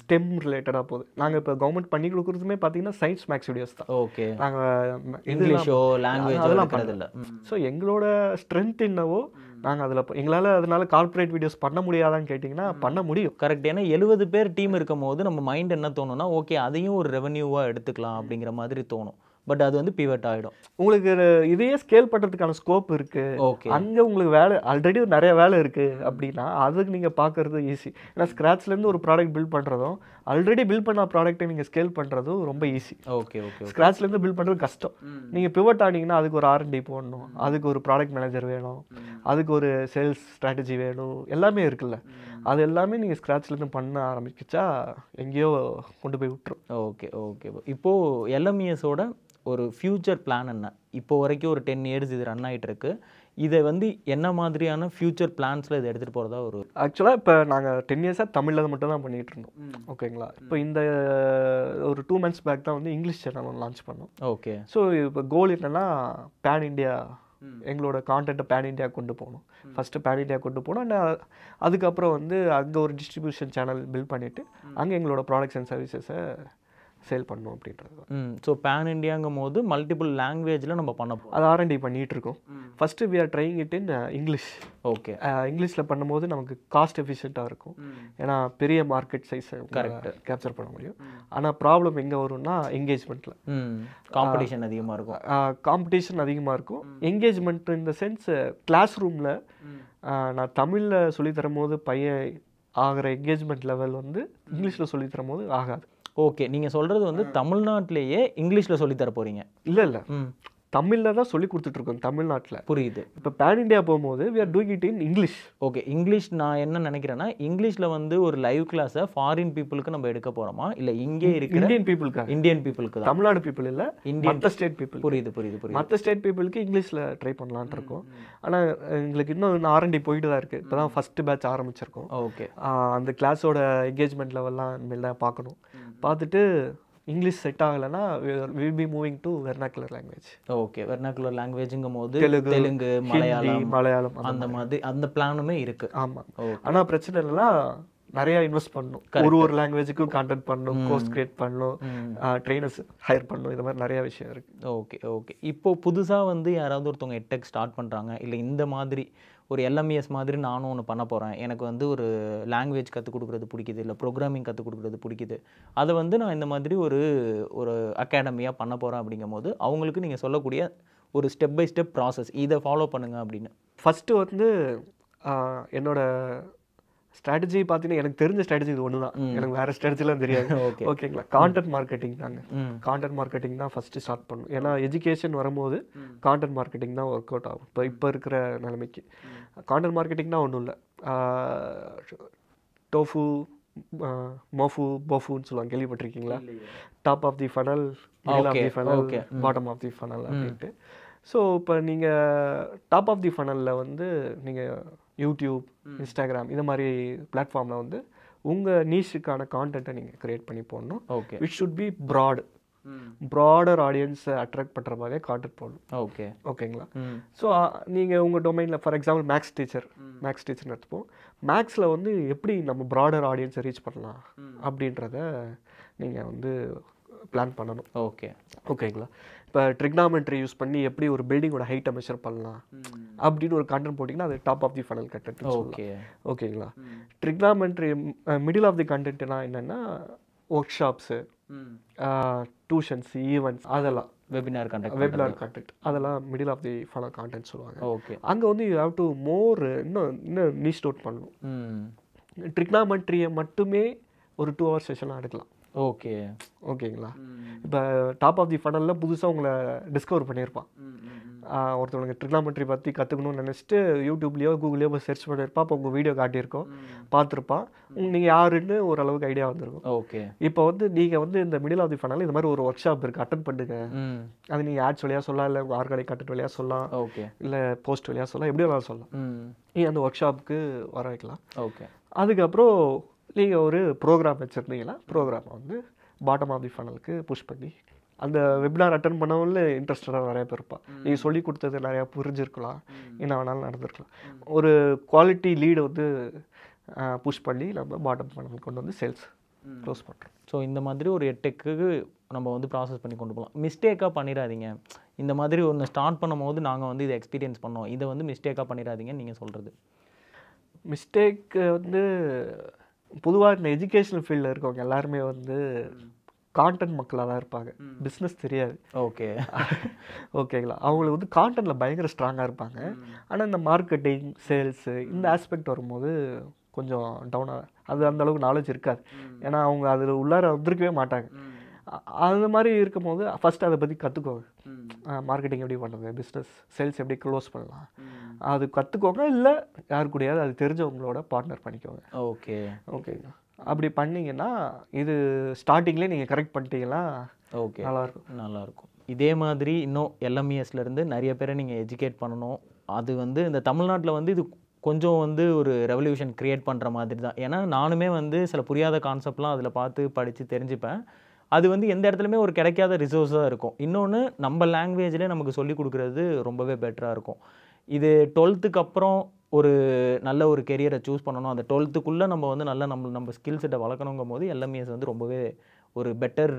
[SPEAKER 1] ஸ்டெம் ரிலேட்டடாக போகுது. நாங்கள் இப்போ கவர்மெண்ட் பண்ணி கொடுக்குறதுமே பார்த்தீங்கன்னா சயின்ஸ் மேக்ஸ் வீடியோஸ் தான்.
[SPEAKER 2] ஓகே.
[SPEAKER 1] நாங்கள்
[SPEAKER 2] இங்கிலீஷோ லாங்குவேஜ் அதெல்லாம் பண்ணுறதில்ல.
[SPEAKER 1] ஸோ எங்களோட ஸ்ட்ரென்த் என்னவோ நாங்கள் அதில் எங்களால் அதனால கார்ப்பரேட் வீடியோஸ் பண்ண முடியாதான்னு கேட்டிங்கன்னா பண்ண முடியும்.
[SPEAKER 2] கரெக்ட். ஏன்னா 70 பேர் டீம் இருக்கும் போது நம்ம மைண்ட் என்ன தோணும்னா, ஓகே அதையும் ஒரு ரெவன்யூவாக எடுத்துக்கலாம் அப்படிங்கிற மாதிரி தோணும். பட் அது வந்து பிவட் ஆகிடும்.
[SPEAKER 1] உங்களுக்கு இதையே ஸ்கேல் பண்ணுறதுக்கான ஸ்கோப் இருக்குது.
[SPEAKER 2] ஓகே.
[SPEAKER 1] அங்கே உங்களுக்கு வேலை ஆல்ரெடி நிறைய வேலை இருக்குது அப்படின்னா அதுக்கு நீங்கள் பார்க்குறது ஈஸி. ஏன்னா ஸ்க்ராட்ச்லேருந்து ஒரு ப்ராடக்ட் பில்ட் பண்ணுறதும் ஆல்ரெடி பில்ட் பண்ண ப்ராடக்ட்டை நீங்கள் ஸ்கேல் பண்ணுறதும் ரொம்ப ஈஸி.
[SPEAKER 2] ஓகே.
[SPEAKER 1] ஸ்க்ராட்ச்லேருந்து பில்ட் பண்ணுறது கஷ்டம். நீங்கள் பிவட் ஆனீங்கன்னா அதுக்கு ஒரு R&D போடணும், அதுக்கு ஒரு ப்ராடக்ட் மேனேஜர் வேணும், அதுக்கு ஒரு சேல்ஸ் ஸ்ட்ராட்டஜி வேணும், எல்லாமே இருக்குல்ல. அது எல்லாமே நீங்கள் ஸ்க்ராட்ச்லேருந்து பண்ண ஆரம்பிச்சா எங்கேயோ கொண்டு போய் விட்டுரும்.
[SPEAKER 2] ஓகே. இப்போது LMESோட ஒரு ஃப்யூச்சர் பிளான் என்ன? இப்போ வரைக்கும் ஒரு 10 years இது ரன் ஆகிட்டு இருக்கு. இதை வந்து என்ன மாதிரியான ஃப்யூச்சர் பிளான்ஸில் இதை எடுத்துகிட்டு போகிறதா ஒரு
[SPEAKER 1] ஆக்சுவலாக இப்போ நாங்கள் 10 years தமிழில் மட்டும் தான் பண்ணிகிட்டு இருந்தோம். ஓகேங்களா? இப்போ இந்த ஒரு 2 months பேக் தான் வந்து இங்கிலீஷ் சேனல் ஒன்று லான்ச் பண்ணோம்.
[SPEAKER 2] ஓகே.
[SPEAKER 1] ஸோ இப்போ கோல் என்னென்னா பேன் இண்டியா எங்களோட கான்டென்ட்டை பேன் இண்டியா கொண்டு போகணும். ஃபஸ்ட்டு பேன் இண்டியா கொண்டு போனோம். அதுக்கப்புறம் வந்து அங்கே ஒரு டிஸ்ட்ரிபியூஷன் சேனல் பில்ட் பண்ணிவிட்டு அங்கே எங்களோட ப்ராடக்ட்ஸ் அண்ட் சர்வீசஸை சேல் பண்ணணும் அப்படின்றது.
[SPEAKER 2] ஸோ பேன் இண்டியாங்கும் போது மல்டிபிள் லாங்குவேஜில் நம்ம பண்ண போகிறோம்.
[SPEAKER 1] அது R&D பண்ணிகிட்டு இருக்கோம். First we are trying it in English.
[SPEAKER 2] Okay.
[SPEAKER 1] இங்கிலீஷில் பண்ணும்போது நமக்கு காஸ்ட் எஃபிஷியண்ட்டாக இருக்கும். ஏன்னா பெரிய மார்க்கெட் சைஸ்
[SPEAKER 2] கரெக்ட்
[SPEAKER 1] கேப்சர் பண்ண முடியும். ஆனால் ப்ராப்ளம் எங்கே வரும்னா என்கேஜ்மெண்ட்டில்
[SPEAKER 2] காம்படிஷன் அதிகமாக இருக்கும்.
[SPEAKER 1] காம்படிஷன் அதிகமாக இருக்கும். என்கேஜ்மெண்ட் இந்த சென்ஸ் கிளாஸ் ரூமில் நான் தமிழில் சொல்லித்தரும் போது பையன் ஆகிற என்கேஜ்மெண்ட் லெவல் வந்து இங்கிலீஷில் சொல்லித்தரும் போது ஆகாது.
[SPEAKER 2] ஓகே. நீங்கள் சொல்கிறது வந்து தமிழ்நாட்டிலேயே இங்கிலீஷில் சொல்லித்தர போகிறீங்க?
[SPEAKER 1] இல்லை தமிழில் தான் சொல்லி கொடுத்துட்ருக்கோம் தமிழ்நாட்டில்.
[SPEAKER 2] புரியுது.
[SPEAKER 1] இப்போ பேன் இண்டியா போகும்போது we are doing it in English.
[SPEAKER 2] Okay. English நான் என்ன நினைக்கிறேன்னா, இங்கிலீஷில் வந்து ஒரு லைவ் கிளாஸை ஃபாரின் பீப்புளுக்கு நம்ம எடுக்க போகிறோமா, இல்லை இங்கே இருக்கிற
[SPEAKER 1] இந்தியன் பீப்புளுக்கு தான். தமிழ்நாடு பீப்புள் இல்லை, மற்ற ஸ்டேட் பீப்புள்.
[SPEAKER 2] புரியுது.
[SPEAKER 1] மற்ற ஸ்டேட் பீப்புளுக்கு இங்கிலீஷில் ட்ரை பண்ணலான்ட்டு இருக்கோம். ஆனால் எங்களுக்கு இன்னும் R&D போயிட்டு தான் இருக்குது. இப்போ தான் ஃபஸ்ட்டு பேட்ச் ஆரம்பிச்சிருக்கோம்.
[SPEAKER 2] ஓகே.
[SPEAKER 1] அந்த கிளாஸோட என்கேஜ்மெண்ட் லெவல்லாம் இனிமேல் தான் பார்க்கணும். பார்த்துட்டு இங்கிலீஷ் செட் ஆகலைன்னா will be moving to vernacular language.
[SPEAKER 2] Okay. Vernacular லாங்குவேஜுங்கும் போது தெலுங்கு, மலையாளம் அந்த மாதிரி அந்த பிளானுமே இருக்குது.
[SPEAKER 1] ஆமாம். ஆனால் பிரச்சனை இல்லைன்னா நிறையா இன்வெஸ்ட் பண்ணணும். ஒரு லாங்குவேஜுக்கும் கான்டென்ட் பண்ணணும், கோர்ஸ் கிரியேட் பண்ணணும், ட்ரெயினர்ஸ் ஹையர் பண்ணணும். இது மாதிரி நிறையா விஷயம் இருக்குது.
[SPEAKER 2] ஓகே. இப்போது புதுசாக வந்து யாராவது ஒருத்தவங்க எட்டெக் ஸ்டார்ட் பண்ணுறாங்க, இல்லை இந்த மாதிரி ஒரு LMES மாதிரி நானும் ஒன்று பண்ண போகிறேன், எனக்கு வந்து ஒரு லாங்குவேஜ் கற்றுக் கொடுக்குறது பிடிக்குது, இல்லை ப்ரோக்ராமிங் கற்றுக் கொடுக்குறது பிடிக்குது, அதை வந்து நான் இந்த மாதிரி ஒரு அகாடமியாக பண்ண போகிறேன் அப்படிங்கும் போது அவங்களுக்கு நீங்கள் சொல்லக்கூடிய ஒரு ஸ்டெப் பை ஸ்டெப் ப்ராசஸ் இதை ஃபாலோ பண்ணுங்கள் அப்படின்னு.
[SPEAKER 1] ஃபஸ்ட்டு வந்து என்னோட ஸ்ட்ராட்டஜி பார்த்தீங்கன்னா எனக்கு தெரிஞ்ச ஸ்ட்ராட்டஜி இது ஒன்று தான். எனக்கு வேறு ஸ்ட்ராட்டஜிலாம் தெரியாது. ஓகேங்களா? கான்டென்ட் மார்க்கெட்டிங் தாங்க. கான்டென்ட் மார்க்கெட்டிங் தான் ஃபஸ்ட்டு ஸ்டார்ட் பண்ணணும். ஏன்னா எஜுகேஷன் வரும்போது கான்டென்ட் மார்க்கெட்டிங் தான் ஒர்க் அவுட் ஆகும். இப்போ இருக்கிற நிலைமைக்கு கான்டென்ட் மார்க்கெட்டிங்னா ஒன்றும் இல்லை. டோஃபு, மோஃபு, போஃபுன்னு சொல்லுவாங்க, கேள்விப்பட்டிருக்கீங்களா? Top of the funnel, middle of the funnel, bottom of the funnel அப்படின்ட்டு. ஸோ இப்போ நீங்கள் டாப் ஆஃப் தி ஃபனலில் வந்து நீங்கள் யூடியூப், இன்ஸ்டாகிராம் இது மாதிரி பிளாட்ஃபார்மில் வந்து உங்கள் நீஷுக்கான கான்டென்ட்டை நீங்கள் க்ரியேட் பண்ணி போடணும்.
[SPEAKER 2] Okay.
[SPEAKER 1] It should be broader ஆடியன்ஸை அட்ராக்ட் பண்ணுற மாதிரியே கான்டென்ட் போடணும். ஓகேங்களா? ஸோ நீங்கள் உங்கள் டொமைனில் ஃபார் எக்ஸாம்பிள் மேக்ஸ் டீச்சர்னு எடுத்துப்போம். மேக்ஸில் வந்து எப்படி நம்ம ப்ராடர் ஆடியன்ஸை ரீச் பண்ணலாம் அப்படின்றத நீங்கள் வந்து பிளான் பண்ணணும். ஓகேங்களா? இப்போ ட்ரிக்னாமெட்ரி யூஸ் பண்ணி எப்படி ஒரு பில்டிங்கோட ஹைட்டை மெஷர் பண்ணலாம் அப்படின்னு ஒரு கண்டென்ட் போட்டிங்கன்னா அது top of the funnel content. ஓகேங்களா? ட்ரிக்னாமெட்ரி மிடில் ஆஃப் தி கண்டென்ட்னா என்னென்னா ஒர்க் ஷாப்ஸு, டியூஷன்ஸ், ஈவெண்ட்ஸ், அதெல்லாம்
[SPEAKER 2] வெபினார்
[SPEAKER 1] கான்டெக்ட் அதெல்லாம் middle of the funnel content சொல்லுவாங்க.
[SPEAKER 2] ஓகே.
[SPEAKER 1] அங்கே வந்து யூ ஹேவ் டு மோர் இன்னும் நீஷ் அவுட் பண்ணணும். ட்ரிக்னாமெட்ரியை மட்டுமே ஒரு 2 hour செஷனாக எடுக்கலாம். ஓகேங்களா. இப்போ டாப் ஆஃப் தி ஃபனலில் புதுசாக உங்களை டிஸ்கவர் பண்ணியிருப்பான். ஒருத்தவங்க ட்ரிக்னாமெட்ரி பற்றி கற்றுக்கணும்னு நினச்சிட்டு யூடியூப்லேயோ கூகுள்லேயோ போய் சர்ச் பண்ணியிருப்பா. அப்போ உங்கள் வீடியோ காட்டியிருக்கோம், பார்த்துருப்பான். நீங்கள் யாருன்னு ஓரளவுக்கு ஐடியா வந்திருக்கும்.
[SPEAKER 2] ஓகே.
[SPEAKER 1] இப்போ வந்து நீங்கள் வந்து இந்த மிடில் ஆஃப் தி ஃபனல் இந்த மாதிரி ஒரு ஒர்க் ஷாப் இருக்குது, அட்டன் பண்ணுங்க. அது நீங்கள் ஆட்ஸ் வழியாக சொல்லலாம், இல்லை உங்கள் ஆர்கானிக் கண்டென்ட் வழியாக சொல்லலாம்,
[SPEAKER 2] ஓகே,
[SPEAKER 1] இல்லை போஸ்ட் வழியாக சொல்லலாம், எப்படி வேணாலும் சொல்லலாம். நீங்கள் அந்த ஒர்க் ஷாப்புக்கு வர வைக்கலாம்.
[SPEAKER 2] ஓகே.
[SPEAKER 1] அதுக்கப்புறம் நீங்கள் ஒரு ப்ரோக்ராம் வச்சுருந்தீங்கன்னா ப்ரோக்ராமை வந்து பாட்டம் ஆஃப் தி ஃபனலுக்கு புஷ் பண்ணி அந்த வெபினார் அட்டன் பண்ணவங்கள இன்ட்ரெஸ்டடாக நிறைய பேர் இருப்பான். நீங்கள் சொல்லி கொடுத்தது நிறையா புரிஞ்சிருக்கலாம், என்ன வேணாலும் நடந்திருக்கலாம். ஒரு குவாலிட்டி லீடு வந்து புஷ் பண்ணி நம்ம பாட்டம் ஃபனல் கொண்டு வந்து சேல்ஸ் க்ளோஸ் பண்ணுறோம்.
[SPEAKER 2] ஸோ இந்த மாதிரி ஒரு 8 நம்ம வந்து ப்ராசஸ் பண்ணி கொண்டு போகலாம். மிஸ்டேக்காக பண்ணிடாதீங்க. இந்த மாதிரி ஒன்று ஸ்டார்ட் பண்ணும் போது நாங்கள் வந்து இதை எக்ஸ்பீரியன்ஸ் பண்ணோம், இதை வந்து மிஸ்டேக்காக பண்ணிடாதீங்கன்னு நீங்கள் சொல்கிறது.
[SPEAKER 1] மிஸ்டேக் வந்து பொதுவாக இந்த எஜுகேஷனல் ஃபீல்டில் இருக்கவங்க எல்லாருமே வந்து கான்டென்ட் மக்களாக தான் இருப்பாங்க, பிஸ்னஸ் தெரியாது.
[SPEAKER 2] ஓகே.
[SPEAKER 1] ஓகேங்களா. அவங்களுக்கு வந்து கான்டென்ட்டில் பயங்கர ஸ்ட்ராங்காக இருப்பாங்க. ஆனால் இந்த மார்க்கெட்டிங், சேல்ஸு இந்த ஆஸ்பெக்ட் வரும்போது கொஞ்சம் டவுனாக, அது அந்தளவுக்கு நாலேஜ் இருக்காது. ஏன்னா அவங்க அதில் உள்ளார வந்திருக்கவே மாட்டாங்க. அந்த மாதிரி இருக்கும்போது ஃபஸ்ட்டு அதை பற்றி கற்றுக்கோங்க. மார்க்கெட்டிங் எப்படி பண்ணுறது, பிஸ்னஸ் சேல்ஸ் எப்படி க்ளோஸ் பண்ணலாம், அது கற்றுக்கோங்க. இல்லை யாரு கூடயாவது அது தெரிஞ்சவங்களோட பார்ட்னர் பண்ணிக்கோங்க.
[SPEAKER 2] ஓகே.
[SPEAKER 1] ஓகேங்க. அப்படி பண்ணிங்கன்னா இது ஸ்டார்டிங்லேயே நீங்கள் கரெக்ட் பண்ணிட்டீங்கன்னா
[SPEAKER 2] ஓகே,
[SPEAKER 1] நல்லாயிருக்கும்.
[SPEAKER 2] இதே மாதிரி இன்னும் LMESலேருந்து நிறைய பேரை நீங்கள் எஜுகேட் பண்ணணும். அது வந்து இந்த தமிழ்நாட்டில் வந்து இது கொஞ்சம் வந்து ஒரு ரெவல்யூஷன் க்ரியேட் பண்ணுற மாதிரி தான். ஏன்னா நானுமே வந்து சில புரியாத கான்செப்ட்லாம் அதில் பார்த்து படித்து தெரிஞ்சுப்பேன். அது வந்து எந்த இடத்துலையுமே ஒரு கிடைக்காத ரிசோர்ஸாக இருக்கும். இன்னொன்று நம்ம லாங்குவேஜ்லேயே நமக்கு சொல்லிக் கொடுக்குறது ரொம்பவே பெட்டராக இருக்கும். இது 12th அப்புறம் ஒரு நல்ல ஒரு கெரியரை சூஸ் பண்ணணும். அந்த 12th நம்ம வந்து நல்ல நம்ம ஸ்கில் செட்டை வளர்க்கணுங்கும் போது LMES வந்து ரொம்பவே ஒரு பெட்டர்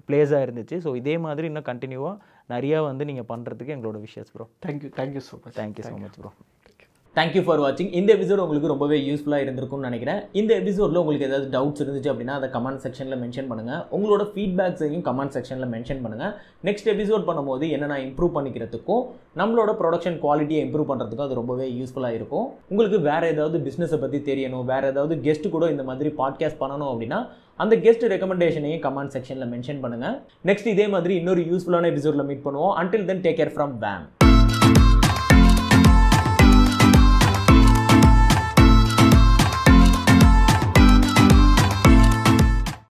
[SPEAKER 2] பிளேஸாக இருந்துச்சு. ஸோ இதே மாதிரி இன்னும் கண்டினியூவாக நிறையா வந்து நீங்கள் பண்ணுறதுக்கு எங்களோட wishes bro.
[SPEAKER 1] Thank you so much.
[SPEAKER 2] Thank you so much bro. Thank you for வாட்சிங். இந்த எபிசோட் உங்களுக்கு ரொம்பவே யூஸ்ஃபுல்லாக இருந்திருக்கும்னு நினைக்கிறேன். இந்த எபிசோடில் உங்களுக்கு ஏதாவது டவுட்ஸ் இருந்துச்சு அப்படின்னா அதை கமெண்ட் செக்ஷனில் மென்ஷன் பண்ணுங்கள். உங்களோட ஃபீட்பேக்ஸையும் கமெண்ட் செக்ஷனில் மென்ஷன் பண்ணுங்கள். நெக்ஸ்ட் எபிசோட் பண்ணும்போது என்னென்ன இம்ப்ரூவ் பண்ணிக்கிறதுக்கும் நம்மளோட ப்ரொடக்ஷன் குவாலிட்டியை இம்ப்ரூவ் பண்ணுறதுக்கும் அது ரொம்பவே யூஸ்ஃபுல்லாக இருக்கும். உங்களுக்கு வேறு ஏதாவது பிஸ்னஸை பற்றி தெரியணும், வேறு ஏதாவது கெஸ்ட் கூட இந்த மாதிரி பாட்காஸ்ட் பண்ணணும் அப்படின்னா அந்த கெஸ்ட் ரெக்கமெண்டேஷனையும் கமெண்ட் செக்ஷனில் மென்ஷன் பண்ணுங்கள். நெக்ஸ்ட் இதே மாதிரி இன்னொரு யூஸ்ஃபுல்லான எபிசோடில் மீட் பண்ணுவோம். Until then take care from வேம்.